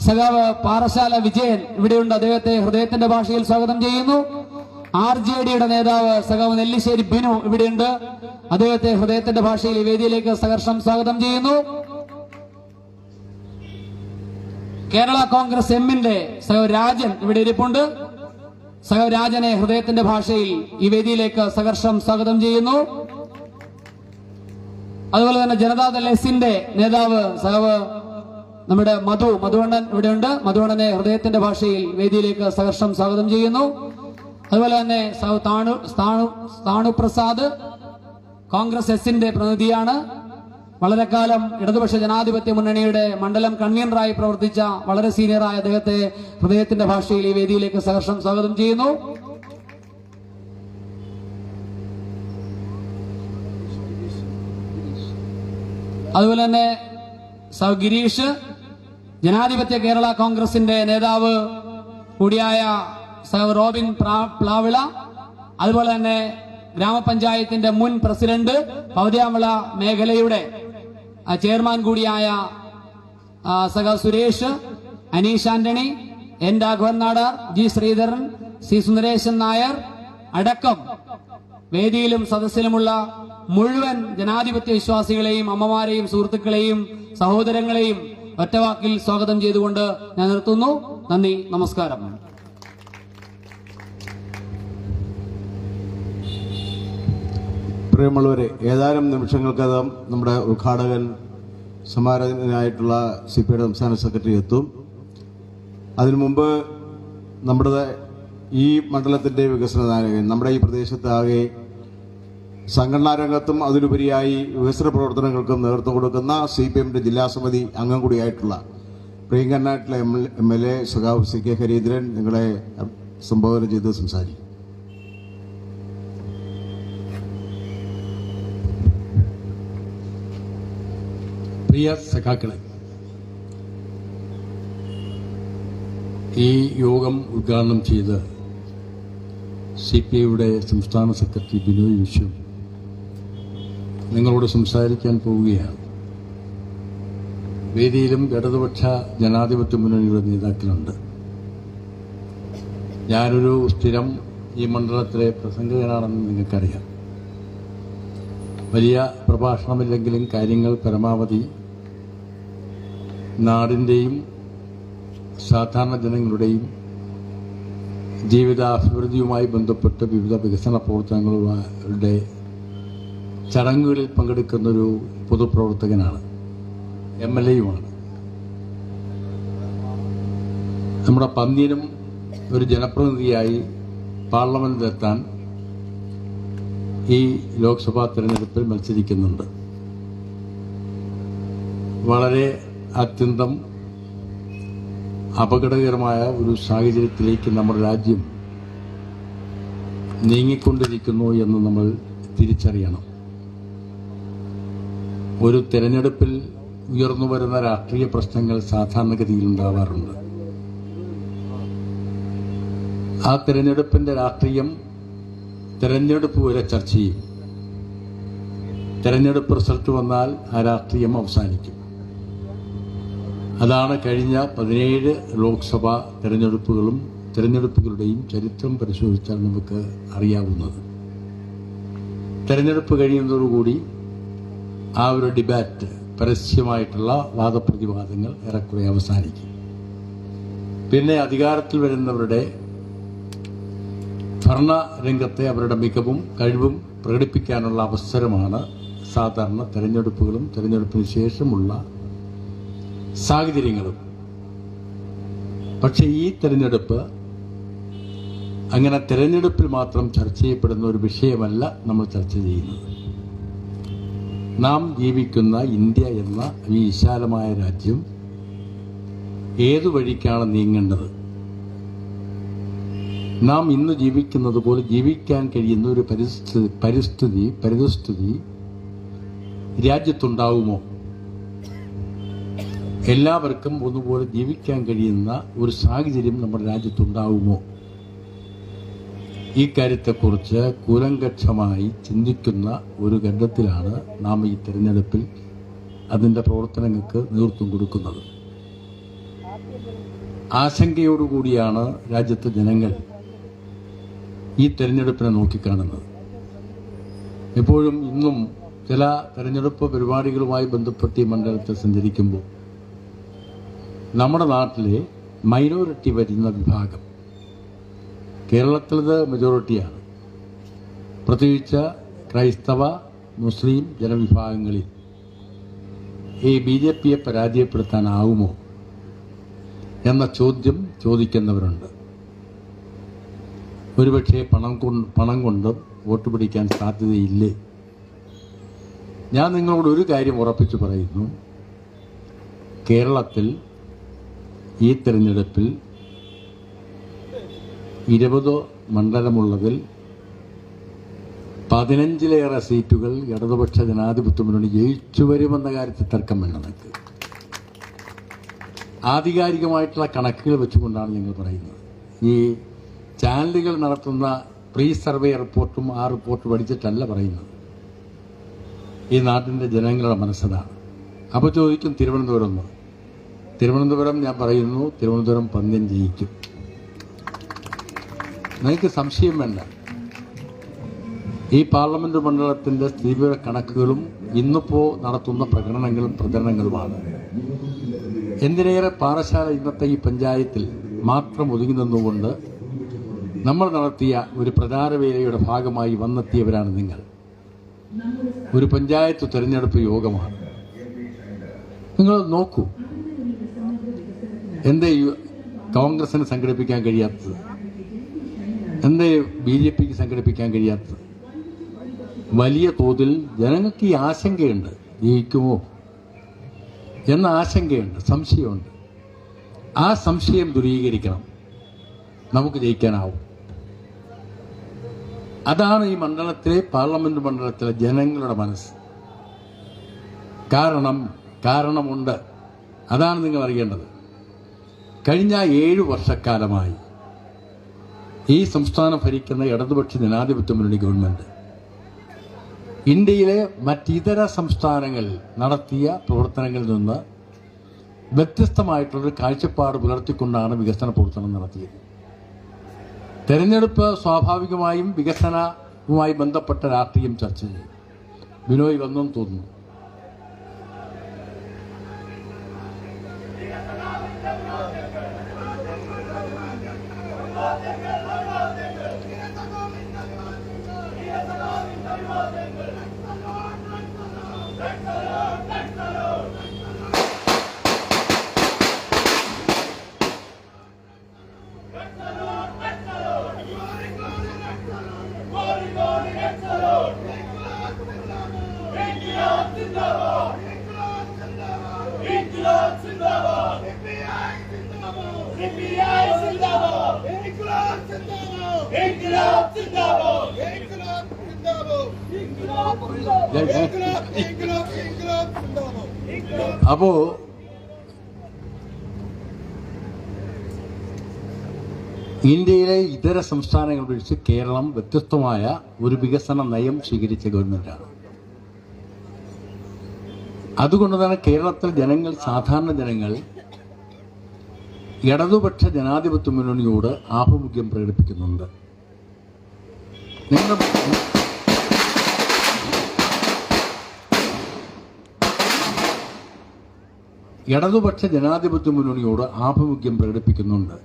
സഖാവ് പാറശാല വിജയൻ ഇവിടെയുണ്ട്, അദ്ദേഹത്തെ ഹൃദയത്തിന്റെ ഭാഷയിൽ സ്വാഗതം ചെയ്യുന്നു. RJDയുടെ നേതാവ് സഖാവ് നെല്ലിശ്ശേരി ബിനു ഇവിടെയുണ്ട്, അദ്ദേഹത്തെ ഹൃദയത്തിന്റെ ഭാഷയിൽ ഈ വേദിയിലേക്ക് സഹർഷം സ്വാഗതം ചെയ്യുന്നു. കേരള കോൺഗ്രസ് എമ്മിന്റെ സഖാവ് രാജൻ ഇവിടെ ഇരിപ്പുണ്ട്, സഖാവ് രാജനെ ഹൃദയത്തിന്റെ ഭാഷയിൽ ഈ വേദിയിലേക്ക് സഹർഷം സ്വാഗതം ചെയ്യുന്നു. അതുപോലെ തന്നെ ജനതാദൾ എസിന്റെ നേതാവ് സഖാവ് നമ്മുടെ മധുവണ്ണൻ ഇവിടെയുണ്ട്, മധുവണ്ണനെ ഹൃദയത്തിന്റെ ഭാഷയിൽ വേദിയിലേക്ക് സഹർഷം സ്വാഗതം ചെയ്യുന്നു. അതുപോലെ തന്നെ താണു പ്രസാദ് കോൺഗ്രസ് എസിന്റെ പ്രതിനിധിയാണ്. വളരെ കാലം ഇടതുപക്ഷ ജനാധിപത്യ മുന്നണിയുടെ മണ്ഡലം കൺവീനറായി പ്രവർത്തിച്ച വളരെ സീനിയറായ അദ്ദേഹത്തെ ഹൃദയത്തിന്റെ ഭാഷയിൽ ഈ വേദിയിലേക്ക് സഹർഷം സ്വാഗതം ചെയ്യുന്നു. അതുപോലെ തന്നെ ഗിരീഷ് ജനാധിപത്യ കേരള കോൺഗ്രസിന്റെ നേതാവ് കൂടിയായ റോബിൻ പ്ലാവിള, അതുപോലെ തന്നെ ഗ്രാമപഞ്ചായത്തിന്റെ മുൻ പ്രസിഡന്റ് പൗതിയാമള മേഖലയുടെ ചെയർമാൻ കൂടിയായ സഖാവ് Suresh, Aneesh Antony, N Raghavan Nadar, G Sreedharan, C Sundaresan Nair അടക്കം വേദിയിലും സദസ്സിലുമുള്ള മുഴുവൻ ജനാധിപത്യ വിശ്വാസികളെയും അമ്മമാരെയും സുഹൃത്തുക്കളെയും സഹോദരങ്ങളെയും ഒറ്റവാക്കിൽ സ്വാഗതം ചെയ്തുകൊണ്ട് ഞാൻ നിർത്തുന്നു. നന്ദി, നമസ്കാരം. പ്രിയമുള്ളവരെ, ഏതാനും നിമിഷങ്ങൾക്കകം നമ്മുടെ ഉദ്ഘാടകൻ സമാരാധനായിട്ടുള്ള CPIയുടെ സംസ്ഥാന സെക്രട്ടറി എത്തും. അതിനു മുമ്പ് നമ്മുടെ ഈ മണ്ഡലത്തിന്റെ വികസന നായകൻ, നമ്മുടെ ഈ പ്രദേശത്താകെ സംഘടനാ രംഗത്തും അതിലുപരിയായി വികസന പ്രവർത്തനങ്ങൾക്കും നേതൃത്വം കൊടുക്കുന്ന CPIയുടെ ജില്ലാ സമിതി അംഗം കൂടിയായിട്ടുള്ള പ്രിയങ്കരനായിട്ടുള്ള MLA സഖാവ് CK ഹരീന്ദ്രൻ നിങ്ങളെ സംബോധന ചെയ്ത് സംസാരിക്കും. പ്രിയ സഖാക്കളെ, ഈ യോഗം ഉദ്ഘാടനം ചെയ്ത് CPIയുടെ സംസ്ഥാന സെക്രട്ടറി ബിനോയ് വിശ്വം നിങ്ങളോട് സംസാരിക്കാൻ പോവുകയാണ്. വേദിയിലും ഇടതുപക്ഷ ജനാധിപത്യ മുന്നണിയുടെ നേതാക്കളുണ്ട്. ഞാനൊരു സ്ഥിരം ഈ മണ്ഡലത്തിലെ പ്രസംഗകനാണെന്ന് നിങ്ങൾക്കറിയാം. വലിയ പ്രഭാഷണമില്ലെങ്കിലും കാര്യങ്ങൾ പരമാവധി നാടിൻ്റെയും സാധാരണ ജനങ്ങളുടെയും ജീവിതാഭിവൃദ്ധിയുമായി ബന്ധപ്പെട്ട് വിവിധ വികസന പ്രവർത്തനങ്ങളുടെ ചടങ്ങുകളിൽ പങ്കെടുക്കുന്നൊരു പൊതുപ്രവർത്തകനാണ്, MLAയുമാണ്. നമ്മുടെ പന്ന്യനും ഒരു ജനപ്രതിനിധിയായി പാർലമെന്റിലെത്താൻ ഈ ലോക്സഭാ തെരഞ്ഞെടുപ്പിൽ മത്സരിക്കുന്നുണ്ട്. വളരെ അത്യന്തം അപകടകരമായ ഒരു സാഹചര്യത്തിലേക്ക് നമ്മുടെ രാജ്യം നീങ്ങിക്കൊണ്ടിരിക്കുന്നു എന്ന് നമ്മൾ തിരിച്ചറിയണം. ഒരു തെരഞ്ഞെടുപ്പിൽ ഉയർന്നു വരുന്ന രാഷ്ട്രീയ പ്രശ്നങ്ങൾ സാധാരണഗതിയിൽ ഉണ്ടാവാറുണ്ട്. ആ തെരഞ്ഞെടുപ്പിന്റെ രാഷ്ട്രീയം തെരഞ്ഞെടുപ്പ് വരെ ചർച്ച ചെയ്യും. തെരഞ്ഞെടുപ്പ് റിസൾട്ട് വന്നാൽ ആ രാഷ്ട്രീയം അവസാനിക്കും. അതാണ് കഴിഞ്ഞ 17 ലോക്സഭാ തെരഞ്ഞെടുപ്പുകളുടെയും ചരിത്രം പരിശോധിച്ചാൽ നമുക്ക് അറിയാവുന്നത്. തെരഞ്ഞെടുപ്പ് കഴിയുന്നതോടുകൂടി ആ ഒരു ഡിബാറ്റ്, പരസ്യമായിട്ടുള്ള വാദപ്രതിവാദങ്ങൾ ഏറെക്കുറെ അവസാനിക്കും. പിന്നെ അധികാരത്തിൽ വരുന്നവരുടെ ഭരണരംഗത്തെ അവരുടെ മികവും കഴിവും പ്രകടിപ്പിക്കാനുള്ള അവസരമാണ് സാധാരണ തെരഞ്ഞെടുപ്പുകളും തെരഞ്ഞെടുപ്പിന് ശേഷമുള്ള സാഹചര്യങ്ങളും. പക്ഷെ ഈ തെരഞ്ഞെടുപ്പ് അങ്ങനെ തെരഞ്ഞെടുപ്പിൽ മാത്രം ചർച്ച ചെയ്യപ്പെടുന്ന ഒരു വിഷയമല്ല നമ്മൾ ചർച്ച ചെയ്യുന്നത്. നാം ജീവിക്കുന്ന ഇന്ത്യ എന്ന ഈ വിശാലമായ രാജ്യം ഏതു വഴിക്കാണ് നീങ്ങേണ്ടത്? നാം ഇന്ന് ജീവിക്കുന്നത് പോലെ ജീവിക്കാൻ കഴിയുന്ന ഒരു പരിസ്ഥിതി രാജ്യത്തുണ്ടാവുമോ? എല്ലാവർക്കും ഒന്നുപോലെ ജീവിക്കാൻ കഴിയുന്ന ഒരു സാഹചര്യം നമ്മുടെ രാജ്യത്തുണ്ടാവുമോ? ഈ കാര്യത്തെക്കുറിച്ച് കൂലങ്കക്ഷമായി ചിന്തിക്കുന്ന ഒരു ഘട്ടത്തിലാണ് നാം ഈ തെരഞ്ഞെടുപ്പിൽ അതിൻ്റെ പ്രവർത്തനങ്ങൾക്ക് നേതൃത്വം കൊടുക്കുന്നത്. ആശങ്കയോടുകൂടിയാണ് രാജ്യത്തെ ജനങ്ങൾ ഈ തെരഞ്ഞെടുപ്പിനെ നോക്കിക്കാണുന്നത്. എപ്പോഴും ഇന്നും ചില തെരഞ്ഞെടുപ്പ് പരിപാടികളുമായി ബന്ധപ്പെട്ട് ഈ മണ്ഡലത്തിൽ സഞ്ചരിക്കുമ്പോൾ നമ്മുടെ നാട്ടിലെ മൈനോറിറ്റി വരുന്ന വിഭാഗം, കേരളത്തിലത് മെജോറിറ്റിയാണ്, പ്രത്യേകിച്ച് ക്രൈസ്തവ മുസ്ലിം ജനവിഭാഗങ്ങളിൽ ഈ BJPയെ പരാജയപ്പെടുത്താനാവുമോ എന്ന ചോദ്യം ചോദിക്കുന്നവരുണ്ട്. ഒരുപക്ഷെ പണം കൊണ്ട് വോട്ട് പിടിക്കാൻ സാധ്യതയില്ലേ? ഞാൻ നിങ്ങളോട് ഒരു കാര്യം ഉറപ്പിച്ചു പറയുന്നു. കേരളത്തിൽ ഈ തെരഞ്ഞെടുപ്പിൽ 20 മണ്ഡലമുള്ളതിൽ 15-ലേറെ സീറ്റുകൾ ഇടതുപക്ഷ ജനാധിപത്യ മുന്നണി ജയിച്ചു വരുമെന്ന കാര്യത്തിൽ തർക്കം വേണ്ട. നിങ്ങൾക്ക് ആധികാരികമായിട്ടുള്ള കണക്കുകൾ വെച്ചുകൊണ്ടാണ് ഞങ്ങൾ പറയുന്നത്. ഈ ചാനലുകൾ നടത്തുന്ന പ്രീ സർവേ റിപ്പോർട്ടും ആ റിപ്പോർട്ട് പഠിച്ചിട്ടല്ല പറയുന്നത്. ഈ നാട്ടിൻ്റെ ജനങ്ങളുടെ മനസ്സതാണ്. അപ്പോൾ ചോദിക്കും തിരുവനന്തപുരം ഞാൻ പറയുന്നു, തിരുവനന്തപുരം പന്ന്യൻ ജയിക്കും. നിങ്ങൾക്ക് സംശയം വേണ്ട. ഈ പാർലമെന്റ് മണ്ഡലത്തിന്റെ സ്ഥിതിവിവര കണക്കുകളും ഇന്നിപ്പോൾ നടത്തുന്ന പ്രചരണങ്ങളുമാണ്. എന്തിനേറെ പാറശാല ഇന്നത്തെ ഈ പഞ്ചായത്തിൽ മാത്രം ഒതുങ്ങി നിന്നുകൊണ്ട് നമ്മൾ നടത്തിയ ഒരു പ്രചാരവേലയുടെ ഭാഗമായി വന്നെത്തിയവരാണ് നിങ്ങൾ. ഒരു പഞ്ചായത്ത് തെരഞ്ഞെടുപ്പ് യോഗമാണ്. നിങ്ങൾ നോക്കൂ, എന്തേ കോൺഗ്രസിന് സംഘടിപ്പിക്കാൻ കഴിയാത്തത്? എന്തേ BJPക്ക് സംഘടിപ്പിക്കാൻ കഴിയാത്തത്? വലിയ തോതിൽ ജനങ്ങൾക്ക് ഈ ആശങ്കയുണ്ട്, ജയിക്കുമോ എന്ന ആശങ്കയുണ്ട്, സംശയമുണ്ട്. ആ സംശയം ദൂരീകരിക്കണം, നമുക്ക് ജയിക്കാനാവും. അതാണ് ഈ മണ്ഡലത്തിലെ പാർലമെന്റ് മണ്ഡലത്തിലെ ജനങ്ങളുടെ മനസ്സ്. കാരണമുണ്ട്. അതാണ് നിങ്ങൾ അറിയേണ്ടത്. കഴിഞ്ഞ 7 വർഷക്കാലമായി ഈ സംസ്ഥാനം ഭരിക്കുന്ന ഇടതുപക്ഷ ജനാധിപത്യ മുന്നണി ഗവൺമെന്റ് ഇന്ത്യയിലെ മറ്റിതര സംസ്ഥാനങ്ങൾ നടത്തിയ പ്രവർത്തനങ്ങളിൽ നിന്ന് വ്യത്യസ്തമായിട്ടുള്ളൊരു കാഴ്ചപ്പാട് പുലർത്തിക്കൊണ്ടാണ് വികസന പ്രവർത്തനം നടത്തിയത്. തെരഞ്ഞെടുപ്പ് സ്വാഭാവികമായും വികസനവുമായി ബന്ധപ്പെട്ട രാഷ്ട്രീയം ചർച്ച ചെയ്യും. ബിനോയ് വന്നെന്ന് തോന്നുന്നു. അപ്പോ ഇന്ത്യയിലെ ഇതര സംസ്ഥാനങ്ങൾ വെച്ച് കേരളം വ്യത്യസ്തമായ ഒരു വികസന നയം സ്വീകരിച്ച ഗവൺമെന്റാണ്. അതുകൊണ്ട് തന്നെ കേരളത്തിൽ സാധാരണ ജനങ്ങൾ ഇടതുപക്ഷ ജനാധിപത്യ മുന്നണിയോട് ആഭിമുഖ്യം പ്രകടിപ്പിക്കുന്നുണ്ട്. ഇടതുപക്ഷ ജനാധിപത്യ മുന്നണിയോട് ആഭിമുഖ്യം പ്രകടിപ്പിക്കുന്നുണ്ട്.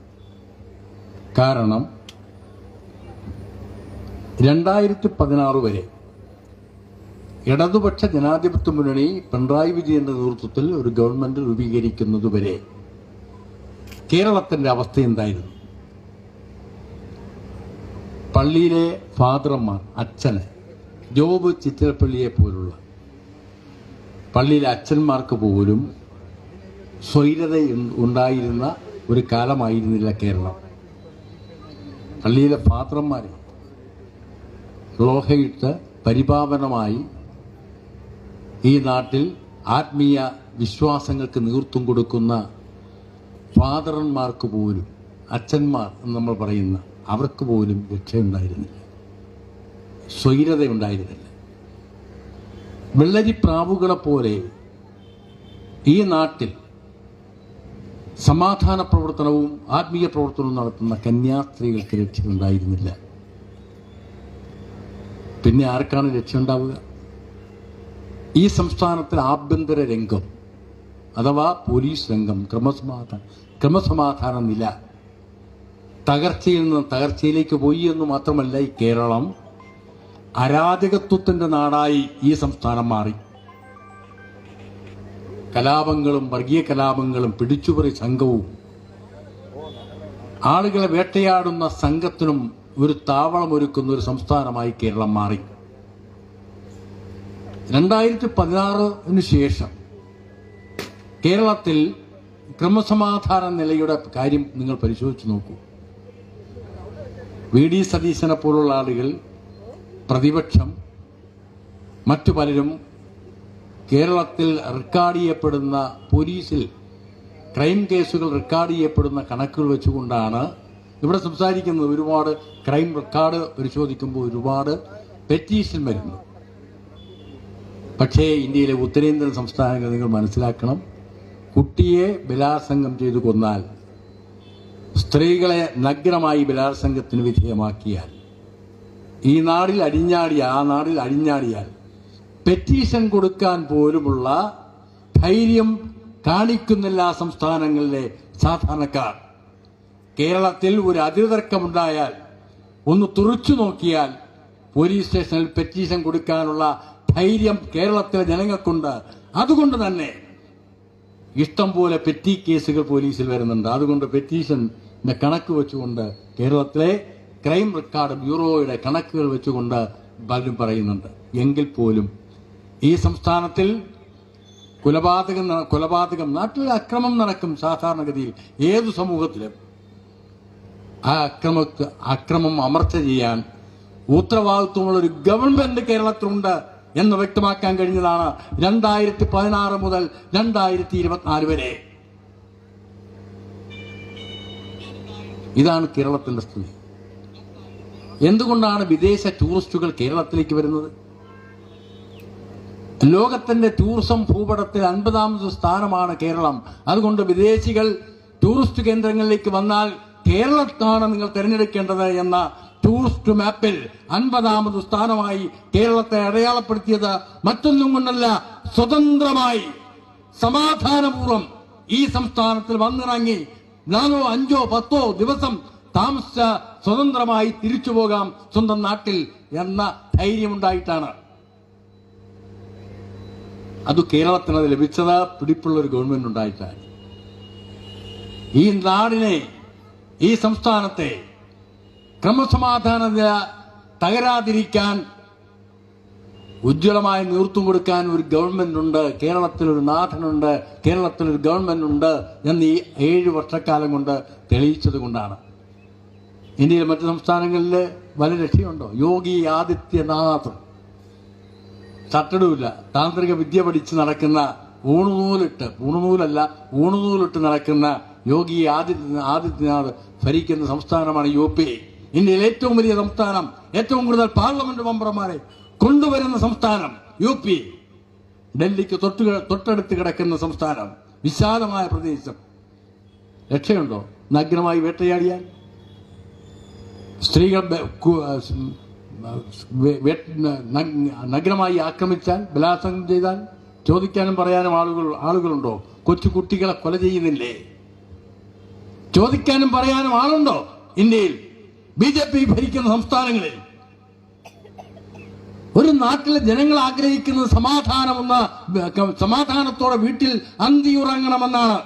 കാരണം 2016 വരെ ഇടതുപക്ഷ ജനാധിപത്യ മുന്നണി പിണറായി വിജയന്റെ നേതൃത്വത്തിൽ ഒരു ഗവൺമെന്റ് രൂപീകരിക്കുന്നതുവരെ കേരളത്തിന്റെ അവസ്ഥ എന്തായിരുന്നു? പള്ളിയിലെ ഫാദർമാർ, അച്ഛന് ജോബ് ചിറ്റലപ്പള്ളിയെ പോലുള്ള പള്ളിയിലെ അച്ഛന്മാർക്ക് പോലും സ്വൈരത ഉണ്ടായിരുന്ന ഒരു കാലമായിരുന്നില്ല കേരളം. പള്ളിയിലെ ഫാദർമാരെ ലോഹയിട്ട് പരിപാവനമായി ഈ നാട്ടിൽ ആത്മീയ വിശ്വാസങ്ങൾക്ക് നേതൃത്വം കൊടുക്കുന്ന ഫാദറന്മാർക്ക് പോലും, അച്ഛന്മാർ എന്ന് നമ്മൾ പറയുന്ന അവർക്ക് പോലും രക്ഷയുണ്ടായിരുന്നില്ല, സ്വൈരതയുണ്ടായിരുന്നില്ല. വെള്ളരിപ്രാവുകളെ പോലെ ഈ നാട്ടിൽ സമാധാന പ്രവർത്തനവും ആത്മീയ പ്രവർത്തനവും നടത്തുന്ന കന്യാസ്ത്രീകൾക്ക് രക്ഷയുണ്ടായിരുന്നില്ല. പിന്നെ ആർക്കാണ് രക്ഷയുണ്ടാവുക? ഈ സംസ്ഥാനത്തിൽ ആഭ്യന്തര രംഗം അഥവാ പോലീസ് രംഗം, ക്രമസമാധാന നില തകർച്ചയിൽ നിന്ന് തകർച്ചയിലേക്ക് പോയി എന്ന് മാത്രമല്ല, ഈ കേരളം അരാജകത്വത്തിന്റെ നാടായി ഈ സംസ്ഥാനം മാറി. കലാപങ്ങളും വർഗീയ കലാപങ്ങളും പിടിച്ചുപറി സംഘവും ആളുകളെ വേട്ടയാടുന്ന സംഘത്തിനും ഒരു താവളമൊരുക്കുന്ന ഒരു സംസ്ഥാനമായി കേരളം മാറി. 2016 ശേഷം കേരളത്തിൽ ക്രമസമാധാന നിലയുടെ കാര്യം നിങ്ങൾ പരിശോധിച്ചു നോക്കൂ. വി.ഡി. സതീശനെ പോലുള്ള ആളുകൾ, പ്രതിപക്ഷം, മറ്റു പലരും കേരളത്തിൽ റെക്കോർഡ് ചെയ്യപ്പെടുന്ന, പോലീസിൽ ക്രൈം കേസുകൾ റെക്കോർഡ് ചെയ്യപ്പെടുന്ന കണക്കുകൾ വെച്ചുകൊണ്ടാണ് ഇവിടെ സംസാരിക്കുന്നത്. ഒരുപാട് ക്രൈം റെക്കോർഡ് പരിശോധിക്കുമ്പോൾ ഒരുപാട് പെറ്റീഷൻ വരുന്നു. പക്ഷേ ഇന്ത്യയിലെ ഉത്തരേന്ത്യൻ സംസ്ഥാനങ്ങൾ നിങ്ങൾ മനസ്സിലാക്കണം, കുട്ടിയെ ബലാത്സംഗം ചെയ്തു കൊന്നാൽ, സ്ത്രീകളെ നഗ്നമായി ബലാത്സംഗത്തിന് വിധേയമാക്കിയാൽ, ഈ നാടിൽ അഴിഞ്ഞാടിയാൽ, ആ നാടിൽ അഴിഞ്ഞാടിയാൽ പെറ്റീഷൻ കൊടുക്കാൻ പോലുമുള്ള ധൈര്യം കാണിക്കുന്നില്ല സംസ്ഥാനങ്ങളിലെ സാധാരണക്കാർ. കേരളത്തിൽ ഒരു അതിർതർക്കമുണ്ടായാൽ ഒന്ന് തുറച്ചു നോക്കിയാൽ പോലീസ് സ്റ്റേഷനിൽ പെറ്റീഷൻ കൊടുക്കാനുള്ള ധൈര്യം കേരളത്തിലെ ജനങ്ങൾക്കുണ്ട്. അതുകൊണ്ട് തന്നെ ഇഷ്ടം പോലെ പെറ്റി കേസുകൾ പോലീസിൽ വരുന്നുണ്ട്. അതുകൊണ്ട് പെറ്റീഷന്റെ കണക്ക് വെച്ചുകൊണ്ട്, കേരളത്തിലെ ക്രൈം റെക്കോർഡ് ബ്യൂറോയുടെ കണക്കുകൾ വെച്ചുകൊണ്ട് പലരും പറയുന്നുണ്ട്. എങ്കിൽ പോലും ഈ സംസ്ഥാനത്തിൽ കൊലപാതകം, നാട്ടിൽ അക്രമം നടക്കും സാധാരണഗതിയിൽ ഏതു സമൂഹത്തിലും. ആ അക്രമം അമർച്ച ചെയ്യാൻ ഉത്തരവാദിത്വമുള്ള ഒരു ഗവൺമെന്റ് കേരളത്തിലുണ്ട് എന്ന് വ്യക്തമാക്കാൻ കഴിഞ്ഞതാണ് 2016 മുതൽ 2024 വരെ. ഇതാണ് കേരളത്തിന്റെ സ്ഥിതി. എന്തുകൊണ്ടാണ് വിദേശ ടൂറിസ്റ്റുകൾ കേരളത്തിലേക്ക് വരുന്നത്? ലോകത്തിന്റെ ടൂറിസം ഭൂപടത്തിൽ 50ാമത് സ്ഥാനമാണ് കേരളം. അതുകൊണ്ട് വിദേശികൾ ടൂറിസ്റ്റ് കേന്ദ്രങ്ങളിലേക്ക് വന്നാൽ കേരളത്താണ് നിങ്ങൾ തിരഞ്ഞെടുക്കേണ്ടത് എന്ന ടൂറിസ്റ്റ് മാപ്പിൽ 50ാമത് സ്ഥാനമായി കേരളത്തെ അടയാളപ്പെടുത്തിയത് മറ്റൊന്നും കൊണ്ടല്ല, സ്വതന്ത്രമായി സമാധാനപൂർവ്വം ഈ സംസ്ഥാനത്തിൽ വന്നിറങ്ങി 4, 5, 10 ദിവസം താമസിച്ച സ്വതന്ത്രമായി തിരിച്ചു പോകാം സ്വന്തം നാട്ടിൽ എന്ന ധൈര്യമുണ്ടായിട്ടാണ്. അത് കേരളത്തിന് അത് ലഭിച്ചത് പിടിപ്പുള്ള ഒരു ഗവൺമെന്റ് ഉണ്ടായിട്ടാണ്. ഈ നാടിനെ, ഈ സംസ്ഥാനത്തെ ക്രമസമാധാന നില തകരാതിരിക്കാൻ ഉജ്ജ്വലമായ നേതൃത്വം കൊടുക്കാൻ ഒരു ഗവൺമെന്റ് ഉണ്ട്, കേരളത്തിലൊരു നാഥനുണ്ട്, കേരളത്തിലൊരു ഗവൺമെന്റ് ഉണ്ട് എന്ന് ഈ 7 വർഷക്കാലം കൊണ്ട് തെളിയിച്ചത് കൊണ്ടാണ്. ഇന്ത്യയിലെ മറ്റു സംസ്ഥാനങ്ങളിൽ വല്ല രക്ഷയുണ്ടോ? യോഗി ആദിത്യനാഥ് തട്ടടുമില്ല, താന്ത്രിക വിദ്യ പഠിച്ച് നടക്കുന്ന, ഊണുനൂലിട്ട് നടക്കുന്ന യോഗി ആദിത്യനാഥ് ഭരിക്കുന്ന സംസ്ഥാനമാണ് UP. ഇന്ത്യയിലെ ഏറ്റവും വലിയ സംസ്ഥാനം, ഏറ്റവും കൂടുതൽ പാർലമെന്റ് മെമ്പർമാരെ കൊണ്ടുവരുന്ന സംസ്ഥാനം UP. ഡൽഹിക്ക് തൊട്ടടുത്ത് കിടക്കുന്ന സംസ്ഥാനം, വിശാലമായ പ്രദേശം. രക്ഷയുണ്ടോ? നഗ്നമായി വേട്ടയാടിയാൽ, സ്ത്രീകൾ നഗ്നമായി ആക്രമിച്ചാൽ, ബലാത്സംഗം ചെയ്താൽ ചോദിക്കാനും പറയാനും ആളുകളുണ്ടോ? കൊച്ചു കുട്ടികളെ കൊല ചെയ്യുന്നില്ലേ? ചോദിക്കാനും പറയാനും ആളുണ്ടോ ഇന്ത്യയിൽ? BJP ഭരിക്കുന്ന സംസ്ഥാനങ്ങളിൽ ഒരു നാട്ടിലെ ജനങ്ങൾ ആഗ്രഹിക്കുന്നത് സമാധാനത്തോടെ വീട്ടിൽ അന്തിയുറങ്ങണമെന്നാണ്.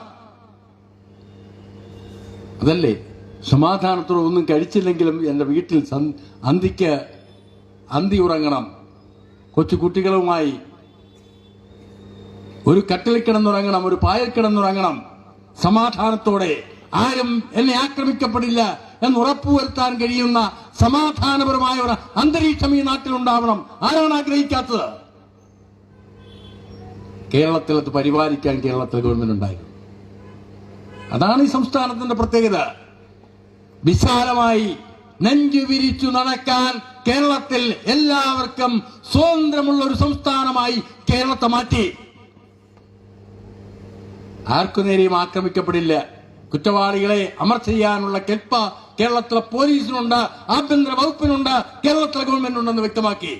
അതല്ലേ? സമാധാനത്തോടെ ഒന്നും കഴിച്ചില്ലെങ്കിലും എന്റെ വീട്ടിൽ അന്തി ഉറങ്ങണം, കൊച്ചു കുട്ടികളുമായി ഒരു കട്ടിലിൽ കിടന്നുറങ്ങണം, ഒരു പായൽ കിടന്നുറങ്ങണം, സമാധാനത്തോടെ. ആരും എന്നെ ആക്രമിക്കപ്പെടില്ല എന്ന് ഉറപ്പുവരുത്താൻ കഴിയുന്ന സമാധാനപരമായ ഒരു അന്തരീക്ഷം ഈ നാട്ടിൽ ഉണ്ടാവണം. ആരാണ് ആഗ്രഹിക്കാത്തത്? കേരളത്തിൽ അത് പരിപാലിക്കാൻ കേരളത്തിലെ ഗവൺമെന്റ് ഉണ്ടായിരുന്നു. അതാണ് ഈ സംസ്ഥാനത്തിന്റെ പ്രത്യേകത. വിശാലമായി നെഞ്ചു വിരിച്ചു നടക്കാൻ കേരളത്തിൽ എല്ലാവർക്കും സ്വാതന്ത്ര്യമുള്ള ഒരു സംസ്ഥാനമായി കേരളത്തെ മാറ്റി. ആർക്കു നേരെയും ആക്രമിക്കപ്പെടില്ല. കുറ്റവാളികളെ അമർ ചെയ്യാനുള്ള കെൽപ്പ കേരളത്തിലെ പോലീസിനുണ്ട്, ആഭ്യന്തര വകുപ്പിനുണ്ട്, കേരളത്തിലെ ഗവൺമെന്റ് ഉണ്ടെന്ന് വ്യക്തമാക്കി.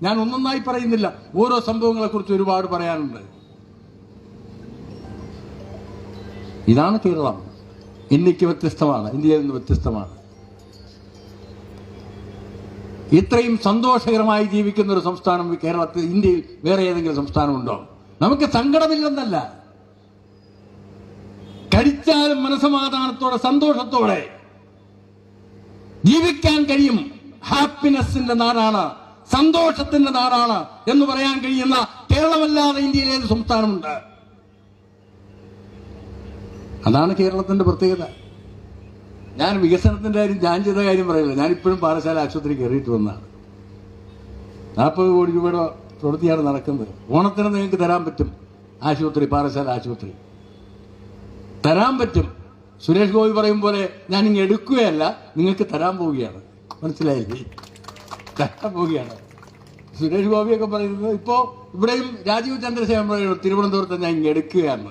ഞാൻ ഒന്നൊന്നായി പറയുന്നില്ല, ഓരോ സംഭവങ്ങളെ കുറിച്ച് ഒരുപാട് പറയാനുണ്ട്. ഇതാണ് കേരളം. ഇന്ത്യക്ക് വ്യത്യസ്തമാണ്, ഇന്ത്യയിൽ നിന്ന് വ്യത്യസ്തമാണ്. ഇത്രയും സന്തോഷകരമായി ജീവിക്കുന്ന ഒരു സംസ്ഥാനം കേരളത്തിൽ, ഇന്ത്യയിൽ വേറെ ഏതെങ്കിലും സംസ്ഥാനമുണ്ടോ? നമുക്ക് സങ്കടമില്ലെന്നല്ല, കഴിച്ചാലും മനസമാധാനത്തോടെ സന്തോഷത്തോടെ ജീവിക്കാൻ കഴിയും. ഹാപ്പിനെസിന്റെ നാടാണ്, സന്തോഷത്തിന്റെ നാടാണ് എന്ന് പറയാൻ കഴിയുന്ന കേരളമല്ലാതെ ഇന്ത്യയിൽ ഏത് സംസ്ഥാനമുണ്ട്? അതാണ് കേരളത്തിന്റെ പ്രത്യേകത. ഞാൻ വികസനത്തിന്റെ കാര്യം, ഞാൻ ചെയ്ത കാര്യം പറയില്ല. ഞാനിപ്പോഴും പാറശാല ആശുപത്രി കയറിയിട്ട് വന്നതാണ്. 40 കോടി രൂപയുടെ പ്രവൃത്തിയാണ് നടക്കുന്നത്. ഓണത്തിന് നിങ്ങൾക്ക് തരാൻ പറ്റും ആശുപത്രി, പാറശാല ആശുപത്രി തരാൻ പറ്റും. സുരേഷ് ഗോപി പറയും പോലെ ഞാനിങ്ങ് എടുക്കുകയല്ല, നിങ്ങൾക്ക് തരാൻ പോവുകയാണ്. മനസ്സിലായില്ലേ? തരാൻ പോവുകയാണ്. സുരേഷ് ഗോപിയൊക്കെ പറയുന്നത് ഇപ്പോ ഇവിടെയും രാജീവ് ചന്ദ്രശേഖരൻ പറയുന്നത് തിരുവനന്തപുരത്ത് ഞാൻ ഇങ്ങ് എടുക്കുകയാണ്.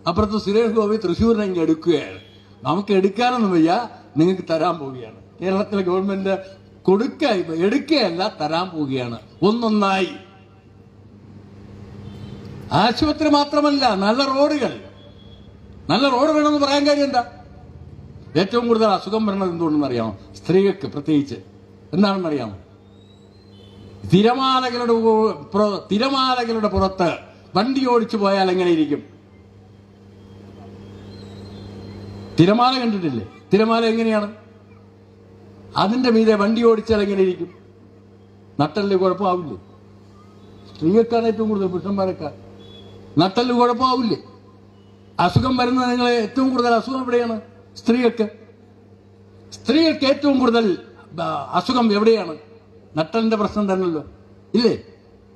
അപ്പുറത്ത് സുരേഷ് ഗോപി തൃശ്ശൂരിനെ ഇങ്ങ് എടുക്കുകയാണ്. നമുക്ക് എടുക്കാനൊന്നും വയ്യ, നിങ്ങൾക്ക് തരാൻ പോവുകയാണ്. കേരളത്തിലെ ഗവൺമെന്റ് എടുക്കുകയല്ല, തരാൻ പോവുകയാണ്. ഒന്നൊന്നായി. ആശുപത്രി മാത്രമല്ല, നല്ല റോഡുകൾ. നല്ല റോഡ് വേണമെന്ന് പറയാൻ കാര്യം എന്താ? ഏറ്റവും കൂടുതൽ അസുഖം വരണത് എന്തുകൊണ്ടെന്ന് അറിയാമോ? സ്ത്രീകൾക്ക് പ്രത്യേകിച്ച്. എന്താണെന്ന് അറിയാമോ? തിരമാലകളുടെ പുറത്ത് വണ്ടി ഓടിച്ചു പോയാൽ എങ്ങനെയിരിക്കും? തിരമാല കണ്ടിട്ടില്ലേ? തിരമാല എങ്ങനെയാണ്? അതിന്റെ മീതെ വണ്ടി ഓടിച്ചാൽ എങ്ങനെയിരിക്കും? നട്ടല് കുഴപ്പമാവില്ലേ? സ്ത്രീകൾക്കാണ് ഏറ്റവും കൂടുതൽ, പുരുഷന്മാരെക്കാൾ. നട്ടല് കുഴപ്പമാവില്ലേ? അസുഖം വരുന്നത് നിങ്ങൾ ഏറ്റവും കൂടുതൽ അസുഖം എവിടെയാണ്? സ്ത്രീകൾക്ക് ഏറ്റവും കൂടുതൽ അസുഖം എവിടെയാണ്? നട്ടലിന്റെ പ്രശ്നം തന്നെയല്ലോ, ഇല്ലേ?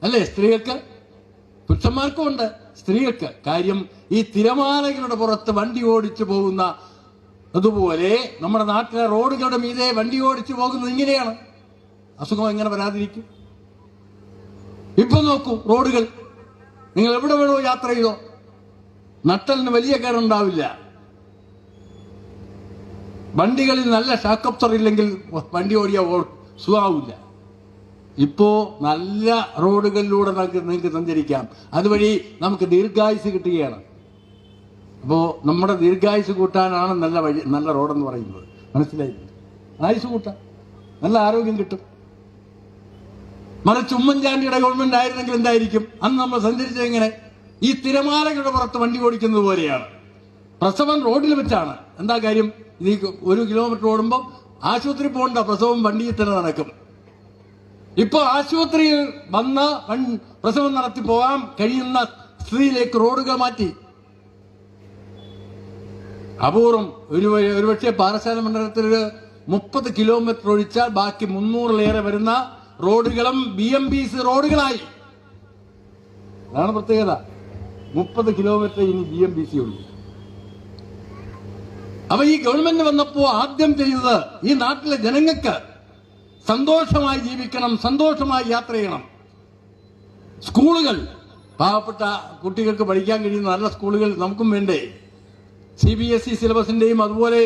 അല്ലേ? സ്ത്രീകൾക്ക്, പുരുഷന്മാർക്കും ഉണ്ട്, സ്ത്രീകൾക്ക്. കാര്യം ഈ തിരമാലകളുടെ പുറത്ത് വണ്ടി ഓടിച്ചു പോകുന്ന അതുപോലെ നമ്മുടെ നാട്ടിലെ റോഡുകളുടെ മീതെ വണ്ടി ഓടിച്ചു പോകുന്നത് ഇങ്ങനെയാണ്. അസുഖം എങ്ങനെ വരാതിരിക്കും? ഇപ്പൊ നോക്കൂ റോഡുകൾ, നിങ്ങൾ എവിടെ വേണോ യാത്ര ചെയ്തോ, നട്ടലിന് വലിയ കേടുണ്ടാവില്ല. വണ്ടികളിൽ നല്ല ഷാക്കപ്ചർ ഇല്ലെങ്കിൽ വണ്ടി ഓടിയാൽ സുഖമാവില്ല. ഇപ്പോ നല്ല റോഡുകളിലൂടെ നിങ്ങൾക്ക് സഞ്ചരിക്കാം. അതുവഴി നമുക്ക് ദീർഘായുസ് കിട്ടുകയാണ്. അപ്പോ നമ്മുടെ ദീർഘായുസ് കൂട്ടാനാണ് നല്ല റോഡെന്ന് പറയുന്നത്. മനസ്സിലായി? ആയുസ് കൂട്ടാൻ, നല്ല ആരോഗ്യം കിട്ടും. മറിച്ച് ഉമ്മൻചാണ്ടിയുടെ ഗവൺമെന്റ് ആയിരുന്നെങ്കിൽ എന്തായിരിക്കും? അന്ന് നമ്മൾ സഞ്ചരിച്ചത് എങ്ങനെ? ഈ തിരമാലകളുടെ പുറത്ത് വണ്ടി ഓടിക്കുന്നത് പോലെയാണ്. പ്രസവം റോഡിൽ വെച്ചാണ്. എന്താ കാര്യം? ഇത് 1 കിലോമീറ്റർ ഓടുമ്പോൾ ആശുപത്രി പോകണ്ട, പ്രസവം വണ്ടിയിൽ തന്നെ നടക്കും. ഇപ്പൊ ആശുപത്രിയിൽ വന്ന് പ്രസവം നടത്തി പോകാൻ കഴിയുന്ന സ്ഥിതിയിലേക്ക് റോഡുകൾ മാറ്റി. അപൂർവം ഒരുപക്ഷെ പാറശാല മണ്ഡലത്തിൽ 30 കിലോമീറ്റർ ഒഴിച്ചാൽ ബാക്കി 300-ലേറെ വരുന്ന റോഡുകളും BMBC റോഡുകളായി. അതാണ് പ്രത്യേകത. 30 കിലോമീറ്റർ ഇനി BMBC ഉള്ളൂ. അപ്പൊ ഈ ഗവൺമെന്റ് വന്നപ്പോ ആദ്യം ചെയ്തത് ഈ നാട്ടിലെ ജനങ്ങൾക്ക് സന്തോഷമായി ജീവിക്കണം, സന്തോഷമായി യാത്ര ചെയ്യണം. സ്കൂളുകൾ, പാവപ്പെട്ട കുട്ടികൾക്ക് പഠിക്കാൻ കഴിയുന്ന നല്ല സ്കൂളുകൾ നമുക്കും വേണ്ടേ? CBSE സിലബസിന്റെയും അതുപോലെ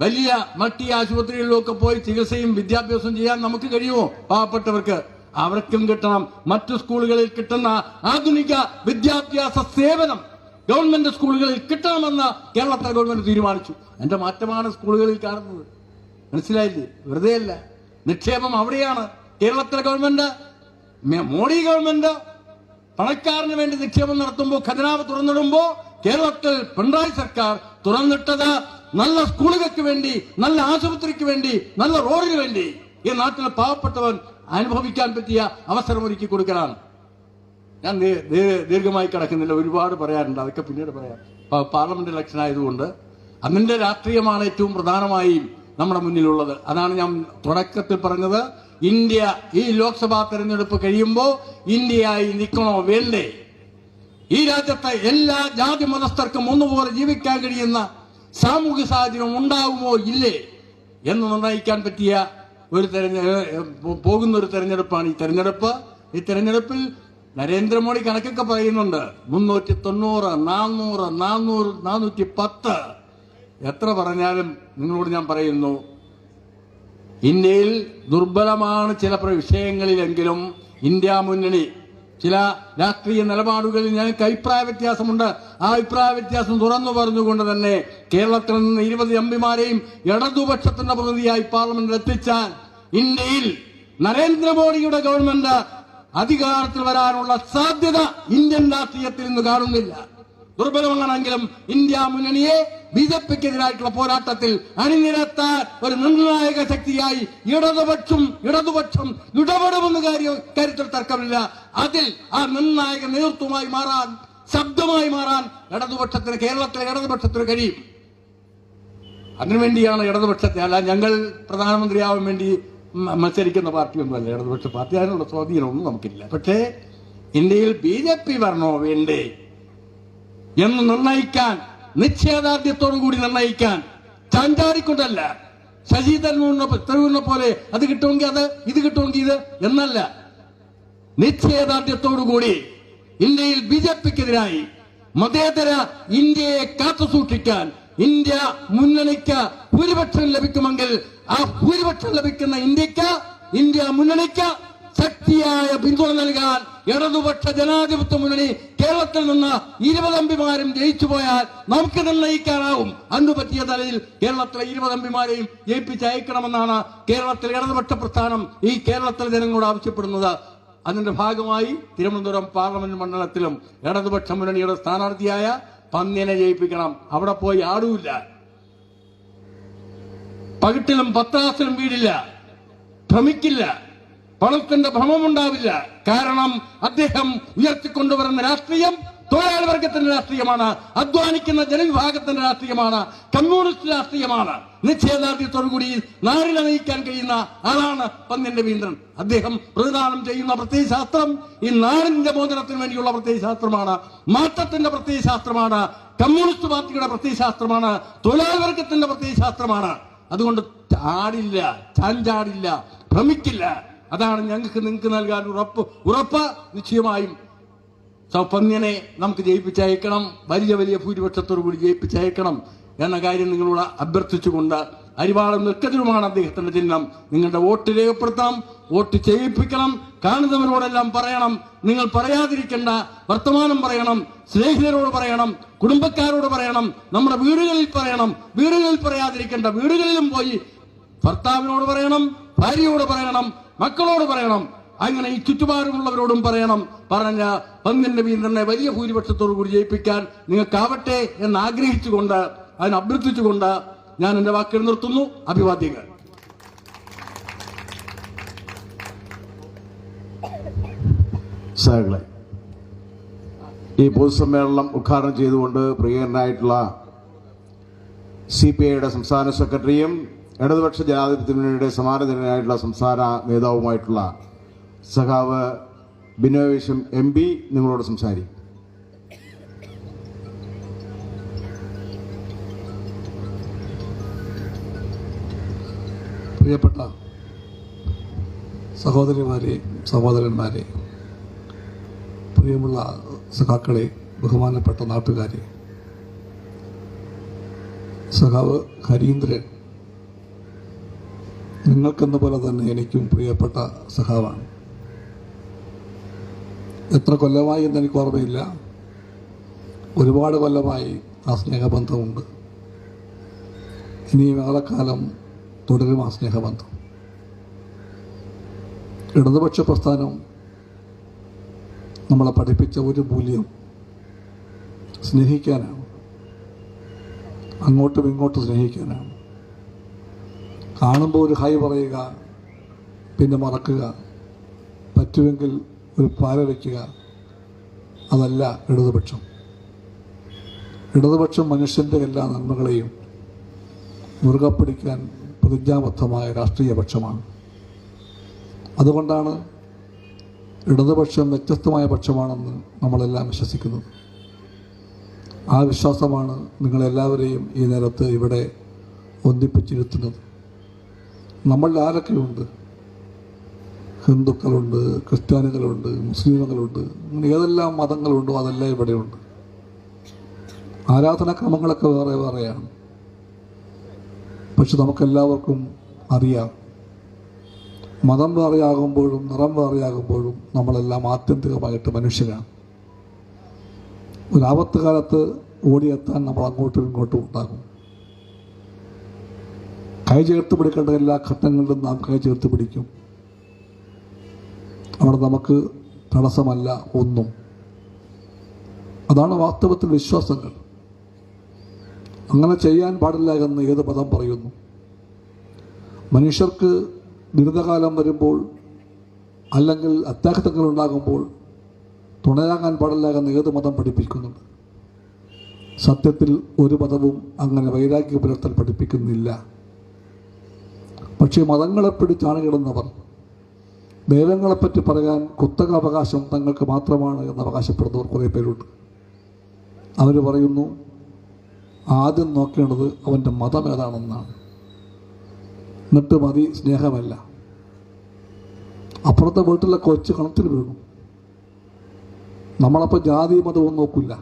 വലിയ മൾട്ടി ആശുപത്രികളിലൊക്കെ പോയി ചികിത്സയും വിദ്യാഭ്യാസവും ചെയ്യാൻ നമുക്ക് കഴിയുമോ? പാവപ്പെട്ടവർക്ക് അവർക്കും കിട്ടണം. മറ്റു സ്കൂളുകളിൽ കിട്ടുന്ന ആധുനിക വിദ്യാഭ്യാസ സേവനം ഗവൺമെന്റ് സ്കൂളുകളിൽ കിട്ടണമെന്ന് കേരളത്തിലെ ഗവൺമെന്റ് തീരുമാനിച്ചു. അതിന്റെ മാറ്റമാണ് സ്കൂളുകളിൽ കാണുന്നത്. മനസ്സിലായില്ലേ? വെറുതെയല്ല. നിക്ഷേപം അവിടെയാണ്. കേരളത്തിലെ ഗവൺമെന്റ്, മോഡി ഗവൺമെന്റ് പണക്കാരന് വേണ്ടി നിക്ഷേപം നടത്തുമ്പോൾ, ഖജനാവ് തുറന്നിടുമ്പോൾ, കേരളത്തിൽ പിണറായി സർക്കാർ തുറന്നിട്ടത് നല്ല സ്കൂളുകൾക്ക് വേണ്ടി, നല്ല ആശുപത്രിക്ക് വേണ്ടി, നല്ല റോഡിന് വേണ്ടി, ഈ നാട്ടിലെ പാവപ്പെട്ടവൻ അനുഭവിക്കാൻ പറ്റിയ അവസരം ഒരുക്കി കൊടുക്കലാണ്. ഞാൻ ദീർഘമായി കിടക്കുന്നില്ല, ഒരുപാട് പറയാറുണ്ട്, അതൊക്കെ പിന്നീട് പറയാം. പാർലമെന്റ് ഇലക്ഷൻ ആയതുകൊണ്ട് അതിന്റെ രാഷ്ട്രീയമാണ് ഏറ്റവും പ്രധാനമായും നമ്മുടെ മുന്നിലുള്ളത്. അതാണ് ഞാൻ തുടക്കത്തിൽ പറഞ്ഞത്. ഇന്ത്യ ഈ ലോക്സഭാ തെരഞ്ഞെടുപ്പ് കഴിയുമ്പോൾ ഇന്ത്യയായി നിൽക്കണോ വേണ്ടേ ഈ രാജ്യത്തെ എല്ലാ ജാതി മതസ്ഥർക്കും ഒന്നുപോലെ ജീവിക്കാൻ കഴിയുന്ന സാമൂഹ്യ സാഹചര്യം ഉണ്ടാകുമോ ഇല്ലേ എന്ന് നിർണ്ണയിക്കാൻ പറ്റിയ ഒരു പോകുന്ന ഒരു തെരഞ്ഞെടുപ്പാണ് ഈ തെരഞ്ഞെടുപ്പ്. ഈ തെരഞ്ഞെടുപ്പിൽ നരേന്ദ്രമോദി കണക്കൊക്കെ പറയുന്നുണ്ട് 390, 400, 410. എത്ര പറഞ്ഞാലും നിങ്ങളോട് ഞാൻ പറയുന്നു, ഇന്ത്യയിൽ ദുർബലമാണ് ചില വിഷയങ്ങളിലെങ്കിലും ഇന്ത്യ മുന്നണി ചില രാഷ്ട്രീയ നിലപാടുകളിൽ ഞങ്ങൾക്ക് അഭിപ്രായ വ്യത്യാസമുണ്ട്. ആ അഭിപ്രായ വ്യത്യാസം തുറന്നു പറഞ്ഞുകൊണ്ട് തന്നെ കേരളത്തിൽ നിന്ന് 20 എംപിമാരെയും ഇടതുപക്ഷത്തിന്റെ പ്രതിനിധിയായി പാർലമെന്റിൽ എത്തിച്ചാൽ ഇന്ത്യയിൽ നരേന്ദ്രമോദിയുടെ ഗവൺമെന്റ് അധികാരത്തിൽ വരാനുള്ള സാധ്യത ഇന്ത്യൻ രാഷ്ട്രീയത്തിൽ ഇന്ന് കാണുന്നില്ല. ദുർബലമാണെങ്കിലും ഇന്ത്യ മുന്നണിയെ ബിജെപിക്കെതിരായിട്ടുള്ള പോരാട്ടത്തിൽ അണിനിരത്താൻ ഒരു നിർണായക ശക്തിയായി ഇടതുപക്ഷം ഇടപെടുമെന്ന കാര്യത്തിൽ തർക്കമില്ല. അതിൽ ആ നിർണായക നേതൃത്വമായി മാറാൻ, ശബ്ദമായി മാറാൻ കേരളത്തിലെ ഇടതുപക്ഷത്തിന് കഴിയും. അതിനുവേണ്ടിയാണ് ഇടതുപക്ഷത്തെ, അല്ല ഞങ്ങൾ പ്രധാനമന്ത്രിയാവാൻ വേണ്ടി മത്സരിക്കുന്ന പാർട്ടിയൊന്നുമല്ല ഇടതുപക്ഷ പാർട്ടി. അതിനുള്ള സ്വാധീനമൊന്നും നമുക്കില്ല. പക്ഷേ ഇന്ത്യയിൽ ബിജെപി വരണോ വേണ്ടേ എന്ന് നിർണയിക്കാൻ, നിശ്ചയദാർഢ്യത്തോടുകൂടി നിർണയിക്കാൻ, ചാഞ്ചാടിക്കൊണ്ടല്ല, ശശി തരൂരിനെ പോലെ അത് കിട്ടുമെങ്കിൽ അത്, ഇത് കിട്ടുമെങ്കിൽ ഇത് എന്നല്ല, നിശ്ചയദാർഢ്യത്തോടുകൂടി ഇന്ത്യയിൽ ബിജെപിക്കെതിരായി മതേതര ഇന്ത്യയെ കാത്തുസൂക്ഷിക്കാൻ ഇന്ത്യ മുന്നണിക്ക് ഭൂരിപക്ഷം ലഭിക്കുമെങ്കിൽ ആ ഭൂരിപക്ഷം ലഭിക്കുന്ന ഇന്ത്യ മുന്നണിക്ക് ശക്തിയായ പിന്തുണ നൽകാൻ ഇടതുപക്ഷ ജനാധിപത്യ മുന്നണി കേരളത്തിൽ നിന്ന് 20 എംപിമാരും ജയിച്ചു പോയാൽ നമുക്ക് നിർണ്ണയിക്കാനാവും. അന്ന് പറ്റിയ തലയിൽ കേരളത്തിലെ 20 എംപിമാരെയും ജയിപ്പിച്ചയക്കണമെന്നാണ് കേരളത്തിലെ ഇടതുപക്ഷ പ്രസ്ഥാനം ഈ കേരളത്തിലെ ജനങ്ങളോട് ആവശ്യപ്പെടുന്നത്. അതിന്റെ ഭാഗമായി തിരുവനന്തപുരം പാർലമെന്റ് മണ്ഡലത്തിലും ഇടതുപക്ഷ മുന്നണിയുടെ സ്ഥാനാർത്ഥിയായ പന്ന്യനെ ജയിപ്പിക്കണം. അവിടെ പോയി ആടൂല്ല, പകിട്ടിലും പത്രാസിലും വീടില്ല, ഭ്രമിക്കില്ല, പണത്തിന്റെ ഭ്രമമുണ്ടാവില്ല. കാരണം അദ്ദേഹം ഉയർത്തിക്കൊണ്ടുവരുന്ന രാഷ്ട്രീയം തൊഴിലാളി വർഗത്തിന്റെ രാഷ്ട്രീയമാണ്, അധ്വാനിക്കുന്ന ജനവിഭാഗത്തിന്റെ രാഷ്ട്രീയമാണ്, കമ്മ്യൂണിസ്റ്റ് രാഷ്ട്രീയമാണ്. നിശ്ചയദാർഢ്യത്തോടുകൂടി നാടിനെ നയിക്കാൻ കഴിയുന്ന ആളാണ് പന്ന്യൻ രവീന്ദ്രൻ. അദ്ദേഹം പ്രതിദാനം ചെയ്യുന്ന പ്രത്യയശാസ്ത്രം ഈ നാടിന്റെ മോചനത്തിന് വേണ്ടിയുള്ള പ്രത്യയശാസ്ത്രമാണ്, മാറ്റത്തിന്റെ പ്രത്യയശാസ്ത്രമാണ്, കമ്മ്യൂണിസ്റ്റ് പാർട്ടിയുടെ പ്രത്യയശാസ്ത്രമാണ്, തൊഴിലാളി വർഗത്തിന്റെ പ്രത്യയശാസ്ത്രമാണ്. അതുകൊണ്ട് ആടില്ല, ചാഞ്ചാടില്ല, ഭ്രമിക്കില്ല. അതാണ് നിങ്ങൾക്ക് നൽകാൻ ഉറപ്പ്. നിശ്ചയമായും പന്ന്യനെ നമുക്ക് ജയിപ്പിച്ചയക്കണം, വലിയ ഭൂരിപക്ഷത്തോടു കൂടി ജയിപ്പിച്ചയക്കണം എന്ന കാര്യം നിങ്ങളോട് അഭ്യർത്ഥിച്ചുകൊണ്ട്, അരിവാളും നിൽക്കതിലുമാണ് അദ്ദേഹത്തിന്റെ ചിഹ്നം. നിങ്ങളുടെ വോട്ട് രേഖപ്പെടുത്തണം, വോട്ട് ചെയ്യിപ്പിക്കണം. കാണുന്നവരോടെല്ലാം പറയണം, നിങ്ങൾ പറയാതിരിക്കേണ്ട വർത്തമാനം പറയണം, സ്നേഹിതരോട് പറയണം, കുടുംബക്കാരോട് പറയണം, നമ്മുടെ വീടുകളിൽ പറയണം. വീടുകളിൽ പറയാതിരിക്കേണ്ട വീടുകളിലും പോയി ഭർത്താവിനോട് പറയണം, ഭാര്യയോട് പറയണം, മക്കളോട് പറയണം. അങ്ങനെ ഈ ചുറ്റുപാടുമുള്ളവരോടും പറയണം. പറഞ്ഞ പന്ന്യൻ രവീന്ദ്രനെ വലിയ ഭൂരിപക്ഷത്തോടു കൂടി ജയിപ്പിക്കാൻ നിങ്ങൾക്കാവട്ടെ എന്ന് ആഗ്രഹിച്ചുകൊണ്ട്, അതിന് അഭ്യർത്ഥിച്ചുകൊണ്ട് ഞാൻ എന്റെ വാക്കുകൾ നിർത്തുന്നു. അഭിവാദ്യങ്ങൾ. സഹകളെ, ഈ പൊതുസമ്മേളനം ഉദ്ഘാടനം ചെയ്തുകൊണ്ട് പ്രിയങ്കരനായിട്ടുള്ള CPIയുടെ സംസ്ഥാന സെക്രട്ടറിയും ഇടതുപക്ഷ ജനാധിപത്യ മുന്നണിയുടെ സമാനതനായിട്ടുള്ള സംസ്ഥാന നേതാവുമായിട്ടുള്ള സഖാവ് ബിനോയ് വിശ്വം MP നിങ്ങളോട് സംസാരിക്കും. പ്രിയപ്പെട്ട സഹോദരിമാരെ, സഹോദരന്മാരെ, പ്രിയമുള്ള സഖാക്കളെ, ബഹുമാനപ്പെട്ട നാട്ടുകാരെ, സഖാവ് ഹരീന്ദ്രൻ നിങ്ങൾക്കെന്ന പോലെ തന്നെ എനിക്കും പ്രിയപ്പെട്ട സഖാവാണ്. എത്ര കൊല്ലമായി എന്ന് എനിക്ക് ഓർമ്മയില്ല, ഒരുപാട് കൊല്ലമായി ആ സ്നേഹബന്ധമുണ്ട്. ഇനിയും ഏറെക്കാലം തുടരും ആ സ്നേഹബന്ധം. ഇടതുപക്ഷ പ്രസ്ഥാനം നമ്മളെ പഠിപ്പിച്ച ഒരു മൂല്യം സ്നേഹിക്കാനാണ്, അങ്ങോട്ടും ഇങ്ങോട്ടും സ്നേഹിക്കാനാണ്. കാണുമ്പോൾ ഒരു ഹൈ പറയുക, പിന്നെ മറക്കുക, പറ്റുമെങ്കിൽ ഒരു പാര വയ്ക്കുക. അതല്ല ഇടതുപക്ഷം. ഇടതുപക്ഷം മനുഷ്യൻ്റെ എല്ലാ നന്മകളെയും മുറുകെ പിടിക്കാൻ പ്രതിജ്ഞാബദ്ധമായ രാഷ്ട്രീയ പക്ഷമാണ്. അതുകൊണ്ടാണ് ഇടതുപക്ഷം വ്യത്യസ്തമായ പക്ഷമാണെന്ന് നമ്മളെല്ലാം വിശ്വസിക്കുന്നത്. ആ വിശ്വാസമാണ് നിങ്ങളെല്ലാവരെയും ഈ നേരത്ത് ഇവിടെ ഒന്നിപ്പിച്ചിരുത്തുന്നത്. നമ്മളിൽ ആരൊക്കെയുണ്ട്? ഹിന്ദുക്കളുണ്ട്, ക്രിസ്ത്യാനികളുണ്ട്, മുസ്ലിമുകളുണ്ട്, അങ്ങനെ ഏതെല്ലാം മതങ്ങളുണ്ടോ അതെല്ലാം ഇവിടെയുണ്ട്. ആരാധനാക്രമങ്ങളൊക്കെ വേറെ വേറെയാണ്. പക്ഷെ നമുക്കെല്ലാവർക്കും അറിയാം, മതം വേറെയാകുമ്പോഴും നിറം വേറെയാകുമ്പോഴും നമ്മളെല്ലാം ആത്യന്തികമായിട്ട് മനുഷ്യരാണ്. ഒരാപത്ത് കാലത്ത് ഓടിയെത്താൻ നമ്മൾ അങ്ങോട്ടും ഇങ്ങോട്ടും ഉണ്ടാകും. കൈ ചേർത്ത് പിടിക്കേണ്ട എല്ലാ ഘട്ടങ്ങളിലും നാം കൈ ചേർത്ത് പിടിക്കും. അവിടെ നമുക്ക് തടസ്സമല്ല ഒന്നും. അതാണ് വാസ്തവത്തിൽ വിശ്വാസങ്ങൾ. അങ്ങനെ ചെയ്യാൻ പാടില്ല എന്ന് ഏത് മതം പറയുന്നു? മനുഷ്യർക്ക് ദുരിതകാലം വരുമ്പോൾ അല്ലെങ്കിൽ അത്യാഹിതങ്ങൾ ഉണ്ടാകുമ്പോൾ തുണയാകാൻ പാടില്ല എന്ന് ഏത് മതം പഠിപ്പിക്കുന്നുണ്ട്? സത്യത്തിൽ ഒരു മതവും അങ്ങനെ വൈരാഗ്യ പുലർത്തൽ പഠിപ്പിക്കുന്നില്ല. പക്ഷേ മതങ്ങളെ പിടിച്ചാണിടുന്നവർ ദൈവങ്ങളെപ്പറ്റി പറയാൻ കുത്തക അവകാശം തങ്ങൾക്ക് മാത്രമാണ് എന്ന് അവകാശപ്പെടുന്നവർ കുറേ പേരുണ്ട്. അവർ പറയുന്നു ആദ്യം നോക്കേണ്ടത് അവൻ്റെ മതം ഏതാണെന്നാണ്, എന്നിട്ട് മതി സ്നേഹമല്ല. അപ്പുറത്തെ വീട്ടിലെ കൊച്ചു കണത്തിൽ വീണു. നമ്മളപ്പോൾ ജാതി മതവും നോക്കില്ല.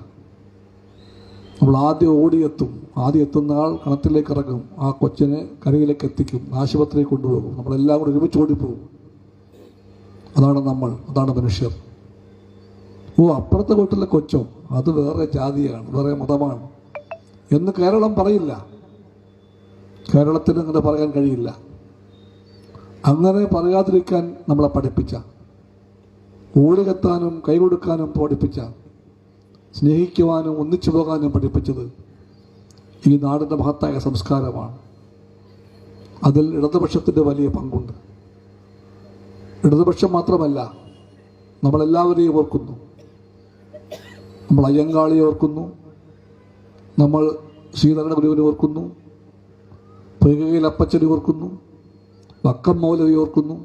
നമ്മൾ ആദ്യം ഓടിയെത്തും. ആദ്യം എത്തുന്ന ആൾ കണത്തിലേക്ക് ഇറങ്ങും, ആ കൊച്ചിനെ കരയിലേക്ക് എത്തിക്കും, ആശുപത്രിയിൽ കൊണ്ടുപോകും. നമ്മളെല്ലാം കൂടെ ഒരുമിച്ച് ഓടിപ്പോകും. അതാണ് നമ്മൾ, അതാണ് മനുഷ്യർ. അപ്പുറത്തെ വീട്ടിലെ കൊച്ചോ അത് വേറെ ജാതിയാണ്, വേറെ മതമാണ് എന്ന് കേരളം പറയില്ല. കേരളത്തിന് അങ്ങനെ പറയാൻ കഴിയില്ല. അങ്ങനെ പറയാതിരിക്കാൻ നമ്മളെ പഠിപ്പിച്ച, ഓടിയെത്താനും കൈകൊടുക്കാനും പഠിപ്പിച്ച, സ്നേഹിക്കുവാനും ഒന്നിച്ചു പോകാനും പഠിപ്പിച്ചത് ഈ നാടിൻ്റെ മഹത്തായ സംസ്കാരമാണ്. അതിൽ ഇടതുപക്ഷത്തിൻ്റെ വലിയ പങ്കുണ്ട്. ഇടതുപക്ഷം മാത്രമല്ല, നമ്മളെല്ലാവരെയും ഓർക്കുന്നു. നമ്മൾ അയ്യങ്കാളിയെ ഓർക്കുന്നു, നമ്മൾ ശ്രീധരൻ ഗുരുവിനെ ഓർക്കുന്നു, പൊയ്കയിൽ അപ്പച്ചനെ ഓർക്കുന്നു, വക്കം മൗലവി ഓർക്കുന്നു.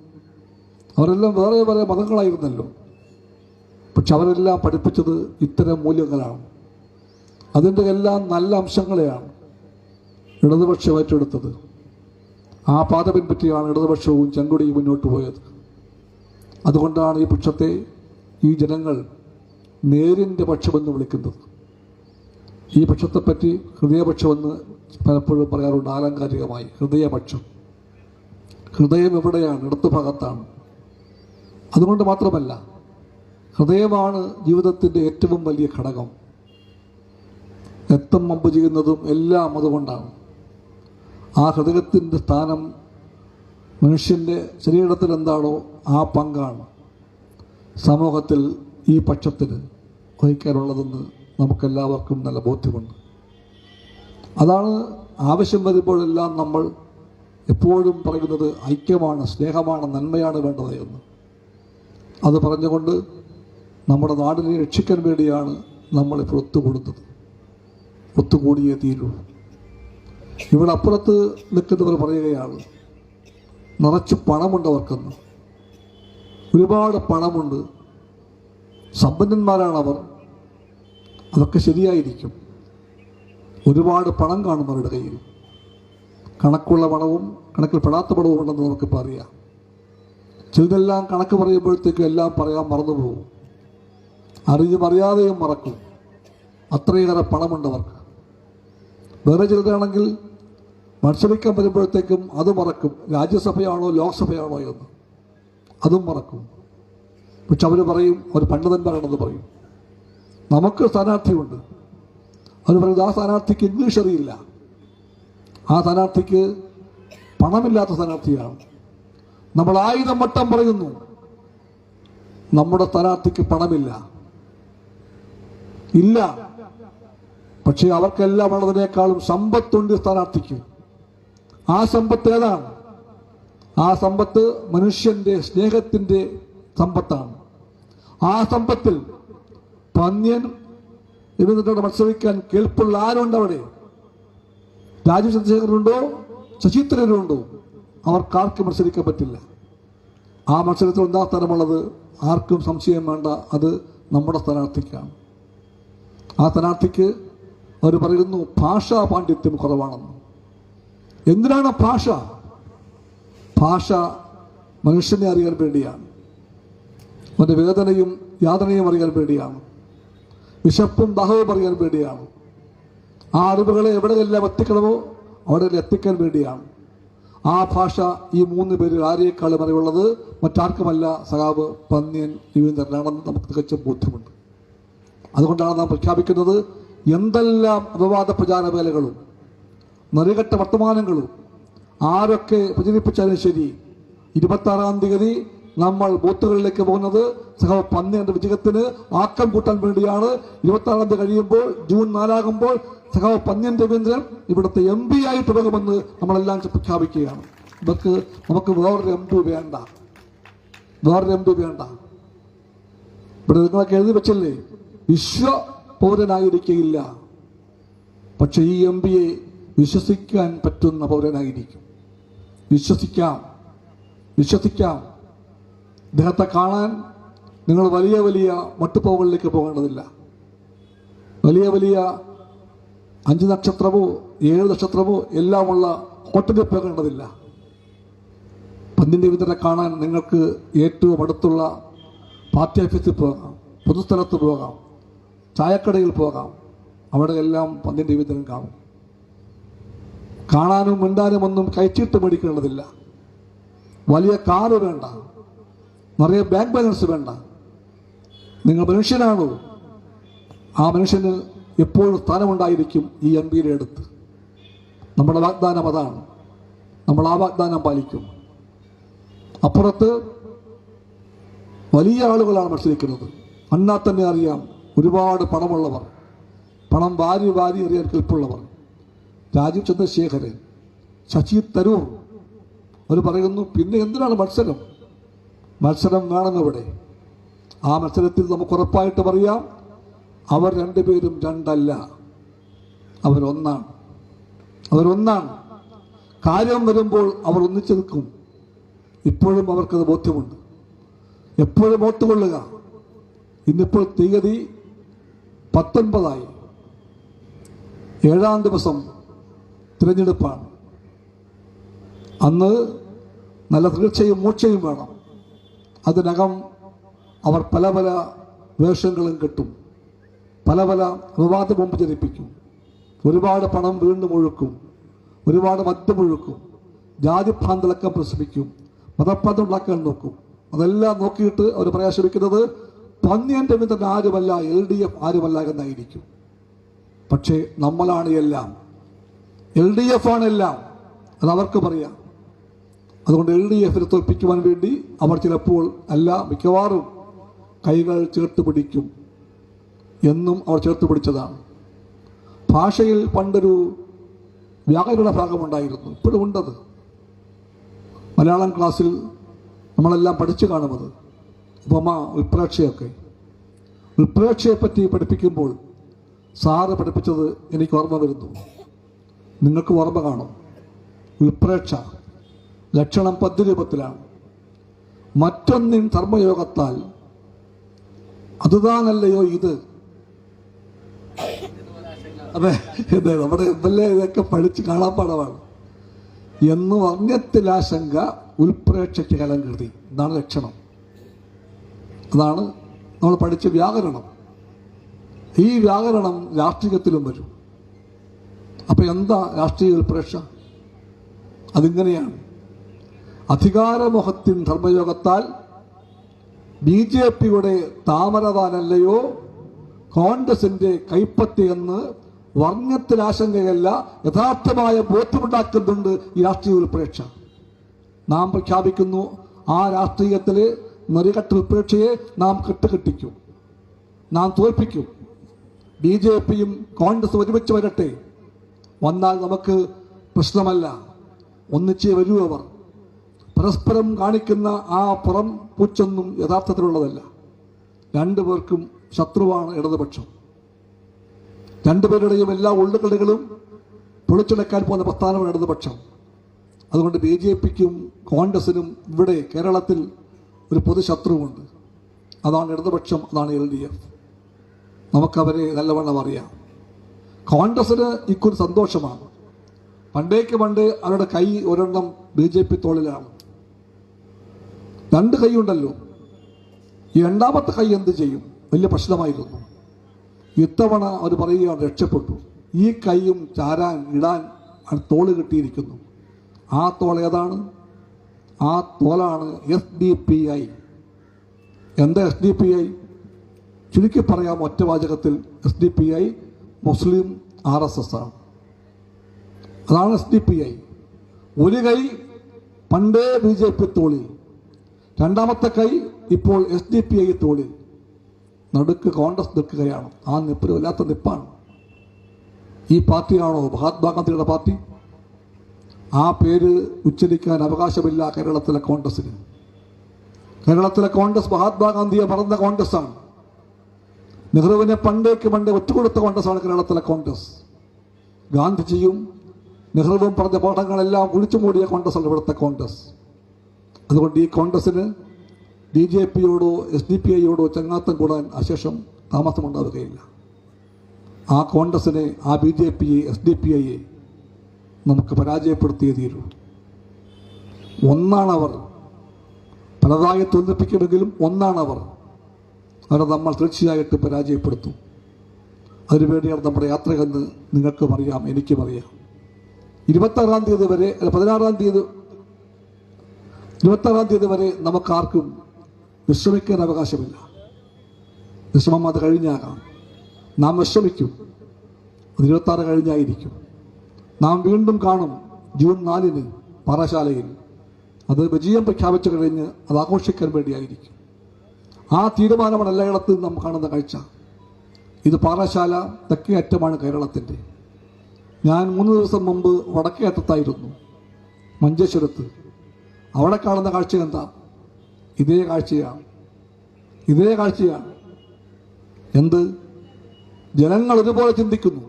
അവരെല്ലാം വേറെ വേറെ മതങ്ങളായിരുന്നല്ലോ. പക്ഷെ അവരെല്ലാം പഠിപ്പിച്ചത് ഇത്തരം മൂല്യങ്ങളാണ്. അതിൻ്റെ എല്ലാം നല്ല അംശങ്ങളെയാണ് ഇടതുപക്ഷം ഏറ്റെടുത്തത്. ആ പാത പിൻപറ്റിയാണ് ഇടതുപക്ഷവും ചെങ്കൊടിയും മുന്നോട്ട് പോയത്. അതുകൊണ്ടാണ് ഈ പക്ഷത്തെ ഈ ജനങ്ങൾ നേരിൻ്റെ പക്ഷമെന്ന് വിളിക്കുന്നത്. ഈ പക്ഷത്തെപ്പറ്റി ഹൃദയപക്ഷമെന്ന് പലപ്പോഴും പറയാറുണ്ട് ആലങ്കാരികമായി. ഹൃദയപക്ഷം, ഹൃദയം എവിടെയാണ്? ഇടതു ഭാഗത്താണ്. അതുകൊണ്ട് മാത്രമല്ല, ഹൃദയമാണ് ജീവിതത്തിൻ്റെ ഏറ്റവും വലിയ ഘടകം. രക്തം പമ്പ് ചെയ്യുന്നതും എല്ലാം അതുകൊണ്ടാണ്. ആ ഹൃദയത്തിൻ്റെ സ്ഥാനം മനുഷ്യൻ്റെ ശരീരത്തിൽ എന്താണോ ആ പങ്കാണ് സമൂഹത്തിൽ ഈ പക്ഷത്തിന് വഹിക്കാനുള്ളതെന്ന് നമുക്കെല്ലാവർക്കും നല്ല ബോധ്യമുണ്ട്. അതാണ് ആവശ്യം വരുമ്പോഴെല്ലാം നമ്മൾ എപ്പോഴും പറയുന്നത് ഐക്യമാണ്, സ്നേഹമാണ്, നന്മയാണ് വേണ്ടത് എന്ന്. അത് പറഞ്ഞുകൊണ്ട് നമ്മുടെ നാടിനെ രക്ഷിക്കാൻ വേണ്ടിയാണ് നമ്മളിപ്പോൾ ഒത്തുകൂടുന്നത്. ഒത്തുകൂടിയേ തീരൂ. ഇവിടെ അപ്പുറത്ത് നിൽക്കുന്നവർ പറയുകയാണ് നിറച്ച് പണമുണ്ടവർക്കെന്ന്. ഒരുപാട് പണമുണ്ട്, സമ്പന്നന്മാരാണവർ. അതൊക്കെ ശരിയായിരിക്കും. ഒരുപാട് പണം കാണും അവരുടെ കയ്യിൽ. കണക്കുള്ള പണവും കണക്കിൽ പെടാത്ത പണവും ഉണ്ടെന്ന് നമുക്കിപ്പോൾ അറിയാം. ചിലതെല്ലാം കണക്ക് പറയുമ്പോഴത്തേക്കും എല്ലാം പറയാൻ മറന്നുപോകും. അറിഞ്ഞും അറിയാതെയും മറക്കും. അത്രയേറെ പണമുണ്ടവർക്ക്. വേറെ ചിലതാണെങ്കിൽ മത്സരിക്കാൻ വരുമ്പോഴത്തേക്കും അത് മറക്കും. രാജ്യസഭയാണോ ലോക്സഭയാണോ എന്ന് അതും മറക്കും. പക്ഷെ അവർ പറയും, അവർ പണ്ഡിതന്മാരാണെന്ന് പറയും. നമുക്ക് സ്ഥാനാർത്ഥിയുണ്ട്, അവർ പറയുന്നത് ആ സ്ഥാനാർത്ഥിക്ക് ഇംഗ്ലീഷ് അറിയില്ല, ആ സ്ഥാനാർത്ഥിക്ക് പണമില്ലാത്ത സ്ഥാനാർത്ഥിയാണ്. നമ്മൾ 1000 വട്ടം പറയുന്നു നമ്മുടെ സ്ഥാനാർത്ഥിക്ക് പണമില്ല, ഇല്ല. പക്ഷേ അവർക്കെല്ലാം ഉള്ളതിനേക്കാളും സമ്പത്തുണ്ട് സ്ഥാനാർത്ഥിക്ക്. ആ സമ്പത്ത് ഏതാണ്? ആ സമ്പത്ത് മനുഷ്യന്റെ സ്നേഹത്തിന്റെ സമ്പത്താണ്. ആ സമ്പത്തിൽ പന്ന്യൻ ഇവരുടെ മത്സരിക്കാൻ കേൾപ്പുള്ള ആരുണ്ട് അവിടെ? രാജീവ് ചന്ദ്രശേഖരനുണ്ടോ? ശശി തരൂരുണ്ടോ? അവർക്കാർക്ക് മത്സരിക്കാൻ പറ്റില്ല. ആ മത്സരത്തിൽ ഒന്നാം സ്ഥാനമുള്ളത് ആർക്കും സംശയം വേണ്ട, അത് നമ്മുടെ സ്ഥാനാർത്ഥിക്കാണ്. ആ സ്ഥാനാർത്ഥിക്ക് അവർ പറയുന്നു ഭാഷാ പാണ്ഡിത്യം കുറവാണെന്ന്. എന്തിനാണ് ഭാഷ? ഭാഷ മനുഷ്യനെ അറിയാൻ വേണ്ടിയാണ്, അവൻ്റെ വേദനയും യാതനയും അറിയാൻ വേണ്ടിയാണ്, വിശപ്പും ദാഹവും അറിയാൻ വേണ്ടിയാണ്, ആ അറിവുകളെ എവിടെയെല്ലാം എത്തിക്കണമോ അവിടെ എത്തിക്കാൻ വേണ്ടിയാണ്. ആ ഭാഷ ഈ 3 പേരിൽ ആരെക്കാളും അറിവുള്ളത് മറ്റാർക്കുമല്ല, സഖാവ് പന്ന്യൻ രവീന്ദ്രനാണെന്ന് നമുക്ക് തികച്ചും ബോധ്യമുണ്ട്. അതുകൊണ്ടാണ് നാം പ്രഖ്യാപിക്കുന്നത്, എന്തെല്ലാം അപവാദ പ്രചാര വേലകളും നിറകെട്ട വർത്തമാനങ്ങളും ആരൊക്കെ പ്രചരിപ്പിച്ചാലും ശരി, 26-ാം തീയതി നമ്മൾ ബൂത്തുകളിലേക്ക് പോകുന്നത് സഖാവ് പന്ന്യന്റെ വിജയത്തിന് ആക്കം കൂട്ടാൻ വേണ്ടിയാണ്. 26-ാം തീയതി കഴിയുമ്പോൾ ജൂൺ 4 സഖാവ് പന്ന്യൻ രവീന്ദ്രൻ ഇവിടുത്തെ MP ആയി തുടങ്ങുമെന്ന് നമ്മളെല്ലാം പ്രഖ്യാപിക്കുകയാണ്. നമുക്ക് വേറൊരു MP വേണ്ട. ഇവിടെ നിങ്ങളൊക്കെ എഴുതി വെച്ചല്ലേ, വിശ്വ പൗരനായിരിക്കില്ല, പക്ഷെ ഈ MP-യെ വിശ്വസിക്കാൻ പറ്റുന്ന പൗരനായിരിക്കും. വിശ്വസിക്കാം. അദ്ദേഹത്തെ കാണാൻ നിങ്ങൾ വലിയ വലിയ മട്ടുപ്പാവുകളിലേക്ക് പോകേണ്ടതില്ല. വലിയ 5 നക്ഷത്രമോ 7 നക്ഷത്രമോ എല്ലാമുള്ള ഹോട്ടലിൽ പോകേണ്ടതില്ല. പന്ന്യൻ രവീന്ദ്രനെ കാണാൻ നിങ്ങൾക്ക് ഏറ്റവും അടുത്തുള്ള പാർട്ടി ഓഫീസിൽ പോകാം, പൊതുസ്ഥലത്ത് പോകാം, ചായക്കടയിൽ പോകാം. അവിടെയെല്ലാം പന്ന്യൻ രവീന്ദ്രൻ കാണും. കാണാനും മിണ്ടാനും ഒന്നും കൈച്ചീട്ട് മേടിക്കേണ്ടതില്ല. വലിയ കാറ് വേണ്ട, നിറയെ ബാങ്ക് ബാലൻസ് വേണ്ട. നിങ്ങൾ മനുഷ്യനാണോ? ആ മനുഷ്യന് എപ്പോഴും സ്ഥാനമുണ്ടായിരിക്കും ഈ MP-യുടെ അടുത്ത്. നമ്മുടെ വാഗ്ദാനം അതാണ്. നമ്മൾ ആ വാഗ്ദാനം പാലിക്കും. അപ്പുറത്ത് വലിയ ആളുകളാണ് മത്സരിക്കുന്നത്. അന്നാ തന്നെ അറിയാം, ഒരുപാട് പണമുള്ളവർ, പണം വാരി എറിയാൻ കെൽപ്പുള്ളവർ. രാജീവ് ചന്ദ്രശേഖരൻ, ശശി തരൂർ, അവർ പറയുന്നു പിന്നെ എന്തിനാണ് മത്സരം? മത്സരം വേണമെന്നിവിടെ. ആ മത്സരത്തിൽ നമുക്ക് ഉറപ്പായിട്ട് പറയാം, അവർ 2 പേരും 2 അല്ല, അവരൊന്നാണ്. കാര്യം വരുമ്പോൾ അവർ ഒന്നിച്ചു നിൽക്കും. ഇപ്പോഴും അവർക്കത് ബോധ്യമുണ്ട്. എപ്പോഴും ഓർത്തുകൊള്ളുക, ഇന്നിപ്പോൾ തീയതി 19 7-ാം ദിവസം തിരഞ്ഞെടുപ്പാണ്. അന്ന് നല്ല തീർച്ചയും മൂർച്ചയും വേണം. അതിനകം അവർ പല വേഷങ്ങളും കെട്ടും, പല വിവാദ ബോംബ് ജനിപ്പിക്കും, ഒരുപാട് പണം വീണ്ടും ഒഴുക്കും, ഒരുപാട് മദ്യം ഒഴുക്കും, ജാതിഭ്രാന്തലക്കം പ്രസവിക്കും, മതപ്രാന്തം ഉണ്ടാക്കാൻ നോക്കും. അതെല്ലാം നോക്കിയിട്ട് അവർ പറയാൻ ശ്രമിക്കുന്നത് പന്ന്യൻ രവീന്ദ്രൻ ആരുമല്ല, LDF ആരുമല്ല എന്നായിരിക്കും. പക്ഷേ നമ്മളാണ് എല്ലാം, LDF ആണ് എല്ലാം, അതവർക്ക് പറയാം. അതുകൊണ്ട് LDF-നെ തോൽപ്പിക്കുവാൻ വേണ്ടി അവർ ചിലപ്പോൾ അല്ല മിക്കവാറും കൈകൾ ചേർത്ത് പിടിക്കും. എന്നും അവർ ചേർത്ത് പിടിച്ചതാണ്. ഭാഷയിൽ പണ്ടൊരു വ്യാകരണ ഭാഗമുണ്ടായിരുന്നു, ഇപ്പോഴും ഉണ്ടത്. മലയാളം ക്ലാസ്സിൽ നമ്മളെല്ലാം പഠിച്ചു കാണുന്നത് ഉപമ, ഉൽപ്രേക്ഷയെപ്പറ്റി പഠിപ്പിക്കുമ്പോൾ സാറ് പഠിപ്പിച്ചത് എനിക്ക് ഓർമ്മ വരുന്നു. നിങ്ങൾക്ക് ഓർമ്മ കാണും. ഉൽപ്രേക്ഷ ലക്ഷണം പദ്യരൂപത്തിലാണ്. മറ്റൊന്നിൻ ധർമ്മയോഗത്താൽ അതുതാനല്ലയോ ഇത്. അതെ, നമ്മുടെ MLA ഇതൊക്കെ പഠിച്ച് കാണാൻ പാടമാണ്. എന്ന് വർണ്ണ്യത്തിലാശങ്ക ഉൽപ്രേക്ഷയ്ക്ക് കലങ്കൃതി. ഇതാണ് ലക്ഷണം. അതാണ് നമ്മൾ പഠിച്ച വ്യാകരണം. ഈ വ്യാകരണം രാഷ്ട്രീയത്തിലും വരും. അപ്പൊ എന്താ രാഷ്ട്രീയ ഉൽപ്രേക്ഷ? അതിങ്ങനെയാണ്. അധികാരമോഹത്തിൻ ധർമ്മയോഗത്താൽ BJP-യുടെ താമരതാനല്ലയോ കോൺഗ്രസിന്റെ കൈപ്പത്തി എന്ന് വർണ്ണത്തിലാശങ്കയല്ല, യഥാർത്ഥമായ ബോധ്യമുണ്ടാക്കുന്നുണ്ട് ഈ രാഷ്ട്രീയ ഉൽപ്രേക്ഷ. നാം പ്രഖ്യാപിക്കുന്നു, ആ രാഷ്ട്രീയത്തിലെ നെറികെട്ട ഉൽപ്രേക്ഷയെ നാം കെട്ടുകെട്ടിക്കും, നാം തോൽപ്പിക്കും. BJP-യും കോൺഗ്രസും ഒരുമിച്ച് വരട്ടെ. വന്നാൽ നമുക്ക് പ്രശ്നമല്ല, ഒന്നിച്ചേ വരൂ. അവർ പരസ്പരം കാണിക്കുന്ന ആ പുറം പൂച്ചൊന്നും യഥാർത്ഥത്തിലുള്ളതല്ല. 2 പേർക്കും ശത്രുവാണ് ഇടതുപക്ഷം. 2 പേരുടെയും എല്ലാ ഉള്ളുകളികളും പൊളിച്ചെടുക്കാൻ പോകുന്ന പ്രസ്ഥാനമാണ് ഇടതുപക്ഷം. അതുകൊണ്ട് BJP-ക്കും കോൺഗ്രസിനും ഇവിടെ കേരളത്തിൽ ഒരു പൊതു ശത്രുവുണ്ട്. അതാണ് ഇടതുപക്ഷം, അതാണ് LDF. നമുക്കവരെ നല്ലവണ്ണം അറിയാം. കോൺഗ്രസിന് ഇക്കൊരു സന്തോഷമാണ്. പണ്ടേക്ക് അവരുടെ കൈ ഒരെണ്ണം BJP തോളിലാണ്. 2 കൈയുണ്ടല്ലോ. ഈ 2ാമത്തെ കൈ എന്ത് ചെയ്യും? വലിയ പ്രശ്നമായിരുന്നു. ഇത്തവണ അവർ പറയുകയാണ് രക്ഷപ്പെട്ടു. ഈ കൈയും ഇടാൻ തോള് കിട്ടിയിരിക്കുന്നു. ആ തോൾ ഏതാണ്? ആ തോളാണ് SDPI. എന്താ SDPI? ചുരുക്കി പറയാം ഒറ്റ വാചകത്തിൽ, SDPI മുസ്ലിം RSS ആണ്. അതാണ് SDPI. ഒരു കൈ പണ്ടേ BJP തോളിൽ, 2ാമത്തെ കൈ ഇപ്പോൾ SDPI തോളിൽ, നടുക്ക് കോൺഗ്രസ് നിൽക്കുകയാണ്. ആ നിപ്പിന് വല്ലാത്ത നിപ്പാണ്. ഈ പാർട്ടിയാണോ മഹാത്മാഗാന്ധിയുടെ പാർട്ടി? ആ പേര് ഉച്ചരിക്കാൻ അവകാശമില്ല കേരളത്തിലെ കോൺഗ്രസിന്. കേരളത്തിലെ കോൺഗ്രസ് മഹാത്മാഗാന്ധിയെ മറന്ന കോൺഗ്രസ്സാണ്. നെഹ്റുവിനെ പണ്ടേ ഒറ്റുകൊടുത്ത കോൺഗ്രസ്സാണ് കേരളത്തിലെ കോൺഗ്രസ്. ഗാന്ധിജിയും നെഹ്റുവും പറഞ്ഞ പാഠങ്ങളെല്ലാം ഒഴിച്ചു മൂടിയ കോൺഗ്രസ്സാണ് ഇവിടുത്തെ കോൺഗ്രസ്. അതുകൊണ്ട് ഈ കോൺഗ്രസിന് BJPയോടോ SDPIയോടോ ചങ്ങാത്തം കൂടാൻ അശേഷം താമസമുണ്ടാവുകയില്ല. ആ കോൺഗ്രസിനെ, ആ BJPയെ, SDPIയെ നമുക്ക് പരാജയപ്പെടുത്തിയേ തീരൂ. ഒന്നാണവർ. പലതായി തോന്നിപ്പിക്കുമെങ്കിലും ഒന്നാണവർ. അവരെ നമ്മൾ തീർച്ചയായിട്ടും പരാജയപ്പെടുത്തും. അതിനുവേണ്ടിയാണ് നമ്മുടെ യാത്രയെന്ന് നിങ്ങൾക്കും അറിയാം, എനിക്കും അറിയാം. 26-ാം തീയതി വരെ, 16-ാം തീയതി വരെ നമുക്കാർക്കും വിശ്രമിക്കാൻ അവകാശമില്ല. വിശ്രമം അത് കഴിഞ്ഞാകാം. നാം വിശ്രമിക്കും. അത് 26 കഴിഞ്ഞായിരിക്കും. നാം വീണ്ടും കാണും ജൂൺ 4-ന് പാറശാലയിൽ. അത് വിജയം പ്രഖ്യാപിച്ചു കഴിഞ്ഞ് അത് ആഘോഷിക്കാൻ വേണ്ടിയായിരിക്കും. ആ തീരുമാനമാണ് എല്ലായിടത്തും നാം കാണുന്ന കാഴ്ച. ഇത് പാറശാല തെക്കേ അറ്റമാണ് കേരളത്തിൻ്റെ. ഞാൻ 3 ദിവസം മുമ്പ് വടക്കേ അറ്റത്തായിരുന്നു, മഞ്ചേശ്വരത്ത്. അവിടെ കാണുന്ന കാഴ്ച എന്താ? ഇതേ കാഴ്ചയാണ്. എന്ത്? ജനങ്ങൾ ഒരുപോലെ ചിന്തിക്കുന്നു.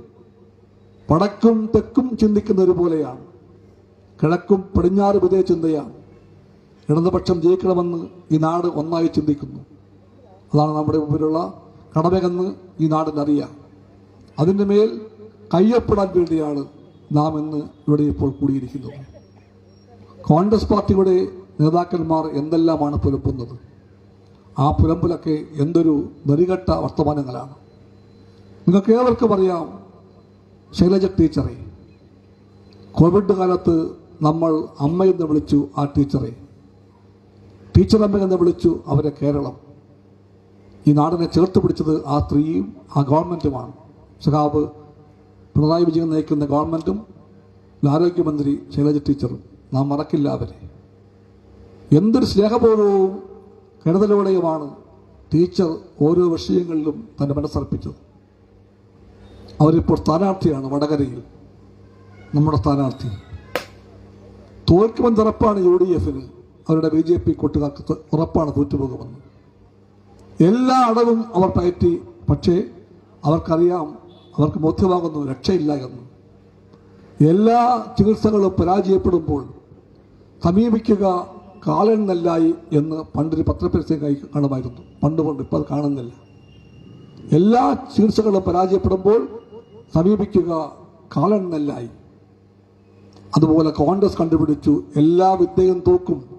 വടക്കും തെക്കും ചിന്തിക്കുന്ന ഒരുപോലെയാണ്. കിഴക്കും പടിഞ്ഞാറും ഇതേ ചിന്തയാണ്. ഇടതുപക്ഷം ജയിക്കണമെന്ന് ഈ നാട് ഒന്നായി ചിന്തിക്കുന്നു. അതാണ് നമ്മുടെ മുമ്പിലുള്ള കടമയെന്ന് ഈ നാടിനറിയാം. അതിൻ്റെ മേൽ കയ്യൊപ്പിടാൻ വേണ്ടിയാണ് നാം ഇന്ന് ഇവിടെ ഇപ്പോൾ കൂടിയിരിക്കുന്നത്. കോൺഗ്രസ് പാർട്ടിയുടെ നേതാക്കന്മാർ എന്തെല്ലാമാണ് പുലമ്പുന്നത്. ആ പുലമ്പിലൊക്കെ എന്തൊരു നെറികെട്ട വർത്തമാനങ്ങളാണ്. നിങ്ങൾക്ക് ഏവർക്കും അറിയാം, ശൈലജ ടീച്ചറെ കോവിഡ് കാലത്ത് നമ്മൾ അമ്മയെന്ന് വിളിച്ചു. ആ ടീച്ചർ അമ്മയെന്ന് വിളിച്ചു. അവരെ കേരളം, ഈ നാടിനെ ചേർത്ത് പിടിച്ചത് ആ സ്ത്രീയും ആ ഗവൺമെൻറ്റുമാണ്. സഖാവ് പിണറായി വിജയൻ നയിക്കുന്ന ഗവൺമെൻറ്റും ആരോഗ്യമന്ത്രി ശൈലജ ടീച്ചറും. നാം മറക്കില്ല അവരെ. എന്തൊരു സ്നേഹപൂർവവും കരുതലോടെയുമാണ് ടീച്ചർ ഓരോ വിഷയങ്ങളിലും തൻ്റെ മനസ്സർപ്പിച്ചത്. അവരിപ്പോൾ സ്ഥാനാർത്ഥിയാണ് വടകരയിൽ. നമ്മുടെ സ്ഥാനാർത്ഥി തോൽക്കുമെന്ന് ഉറപ്പാണ്. UDFന്, അവരുടെ BJP കൂട്ടുകാർക്ക് ഉറപ്പാണ് തോറ്റുപോകുമെന്ന്. എല്ലാ അടവും അവർ പയറ്റി. പക്ഷേ അവർക്കറിയാം, അവർക്ക് ബോധ്യമാകുന്നു രക്ഷയില്ല എന്ന്. എല്ലാ ചികിത്സകളും പരാജയപ്പെടുമ്പോൾ സമീപിക്കുക കാലൻ നെല്ലായി എന്ന് പണ്ടൊരു പത്രപരസ്യം കാണുമായിരുന്നു. പണ്ട് ഇപ്പോൾ അത് കാണുന്നില്ല. എല്ലാ ചികിത്സകളും പരാജയപ്പെടുമ്പോൾ സമീപിക്കുക കാലൻ നെല്ലായി. അതുപോലെ കോൺഗ്രസ് കണ്ടുപിടിച്ചു എല്ലാ വിദ്യയും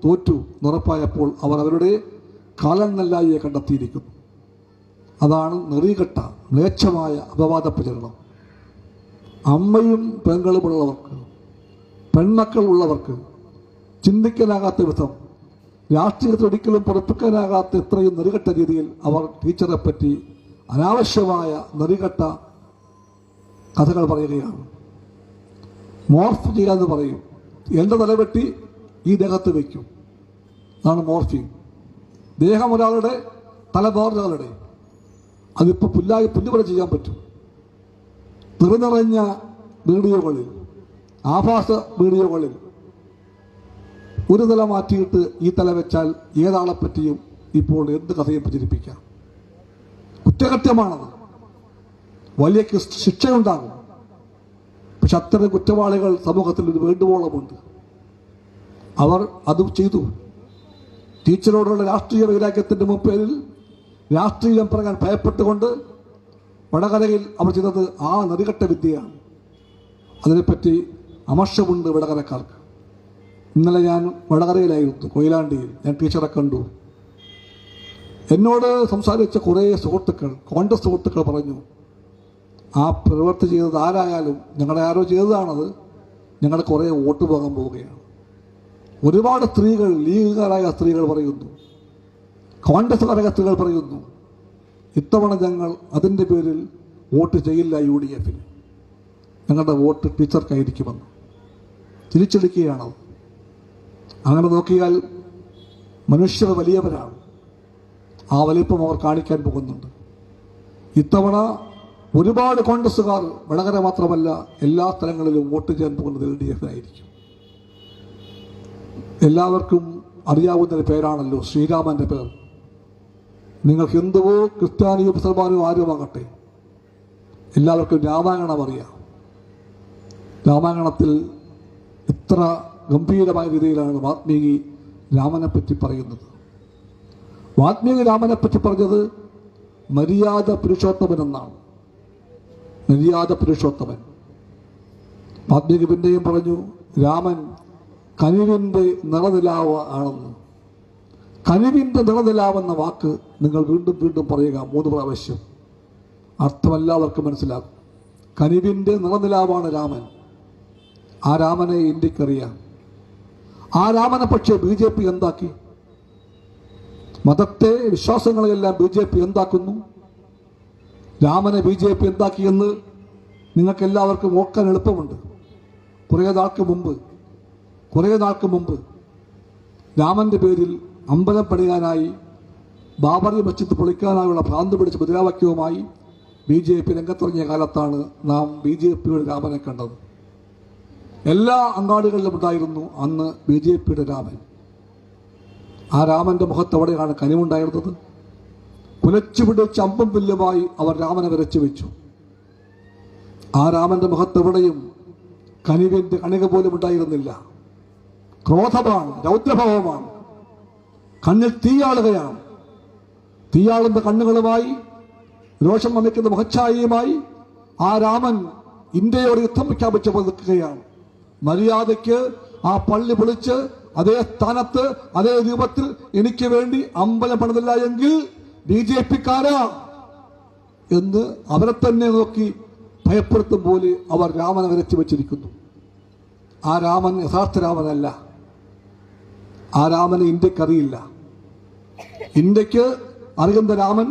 തോറ്റു ഉറപ്പായപ്പോൾ അവർ അവരുടെ കാലൻ നെല്ലായിയെ കണ്ടെത്തിയിരിക്കുന്നു. അതാണ് നെറികെട്ട മ്ലേച്ഛമായ അപവാദ പ്രചരണം. അമ്മയും പെങ്ങളുമുള്ളവർക്ക്, പെൺമക്കൾ ഉള്ളവർക്ക് ചിന്തിക്കാനാകാത്ത വിധം, രാഷ്ട്രീയത്തിൽ ഒരിക്കലും പുറപ്പിക്കാനാകാത്ത ഇത്രയും നെറികെട്ട രീതിയിൽ അവർ ടീച്ചറെ പറ്റി അനാവശ്യമായ നെറികെട്ട കഥകൾ പറയുകയാണ്. മോർഫ് ചെയ്യാന്ന് പറയും. എൻ്റെ തലവെട്ടി ഈ ദേഹത്ത് വയ്ക്കും. അതാണ് മോർഫിങ്. ദേഹം ഒരാളുടെ, തല വേറൊരാളുടെ. അതിപ്പോൾ പുല്ലുപോലെ ചെയ്യാൻ പറ്റും. നിറഞ്ഞ വീഡിയോകളിൽ, ആഭാസ വീഡിയോകളിൽ ഒരു തല മാറ്റിയിട്ട് ഈ തല വെച്ചാൽ ഏതാളെപ്പറ്റിയും ഇപ്പോൾ എന്ത് കഥയും പ്രചരിപ്പിക്കാം. കുറ്റകൃത്യമാണത്. വലിയ ശിക്ഷയുണ്ടാകും. പക്ഷെ അത്തരം കുറ്റവാളികൾ സമൂഹത്തിൽ ഒരു വേണ്ടുവോളമുണ്ട്. അവർ അത് ചെയ്തു. ടീച്ചറോടുള്ള രാഷ്ട്രീയ വൈരാഗ്യത്തിൻ്റെ പേരിൽ രാഷ്ട്രീയം പറയാൻ ഭയപ്പെട്ടുകൊണ്ട് വടകരയിൽ അവർ ചെയ്തത് ആ നെറികെട്ട വിദ്യയാണ്. അതിനെപ്പറ്റി അമർഷമുണ്ട് വടകരക്കാർക്ക്. ഇന്നലെ ഞാൻ വടകരയിലായിരുന്നു, കൊയിലാണ്ടിയിൽ. ഞാൻ ടീച്ചറെ കണ്ടു. എന്നോട് സംസാരിച്ച കുറേ സുഹൃത്തുക്കൾ, കോൺഗ്രസ് സുഹൃത്തുക്കൾ പറഞ്ഞു, ആ പ്രവൃത്തി ചെയ്തത് ആരായാലും ഞങ്ങളുടെ ആരോ ചെയ്തതാണത്, ഞങ്ങളുടെ കുറേ വോട്ട് പോകാൻ പോവുകയാണ്. ഒരുപാട് സ്ത്രീകൾ, ലീഗുകാരായ സ്ത്രീകൾ പറയുന്നു, കോൺഗ്രസ്സുകാരായ സ്ത്രീകൾ പറയുന്നു, ഇത്തവണ ഞങ്ങൾ അതിൻ്റെ പേരിൽ വോട്ട് ചെയ്യില്ല UDF. ഞങ്ങളുടെ വോട്ട് ടീച്ചർക്കായിരിക്കുമെന്ന് തിരിച്ചടിക്കുകയാണ്. അങ്ങനെ നോക്കിയാൽ മനുഷ്യർ വലിയവരാണ്. ആ വലിപ്പം അവർ കാണിക്കാൻ പോകുന്നുണ്ട്. ഇത്തവണ ഒരുപാട് കോൺഗ്രസ്സുകാർ വടകര മാത്രമല്ല എല്ലാ സ്ഥലങ്ങളിലും വോട്ട് ചെയ്യാൻ പോകുന്നത് LDF ആയിരിക്കും. എല്ലാവർക്കും അറിയാവുന്നൊരു പേരാണല്ലോ ശ്രീരാമന്റെ പേർ. നിങ്ങൾക്ക് ഹിന്ദുവോ ക്രിസ്ത്യാനിയോ മുസൽമാനോ ആരുമാകട്ടെ, എല്ലാവർക്കും രാമായണം അറിയാം. രാമായണത്തിൽ ഇത്ര ഗംഭീരമായ രീതിയിലാണ് വാത്മീകി രാമനെപ്പറ്റി പറയുന്നത്. വാത്മീകി രാമനെപ്പറ്റി പറഞ്ഞത് മര്യാദ പുരുഷോത്തമൻ എന്നാണ്. മര്യാദ പുരുഷോത്തമൻ. വാത്മീകി പിന്നെയും പറഞ്ഞു, രാമൻ കനിവിൻ്റെ നിറനിലാവ് ആണെന്ന്. കനിവിൻ്റെ നിറനിലാവെന്ന വാക്ക് നിങ്ങൾ വീണ്ടും വീണ്ടും പറയുക 3 പ്രാവശ്യം. അർത്ഥം എല്ലാവർക്കും മനസ്സിലാകും. കനിവിൻ്റെ നിറനിലാവാണ് രാമൻ. ആ രാമനെ ഇന്ത്യക്കറിയാം. ആ രാമനെ പക്ഷേ BJP എന്താക്കി? മതത്തെ, വിശ്വാസങ്ങളെയെല്ലാം BJP എന്താക്കുന്നു? രാമനെ BJP എന്താക്കിയെന്ന് നിങ്ങൾക്കെല്ലാവർക്കും ഓർക്കാൻ എളുപ്പമുണ്ട്. കുറേ നാൾക്ക് മുമ്പ് രാമന്റെ പേരിൽ അമ്പലം പണിയാനായി, ബാബറി മസ്ജിദ് പൊളിക്കാനായുള്ള ഭ്രാന്ത് പിടിച്ച മുദ്രാവാക്യവുമായി BJP രംഗത്തിറങ്ങിയ കാലത്താണ് നാം BJPയുടെ രാമനെ കണ്ടത്. എല്ലാ അങ്ങാടികളിലും ഉണ്ടായിരുന്നു അന്ന് BJPയുടെ രാമൻ. ആ രാമന്റെ മുഖത്ത് എവിടെയാണ് കനിവുണ്ടായിരുന്നത്? കുലച്ചു പിടിച്ച് അമ്പും വില്ലുമായി അവർ രാമനെ വരച്ചു വെച്ചു. ആ രാമന്റെ മുഖത്ത് എവിടെയും കനിവിന്റെ കണിക പോലും ഉണ്ടായിരുന്നില്ല. ക്രോധമാണ്, രൗദ്രഭാവമാണ്, കണ്ണിൽ തീയാളുകയാണ്. തീയാളുന്ന കണ്ണുകളുമായി, രോഷം വമിക്കുന്ന മുഖച്ഛായയുമായി ആ രാമൻ ഇന്ത്യയോട് യുദ്ധം പ്രഖ്യാപിച്ചപ്പോൾ നിൽക്കുകയാണ്. മര്യാദയ്ക്ക് ആ പള്ളി പൊളിച്ച് അതേ സ്ഥാനത്ത് അതേ രൂപത്തിൽ എനിക്ക് വേണ്ടി അമ്പലം പണിതില്ല എങ്കിൽ BJPക്കാരാ എന്ന് അവരെ തന്നെ നോക്കി ഭയപ്പെടുത്തും പോലെ അവർ രാമനെ വരച്ചു വെച്ചിരിക്കുന്നു. ആ രാമൻ യഥാർത്ഥ രാമനല്ല. ആ രാമനെ ഇന്ത്യക്കറിയില്ല. ഇന്ത്യക്ക് അറിയുന്ന രാമൻ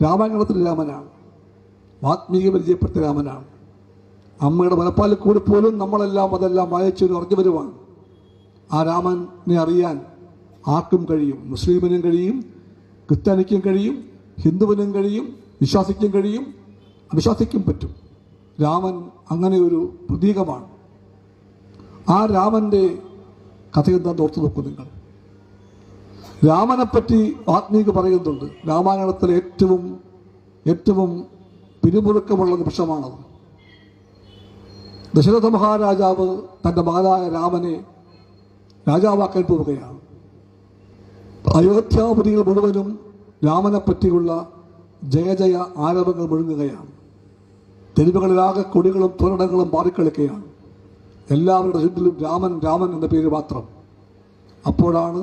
രാമായണത്തിലെ രാമനാണ്, വാത്മീകി പരിചയപ്പെടുത്തിയ രാമനാണ്. അമ്മയുടെ മുലപ്പാലിൽ കൂടി പോലും നമ്മളെല്ലാം അതെല്ലാം വായിച്ചൊരു അറിഞ്ഞു വരുവാണ്. ആ രാമനെ അറിയാൻ ആർക്കും കഴിയും. മുസ്ലിമിനും കഴിയും, ക്രിസ്ത്യാനിക്കും കഴിയും, ഹിന്ദുവിനും കഴിയും, വിശ്വാസിക്കും കഴിയും, അവിശ്വാസിക്കും പറ്റും. രാമൻ അങ്ങനെ ഒരു പ്രതീകമാണ്. ആ രാമന്റെ കഥയെന്താന്ന് ഓർത്തു നോക്കൂ നിങ്ങൾ. രാമനെപ്പറ്റി വാത്മീകി പറയുന്നുണ്ട്. രാമായണത്തിലെ ഏറ്റവും പിരിമുറുക്കമുള്ള നിമിഷമാണത്. ദശരഥ മഹാരാജാവ് തന്റെ മകനായ രാമനെ രാജാവാക്കാൻ പോവുകയാണ്. അയോധ്യാപുരികൾ മുഴുവനും രാമനെ പറ്റിയുള്ള ജയ ആരവങ്ങൾ മുഴുങ്ങുകയാണ്. തെരുവുകളിലാകെ കൊടികളും തോരണങ്ങളും മാറിക്കളിക്കുകയാണ്. എല്ലാവരുടെ ചുറ്റിലും രാമൻ രാമൻ എന്ന പേര് മാത്രം. അപ്പോഴാണ്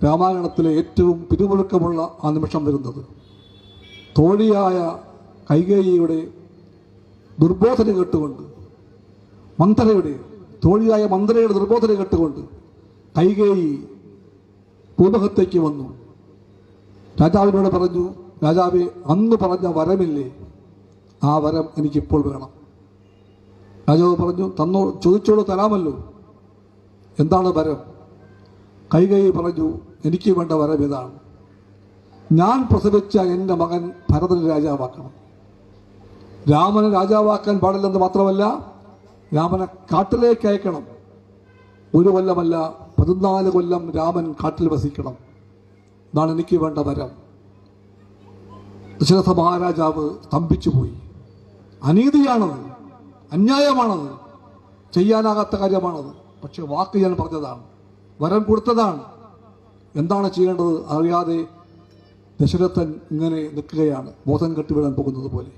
രാമായണത്തിലെ ഏറ്റവും പിരിമുറുക്കമുള്ള ആ നിമിഷം വരുന്നത്. തോഴിയായ കൈകേയിയുടെ ദുർബോധന കേട്ടുകൊണ്ട്, തോഴിയായ മന്ത്രയുടെ ദുർബോധന കേട്ടുകൊണ്ട് കൈകേയി ഭൂമുഖത്തേക്ക് വന്നു. രാജാവിനോട് പറഞ്ഞു, രാജാവേ, അന്ന് പറഞ്ഞ വരമില്ലേ, ആ വരം എനിക്കിപ്പോൾ വേണം. രാജാവ് പറഞ്ഞു, ചോദിച്ചോളൂ, തരാമല്ലോ. എന്താണ് വരം? കൈകേയി പറഞ്ഞു, എനിക്ക് വേണ്ട വരം ഇതാണ്. ഞാൻ പ്രസവിച്ച എൻ്റെ മകൻ ഭരതനെ രാജാവാക്കണം. രാമനെ രാജാവാക്കാൻ പാടില്ലെന്ന് മാത്രമല്ല, രാമനെ കാട്ടിലേക്ക് അയക്കണം. 1 കൊല്ലമല്ല, 14 കൊല്ലം രാമൻ കാട്ടിൽ വസിക്കണം. ഇതാണ് എനിക്ക് വേണ്ട വരം. ദശരഥ മഹാരാജാവ് സ്തംഭിച്ചുപോയി. അനീതിയാണത്, അന്യായമാണത്, ചെയ്യാനാകാത്ത കാര്യമാണത്. പക്ഷെ വാക്ക് ഞാൻ പറഞ്ഞതാണ്, വരം കൊടുത്തതാണ്. എന്താണ് ചെയ്യേണ്ടത് അറിയാതെ ദശരഥൻ ഇങ്ങനെ നിൽക്കുകയാണ്, ബോധം കെട്ടി വീഴാൻ പോകുന്നത് പോലെ.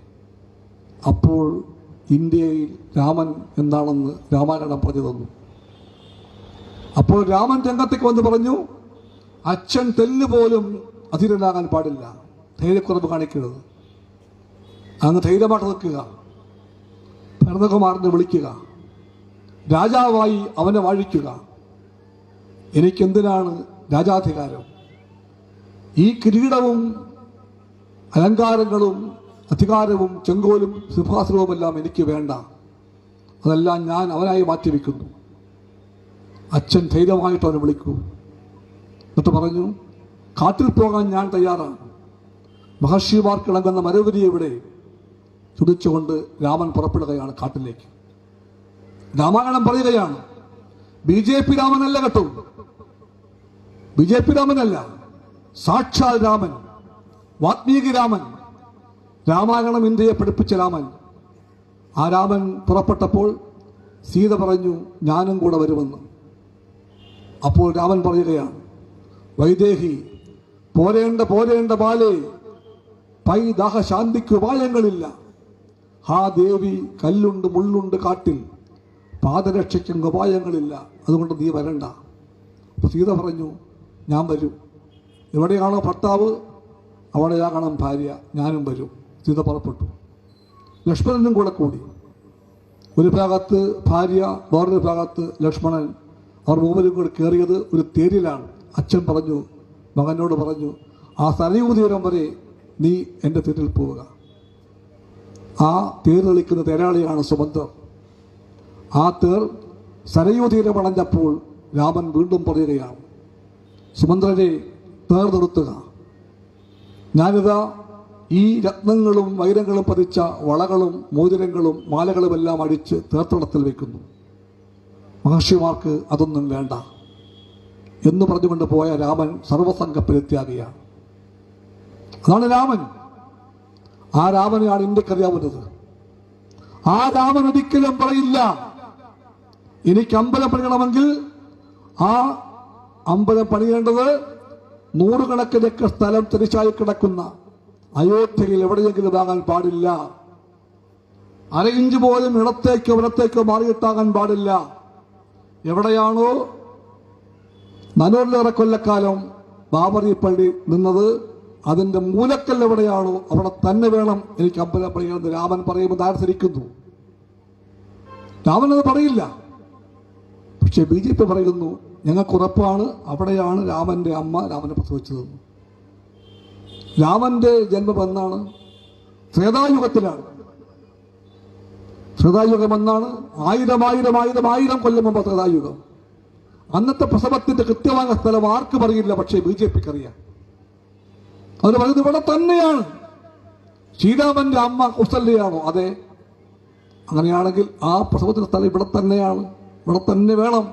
അപ്പോൾ ഇന്ത്യയിൽ രാമൻ എന്താണെന്ന് രാമായണം പറഞ്ഞു തന്നു. അപ്പോൾ രാമൻ രംഗത്തേക്ക് വന്ന് പറഞ്ഞു, അച്ഛൻ തെല്ല് പോലും അധീരനാകാൻ പാടില്ല, ധൈര്യക്കുറവ് കാണിക്കരുത്. അങ്ങ് ധൈര്യമായിട്ട് നിൽക്കുക, ഭരതകുമാരനെ വിളിക്കുക, രാജാവായി അവനെ വാഴിക്കുക. എനിക്കെന്തിനാണ് രാജാധികാരം? ഈ കിരീടവും അലങ്കാരങ്ങളും അധികാരവും ചെങ്കോലും സിംഹാസനവുമെല്ലാം എനിക്ക് വേണ്ട. അതെല്ലാം ഞാൻ അവനായി മാറ്റിവെക്കുന്നു. അച്ഛൻ ധൈര്യമായിട്ട് അവനെ വിളിക്കൂ. എന്നിട്ട് പറഞ്ഞു, കാട്ടിൽ പോകാൻ ഞാൻ തയ്യാറാണ്. മഹർഷിമാർക്കിളങ്ങുന്ന മരവരി എവിടെ ചോദിച്ചുകൊണ്ട് രാമൻ പുറപ്പെടുകയാണ് കാട്ടിലേക്ക്. രാമായണം പറയുകയാണ്, BJP രാമനല്ല കേട്ടോ, BJP രാമനല്ല, സാക്ഷാൽ രാമൻ, വാത്മീകി രാമൻ, രാമായണം ഇന്ത്യയെ പഠിപ്പിച്ച രാമൻ. ആ രാമൻ പുറപ്പെട്ടപ്പോൾ സീത പറഞ്ഞു, ഞാനും കൂടെ വരുമെന്ന്. അപ്പോൾ രാമൻ പറയുകയാണ്, വൈദേഹി പോരേണ്ട ബാലേ, പൈ ദാഹശാന്തിക്ക് ഉപായങ്ങളില്ല. ഹാ ദേവി, കല്ലുണ്ട് മുള്ളുണ്ട് കാട്ടിൽ, പാദരക്ഷയ്ക്കും ഉപായങ്ങളില്ല, അതുകൊണ്ട് നീ വരണ്ട. അപ്പോൾ സീത പറഞ്ഞു, ഞാൻ വരും. എവിടെയാണോ ഭർത്താവ് അവിടെയാകണം ഭാര്യ, ഞാനും വരും. സീത പുറപ്പെട്ടു. ലക്ഷ്മണനും കൂടെ കൂടി. ഒരു ഭാഗത്ത് ഭാര്യ, വേറൊരു ഭാഗത്ത് ലക്ഷ്മണൻ. അവർ മൂവരും കൂടെ കയറിയത് ഒരു തേരിലാണ്. അച്ഛൻ പറഞ്ഞു, മകനോട് പറഞ്ഞു, ആ സരയൂ തീരം വരെ നീ എൻ്റെ തേരിൽ പോവുക. ആ തേർ കളിക്കുന്ന തേരാളിയാണ് സുമന്ത്രർ. ആ തേർ സരയൂ തീരം അണഞ്ഞപ്പോൾ രാമൻ വീണ്ടും പറയുകയാണ്, സുമന്ത്രരെ തേർ നിർത്തുക. ഞാനിതാ ഈ രത്നങ്ങളും വൈരങ്ങളും പതിച്ച വളകളും മോതിരങ്ങളും മാലകളുമെല്ലാം അടിച്ച് തേർത്തളത്തിൽ വയ്ക്കുന്നു. മഹർഷിമാർക്ക് അതൊന്നും വേണ്ട എന്ന് പറഞ്ഞുകൊണ്ട് പോയ രാമൻ സർവസംഘ പരിത്യാഗിയാണ്. അതാണ് രാമൻ. ആ രാമനെയാണ് ഇന്ത്യക്കറിയാവുന്നത്. ആ രാമൻ ഒരിക്കലും പറയില്ല, എനിക്ക് അമ്പലം പണിയണമെങ്കിൽ ആ അമ്പലം പണിയേണ്ടത് 100 കണക്കിനൊക്കെ സ്ഥലം തരിശായി കിടക്കുന്ന അയോധ്യയിൽ എവിടെയെങ്കിലും ആകാൻ പാടില്ല. 1/2 ഇഞ്ച് പോലും ഇടത്തേക്കോ വലത്തേക്കോ മാറിയിട്ടാകാൻ പാടില്ല. എവിടെയാണോ 400 കൊല്ലക്കാലം ബാബറി പള്ളി നിന്നത്, അതിന്റെ മൂലക്കൽ എവിടെയാണോ അവിടെ തന്നെ വേണം എനിക്ക് അമ്പലം പണിയണമെന്ന് രാമൻ പറയുമ്പോൾ ധാരിച്ചിരിക്കുന്നു. രാമൻ അത് പറയില്ല. പക്ഷെ BJP പറയുന്നു, ഞങ്ങൾക്ക് ഉറപ്പാണ് അവിടെയാണ് രാമന്റെ അമ്മ രാമനെ പ്രസവിച്ചത്. രാമന്റെ ജന്മം എന്നാണ്? ത്രേതായുഗത്തിലാണ്. ത്രേതായുഗം എന്നാണ്? 1000 കൊല്ലം മുമ്പ് ത്രേതായുഗം. അന്നത്തെ പ്രസവത്തിന്റെ കൃത്യമായ സ്ഥലം ആർക്കും അറിയില്ല, പക്ഷേ BJPക്ക് അറിയാം. അവർ പറയുന്നത് ഇവിടെ തന്നെയാണ്. ശ്രീരാമന്റെ അമ്മ കൗസല്യയാണോ? അതെ. അങ്ങനെയാണെങ്കിൽ ആ പ്രസവത്തിന്റെ സ്ഥലം ഇവിടെ തന്നെയാണ്, ഇവിടെ തന്നെ വേണം.